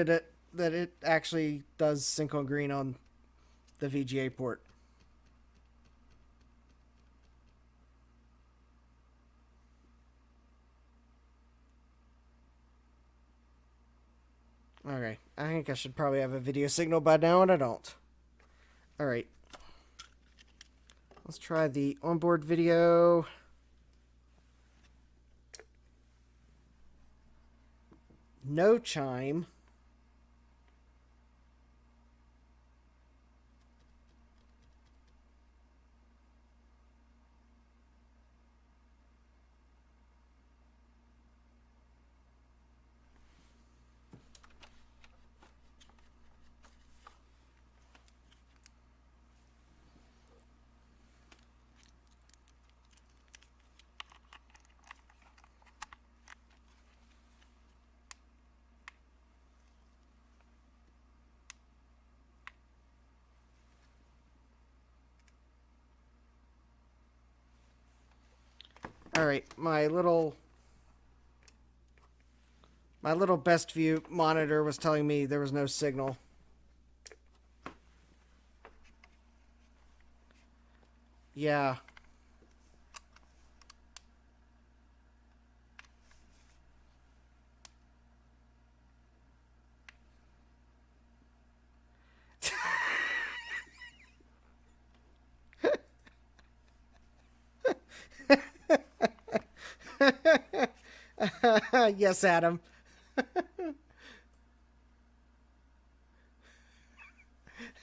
it that it actually does sync on green on the VGA port. Okay, I think I should probably have a video signal by now, and I don't. Alright. Let's try the onboard video. No chime. Alright, my little best view monitor was telling me there was no signal. Yeah. Yes, Adam.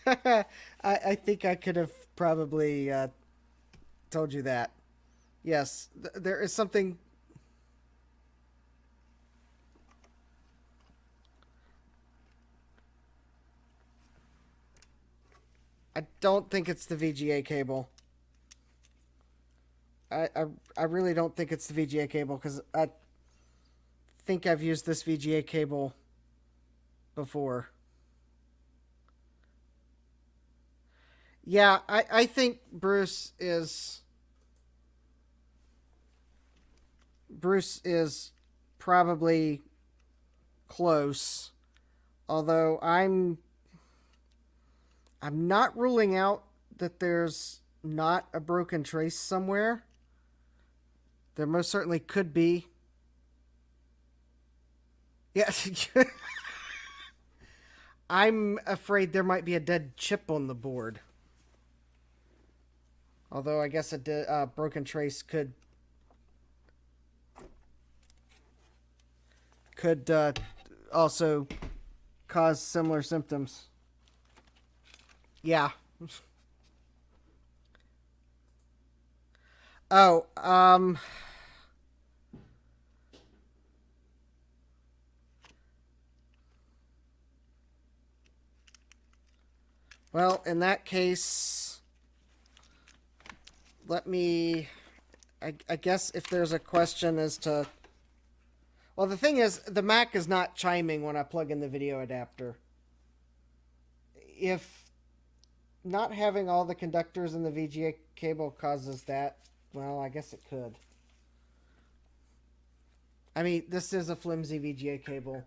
I think I could have probably told you that. Yes, there is something. I don't think it's the VGA cable. I really don't think it's the VGA cable because I think I've used this VGA cable before. Yeah, I think Bruce is probably close. Although I'm not ruling out that there's not a broken trace somewhere. There most certainly could be. Yes. I'm afraid there might be a dead chip on the board. Although I guess a broken trace could also cause similar symptoms. Yeah. Oh, well, in that case, let me, I guess if there's a question as to, well, the thing is, the Mac is not chiming when I plug in the video adapter. If not having all the conductors in the VGA cable causes that, well, I guess it could. I mean, this is a flimsy VGA cable.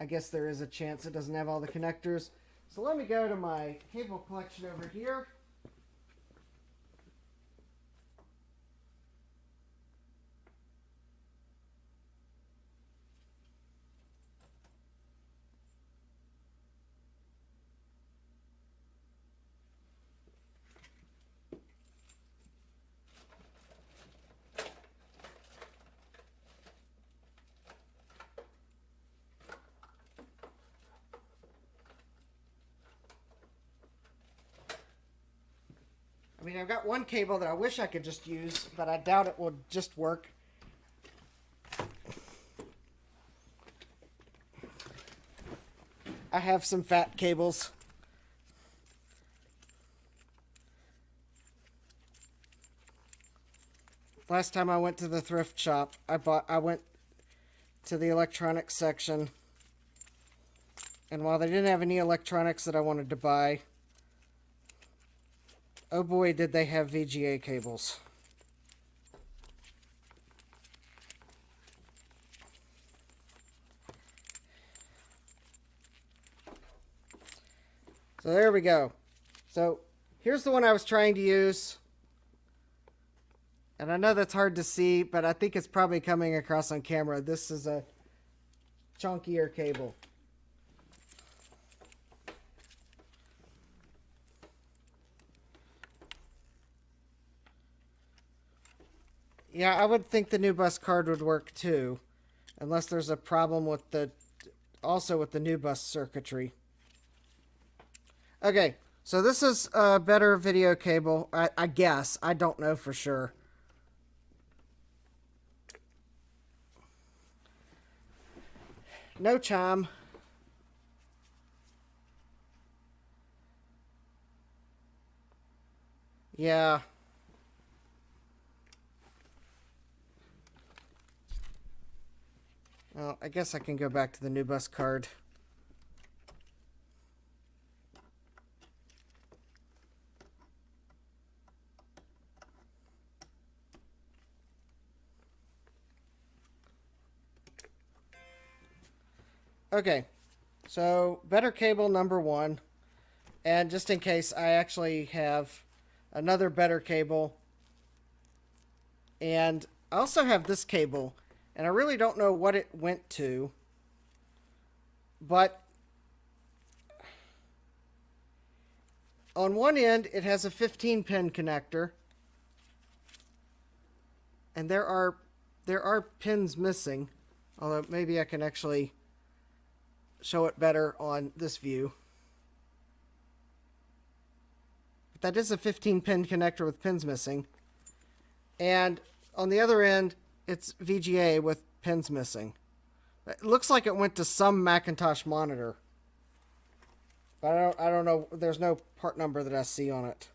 I guess there is a chance it doesn't have all the connectors. So let me go to my cable collection over here. I mean, I've got one cable that I wish I could just use, but I doubt it will just work. I have some fat cables. Last time I went to the thrift shop, I went to the electronics section, and while they didn't have any electronics that I wanted to buy, oh boy, did they have VGA cables. So there we go. So here's the one I was trying to use. And I know that's hard to see, but I think it's probably coming across on camera. This is a chunkier cable. Yeah, I would think the new bus card would work too, unless there's a problem with also with the new bus circuitry. Okay, so this is a better video cable, I guess. I don't know for sure. No chime. Yeah. Well, I guess I can go back to the new bus card. Okay, so better cable number one. And just in case, I actually have another better cable. And I also have this cable. And I really don't know what it went to. But on one end, it has a 15-pin connector. And there are pins missing. Although maybe I can actually show it better on this view. But that is a 15-pin connector with pins missing. And on the other end, it's VGA with pins missing. It looks like it went to some Macintosh monitor. But I don't know. There's no part number that I see on it.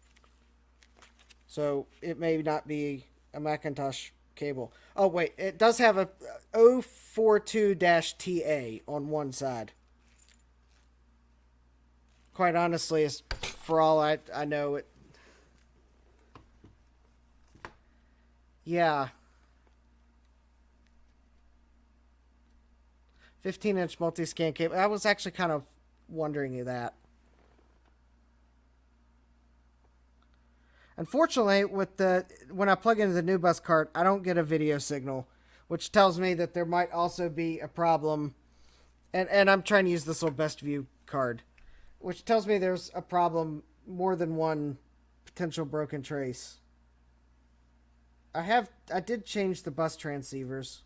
So it may not be a Macintosh cable. Oh, wait. It does have a 042-TA on one side. Quite honestly, for all I know, it... Yeah. 15-inch multi-scan cable. I was actually kind of wondering that. Unfortunately, when I plug into the new bus card, I don't get a video signal, which tells me that there might also be a problem. And I'm trying to use this little best view card, which tells me there's a problem, more than one potential broken trace. I did change the bus transceivers.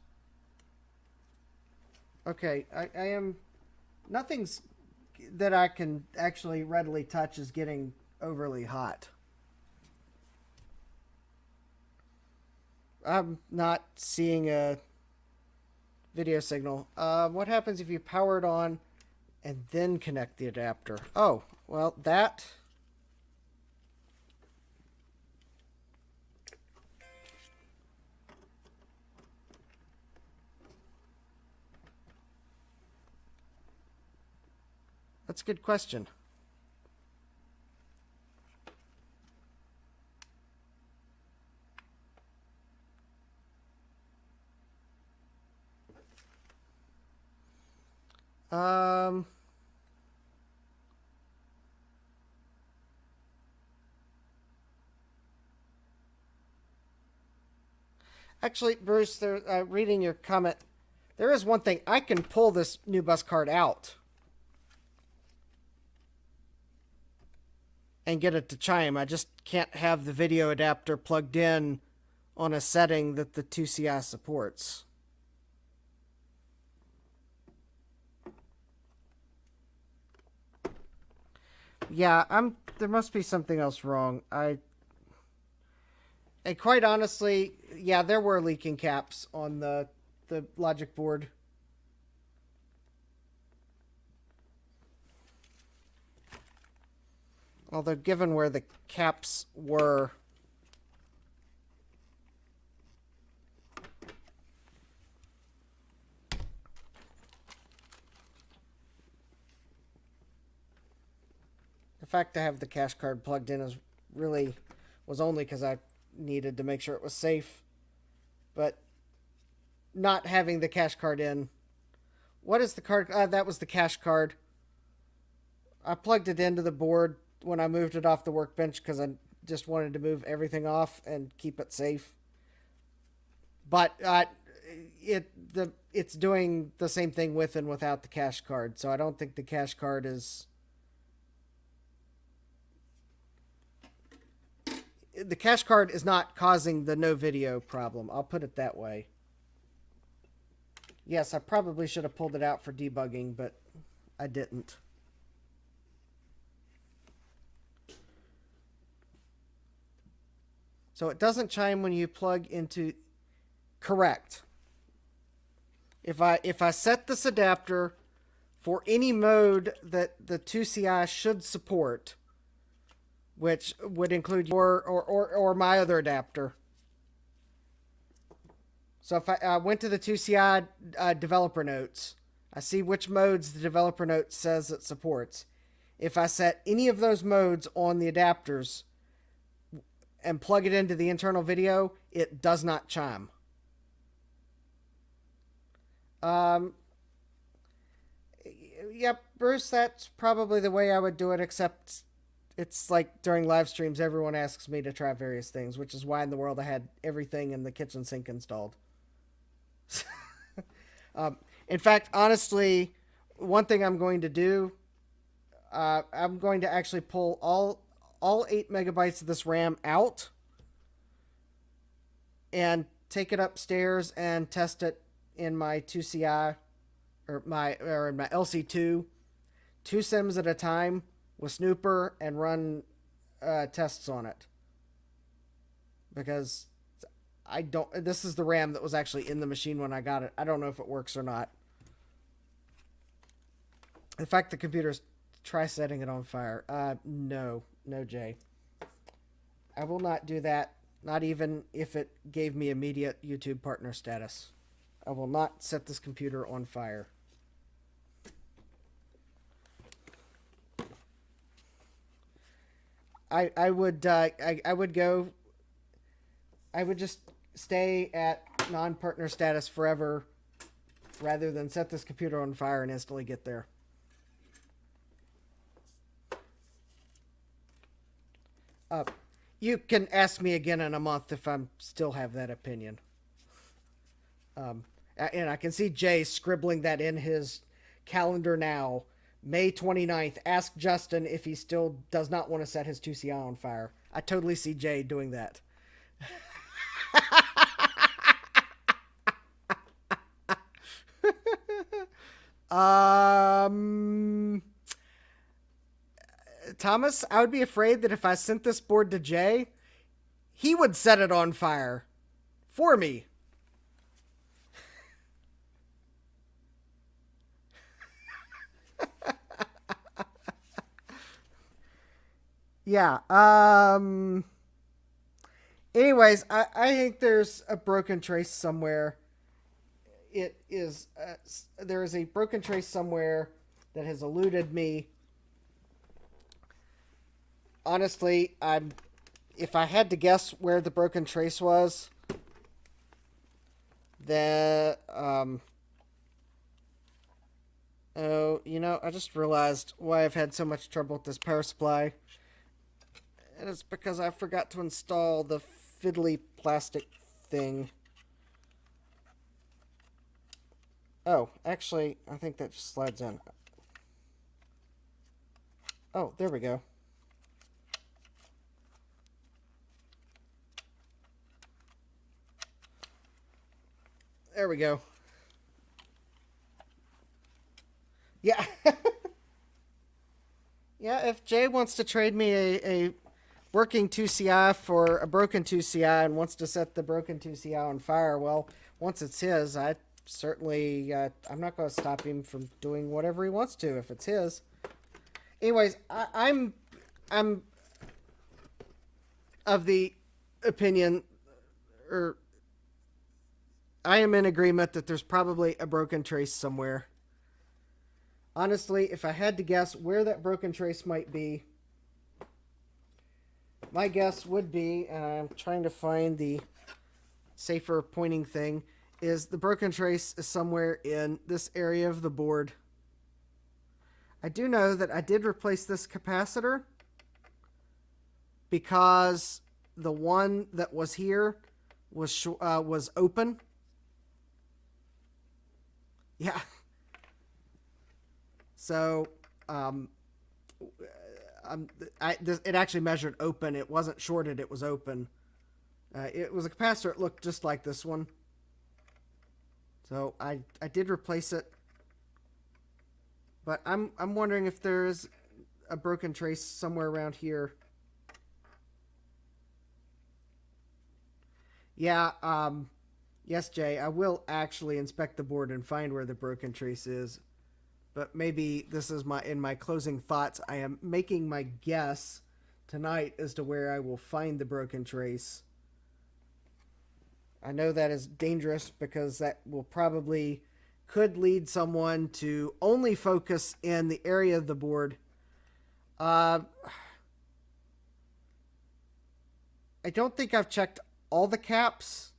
Okay, I am... Nothing's that I can actually readily touch is getting overly hot. I'm not seeing a video signal. What happens if you power it on and then connect the adapter? Oh, well, that... That's a good question. Um, Actually, Bruce, reading your comment, there is one thing. I can pull this new bus card out and get it to chime. I just can't have the video adapter plugged in on a setting that the 2CI supports. Yeah, there must be something else wrong. And quite honestly, yeah, there were leaking caps on the logic board. Although, given where the caps were, the fact to have the cache card plugged in was only because I needed to make sure it was safe. But not having the cache card in. What is the card? That was the cache card. I plugged it into the board when I moved it off the workbench because I just wanted to move everything off and keep it safe. But it's doing the same thing with and without the cache card, so I don't think the cache card is... The cache card is not causing the no video problem. I'll put it that way. Yes, I probably should have pulled it out for debugging, but I didn't. So it doesn't chime when you plug into... Correct. If I set this adapter for any mode that the 2CI should support, which would include your or my other adapter. So if I went to the 2CI developer notes, I see which modes the developer note says it supports. If I set any of those modes on the adapters and plug it into the internal video, it does not chime. Yep, Bruce, that's probably the way I would do it, except it's like during live streams, everyone asks me to try various things, which is why in the world I had everything in the kitchen sink installed. In fact, honestly, one thing I'm going to do, I'm going to actually pull all 8 megabytes of this RAM out and take it upstairs and test it in my 2CI or in my LC2, 2 sims at a time with Snooper, and run tests on it. Because this is the RAM that was actually in the machine when I got it. I don't know if it works or not. In fact, the computer's try setting it on fire. No, Jay. I will not do that. Not even if it gave me immediate YouTube partner status. I will not set this computer on fire. I would just stay at non-partner status forever rather than set this computer on fire and instantly get there. You can ask me again in a month if I still have that opinion. And I can see Jay scribbling that in his calendar now. May 29th, ask Justin if he still does not want to set his 2CI on fire. I totally see Jay doing that. Thomas, I would be afraid that if I sent this board to Jay, he would set it on fire for me. Yeah. Anyways, I think there's a broken trace somewhere. There is a broken trace somewhere that has eluded me. Honestly, if I had to guess where the broken trace was, oh you know, I just realized why I've had so much trouble with this power supply. And it's because I forgot to install the fiddly plastic thing. Oh, actually, I think that just slides in. Oh, there we go. There we go. Yeah. Yeah, if Jay wants to trade me a working 2CI for a broken 2CI and wants to set the broken 2CI on fire, well, once it's his, I certainly, I'm not going to stop him from doing whatever he wants to if it's his. Anyways, I'm of the opinion, or I am in agreement that there's probably a broken trace somewhere. Honestly, if I had to guess where that broken trace might be, my guess would be, and I'm trying to find the safer pointing thing, is the broken trace is somewhere in this area of the board. I do know that I did replace this capacitor because the one that was here was open. Yeah. So, it actually measured open. It wasn't shorted. It was open. It was a capacitor. It looked just like this one. So I did replace it. But I'm wondering if there's a broken trace somewhere around here. Yeah. Yes, Jay. I will actually inspect the board and find where the broken trace is. But maybe this is in my closing thoughts. I am making my guess tonight as to where I will find the broken trace. I know that is dangerous because that will probably could lead someone to only focus in the area of the board. I don't think I've checked all the caps,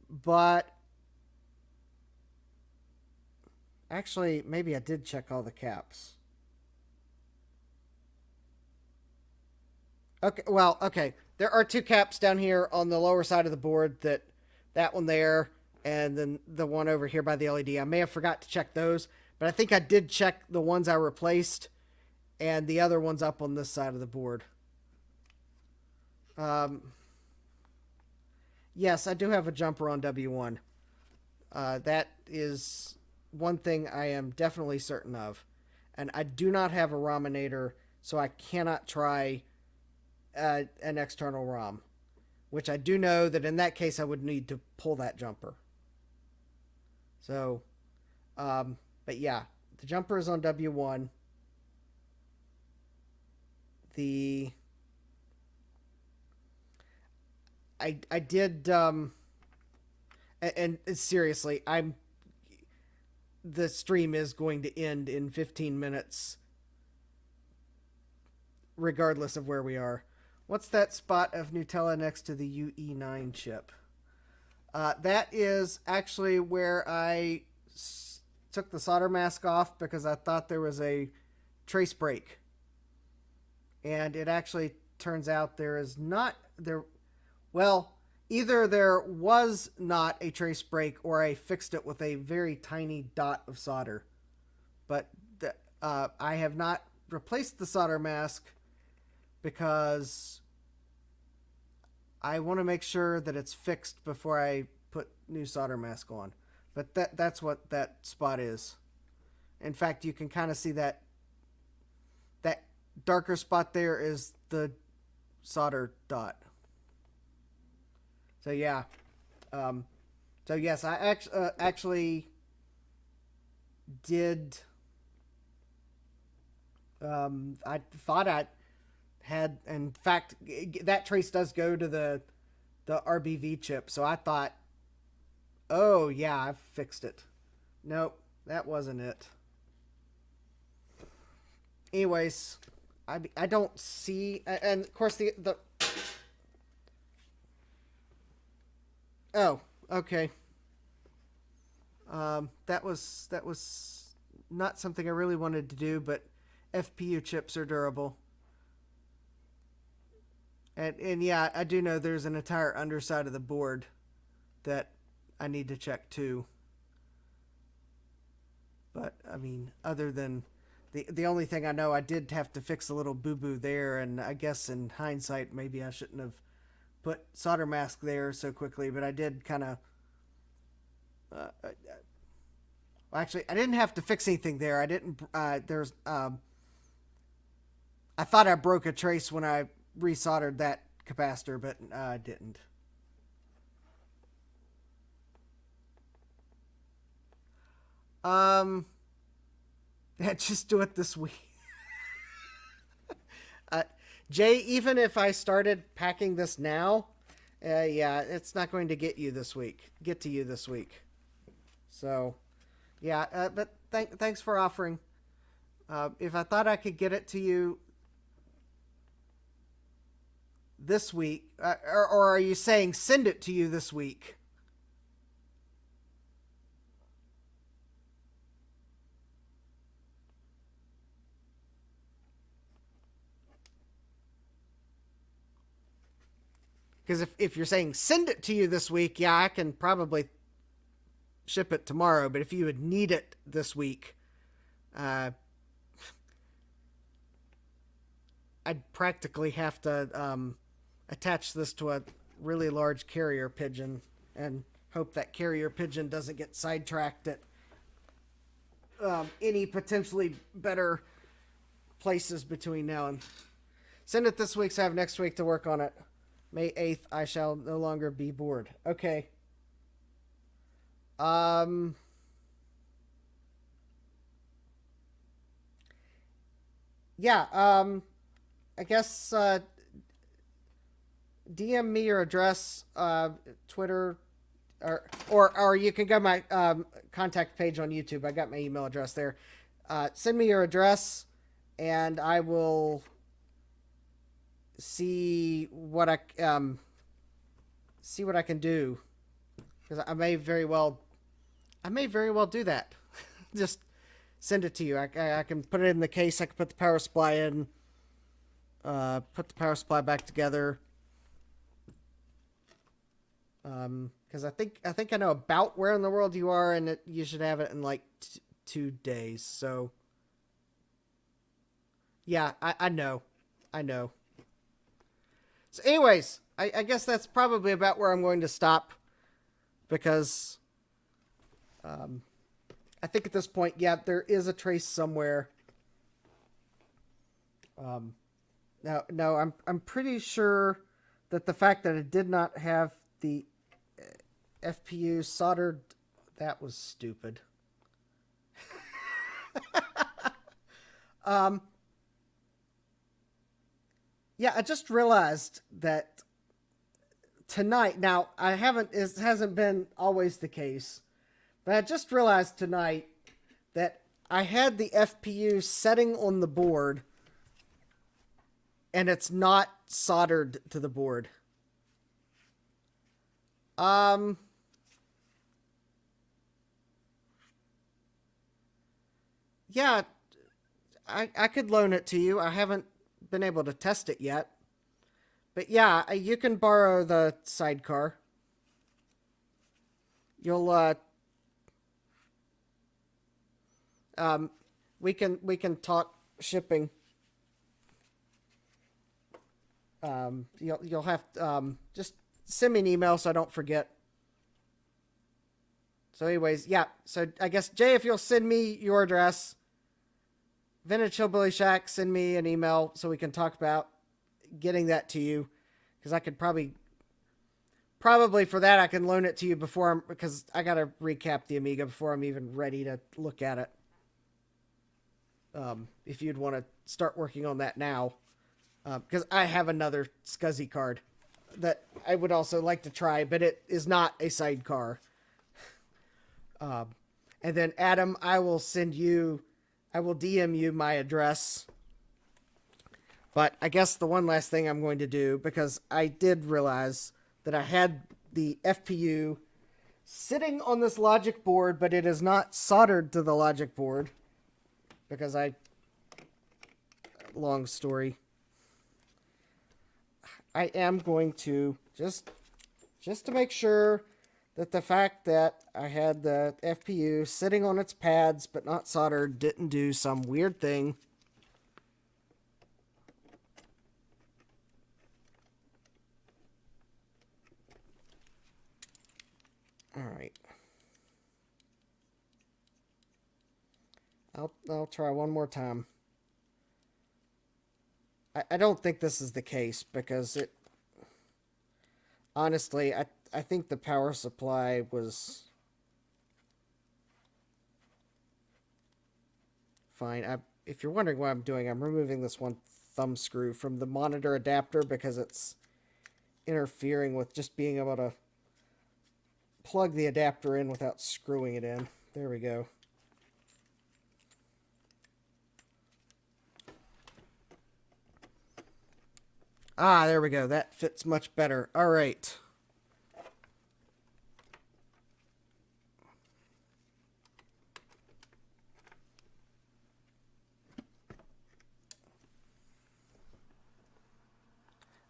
but actually, maybe I did check all the caps. Okay, well, okay. There are two caps down here on the lower side of the board, that one there, and then the one over here by the LED. I may have forgot to check those, but I think I did check the ones I replaced, and the other ones up on this side of the board. Yes, I do have a jumper on W1. That is one thing I am definitely certain of. And I do not have a ROMinator, so I cannot try an external ROM. Which I do know that in that case I would need to pull that jumper. So, but yeah, the jumper is on W1. I did, and seriously, the stream is going to end in 15 minutes, regardless of where we are. What's that spot of Nutella next to the UE9 chip? That is actually where I took the solder mask off because I thought there was a trace break. And it actually turns out there is not there. Well, either there was not a trace break or I fixed it with a very tiny dot of solder. But I have not replaced the solder mask because I want to make sure that it's fixed before I put new solder mask on. But that's what that spot is. In fact, you can kind of see that darker spot there is the solder dot. So yeah. So yes, I actually did. I thought I had. In fact, that trace does go to the RBV chip. So I thought, oh yeah, I've fixed it. Nope, that wasn't it. Anyways, I don't see, and of course the oh, okay. That was not something I really wanted to do, but FPU chips are durable. And yeah, I do know there's an entire underside of the board that I need to check too. But I mean, other than the only thing I know, I did have to fix a little boo boo there, and I guess in hindsight, maybe I shouldn't have put solder mask there so quickly. But I did kind of. Well, actually, I didn't have to fix anything there. I didn't. There's. I thought I broke a trace when I resoldered that capacitor, but I didn't. Um, yeah, just do it this week. uh, Jay, even if I started packing this now, yeah, it's not going to get you this week. Get to you this week. So, yeah, but thanks for offering. If I thought I could get it to you this week, or are you saying send it to you this week? Because if you're saying send it to you this week, yeah, I can probably ship it tomorrow. But if you would need it this week, uh, I'd practically have to attach this to a really large carrier pigeon and hope that carrier pigeon doesn't get sidetracked at any potentially better places between now and send it this week so I have next week to work on it. May 8th, I shall no longer be bored. Okay. Yeah, I guess DM me your address, Twitter, or you can go to my contact page on YouTube. I got my email address there. Send me your address, and I will see what I can do, because I may very well do that. Just send it to you. I can put it in the case. I can put the power supply in. Put the power supply back together. Because I think I know about where in the world you are, and you should have it in like 2 days. So yeah, I know. So anyways, I guess that's probably about where I'm going to stop, because I think at this point, yeah, there is a trace somewhere. No, I'm pretty sure that the fact that it did not have the FPU soldered, that was stupid. Yeah, I just realized that tonight. Now, it hasn't been always the case, but I just realized tonight that I had the FPU setting on the board, and it's not soldered to the board. Yeah, I could loan it to you. I haven't been able to test it yet. But yeah, you can borrow the sidecar. You'll we can talk shipping. You'll have just send me an email so I don't forget. So anyways, yeah. So I guess Jay, if you'll send me your address, Vintage Hillbilly Shack, send me an email so we can talk about getting that to you, because I could probably for that I can loan it to you because I gotta recap the Amiga before I'm even ready to look at it. If you'd want to start working on that now, because I have another SCSI card that I would also like to try, but it is not a sidecar. And then Adam, I will DM you my address. But I guess the one last thing I'm going to do, because I did realize that I had the FPU sitting on this logic board, but it is not soldered to the logic board because long story. I am going to just to make sure that the fact that I had the FPU sitting on its pads but not soldered didn't do some weird thing. All right. I'll try one more time. I don't think this is the case because it honestly I think the power supply was fine. If you're wondering what I'm doing, I'm removing this one thumb screw from the monitor adapter because it's interfering with just being able to plug the adapter in without screwing it in. There we go. Ah, there we go. That fits much better. All right.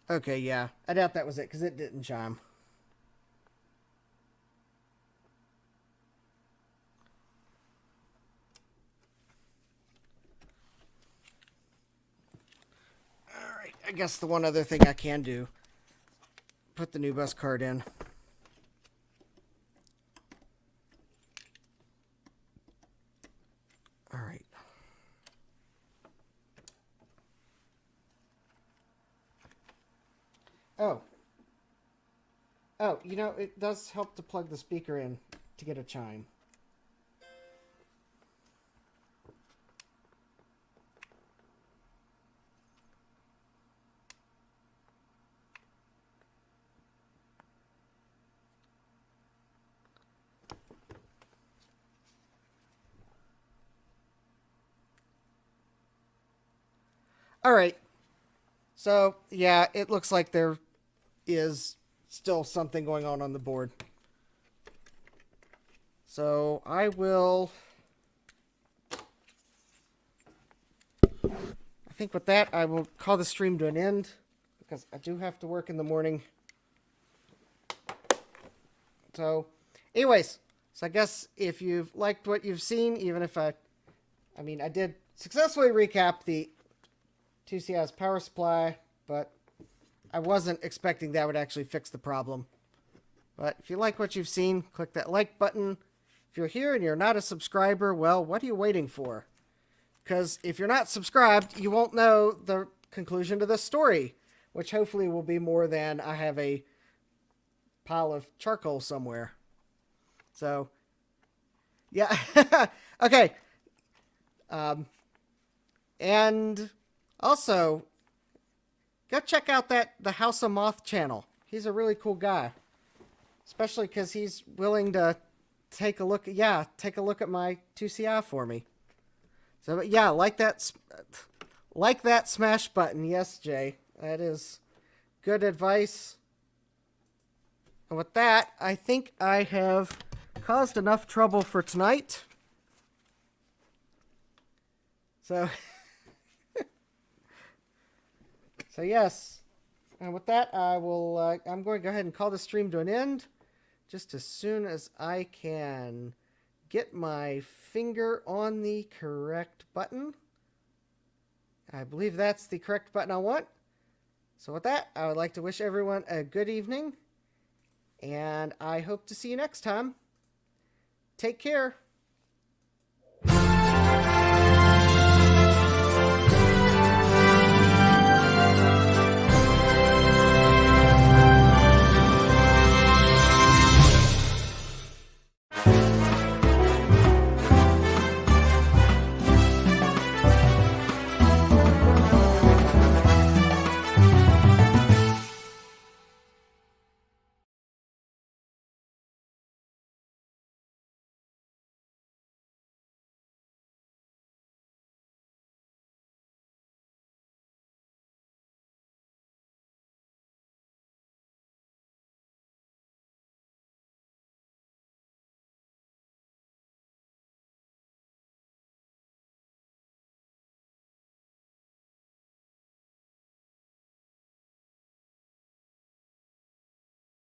Okay, yeah. I doubt that was it because it didn't chime. Alright, I guess the one other thing I can do, put the new bus card in. Alright. Oh, you know, it does help to plug the speaker in to get a chime. All right. So, yeah, it looks like there is still something going on the board. So, I think with that, I will call the stream to an end because I do have to work in the morning. So, anyways, so I guess if you've liked what you've seen, even if I did successfully recap the IIci's power supply, but I wasn't expecting that would actually fix the problem. But if you like what you've seen, click that like button. If you're here and you're not a subscriber, well, what are you waiting for? Because if you're not subscribed, you won't know the conclusion to this story, which hopefully will be more than I have a pile of charcoal somewhere. So, yeah. Okay. And also, go check out the House of Moth channel. He's a really cool guy, especially because he's willing to take a look at my IIci for me. So yeah, like that smash button. Yes, Jay, that is good advice. And with that, I think I have caused enough trouble for tonight. So. So yes, and with that, I'm going to go ahead and call the stream to an end, just as soon as I can get my finger on the correct button. I believe that's the correct button I want. So with that, I would like to wish everyone a good evening, and I hope to see you next time. Take care.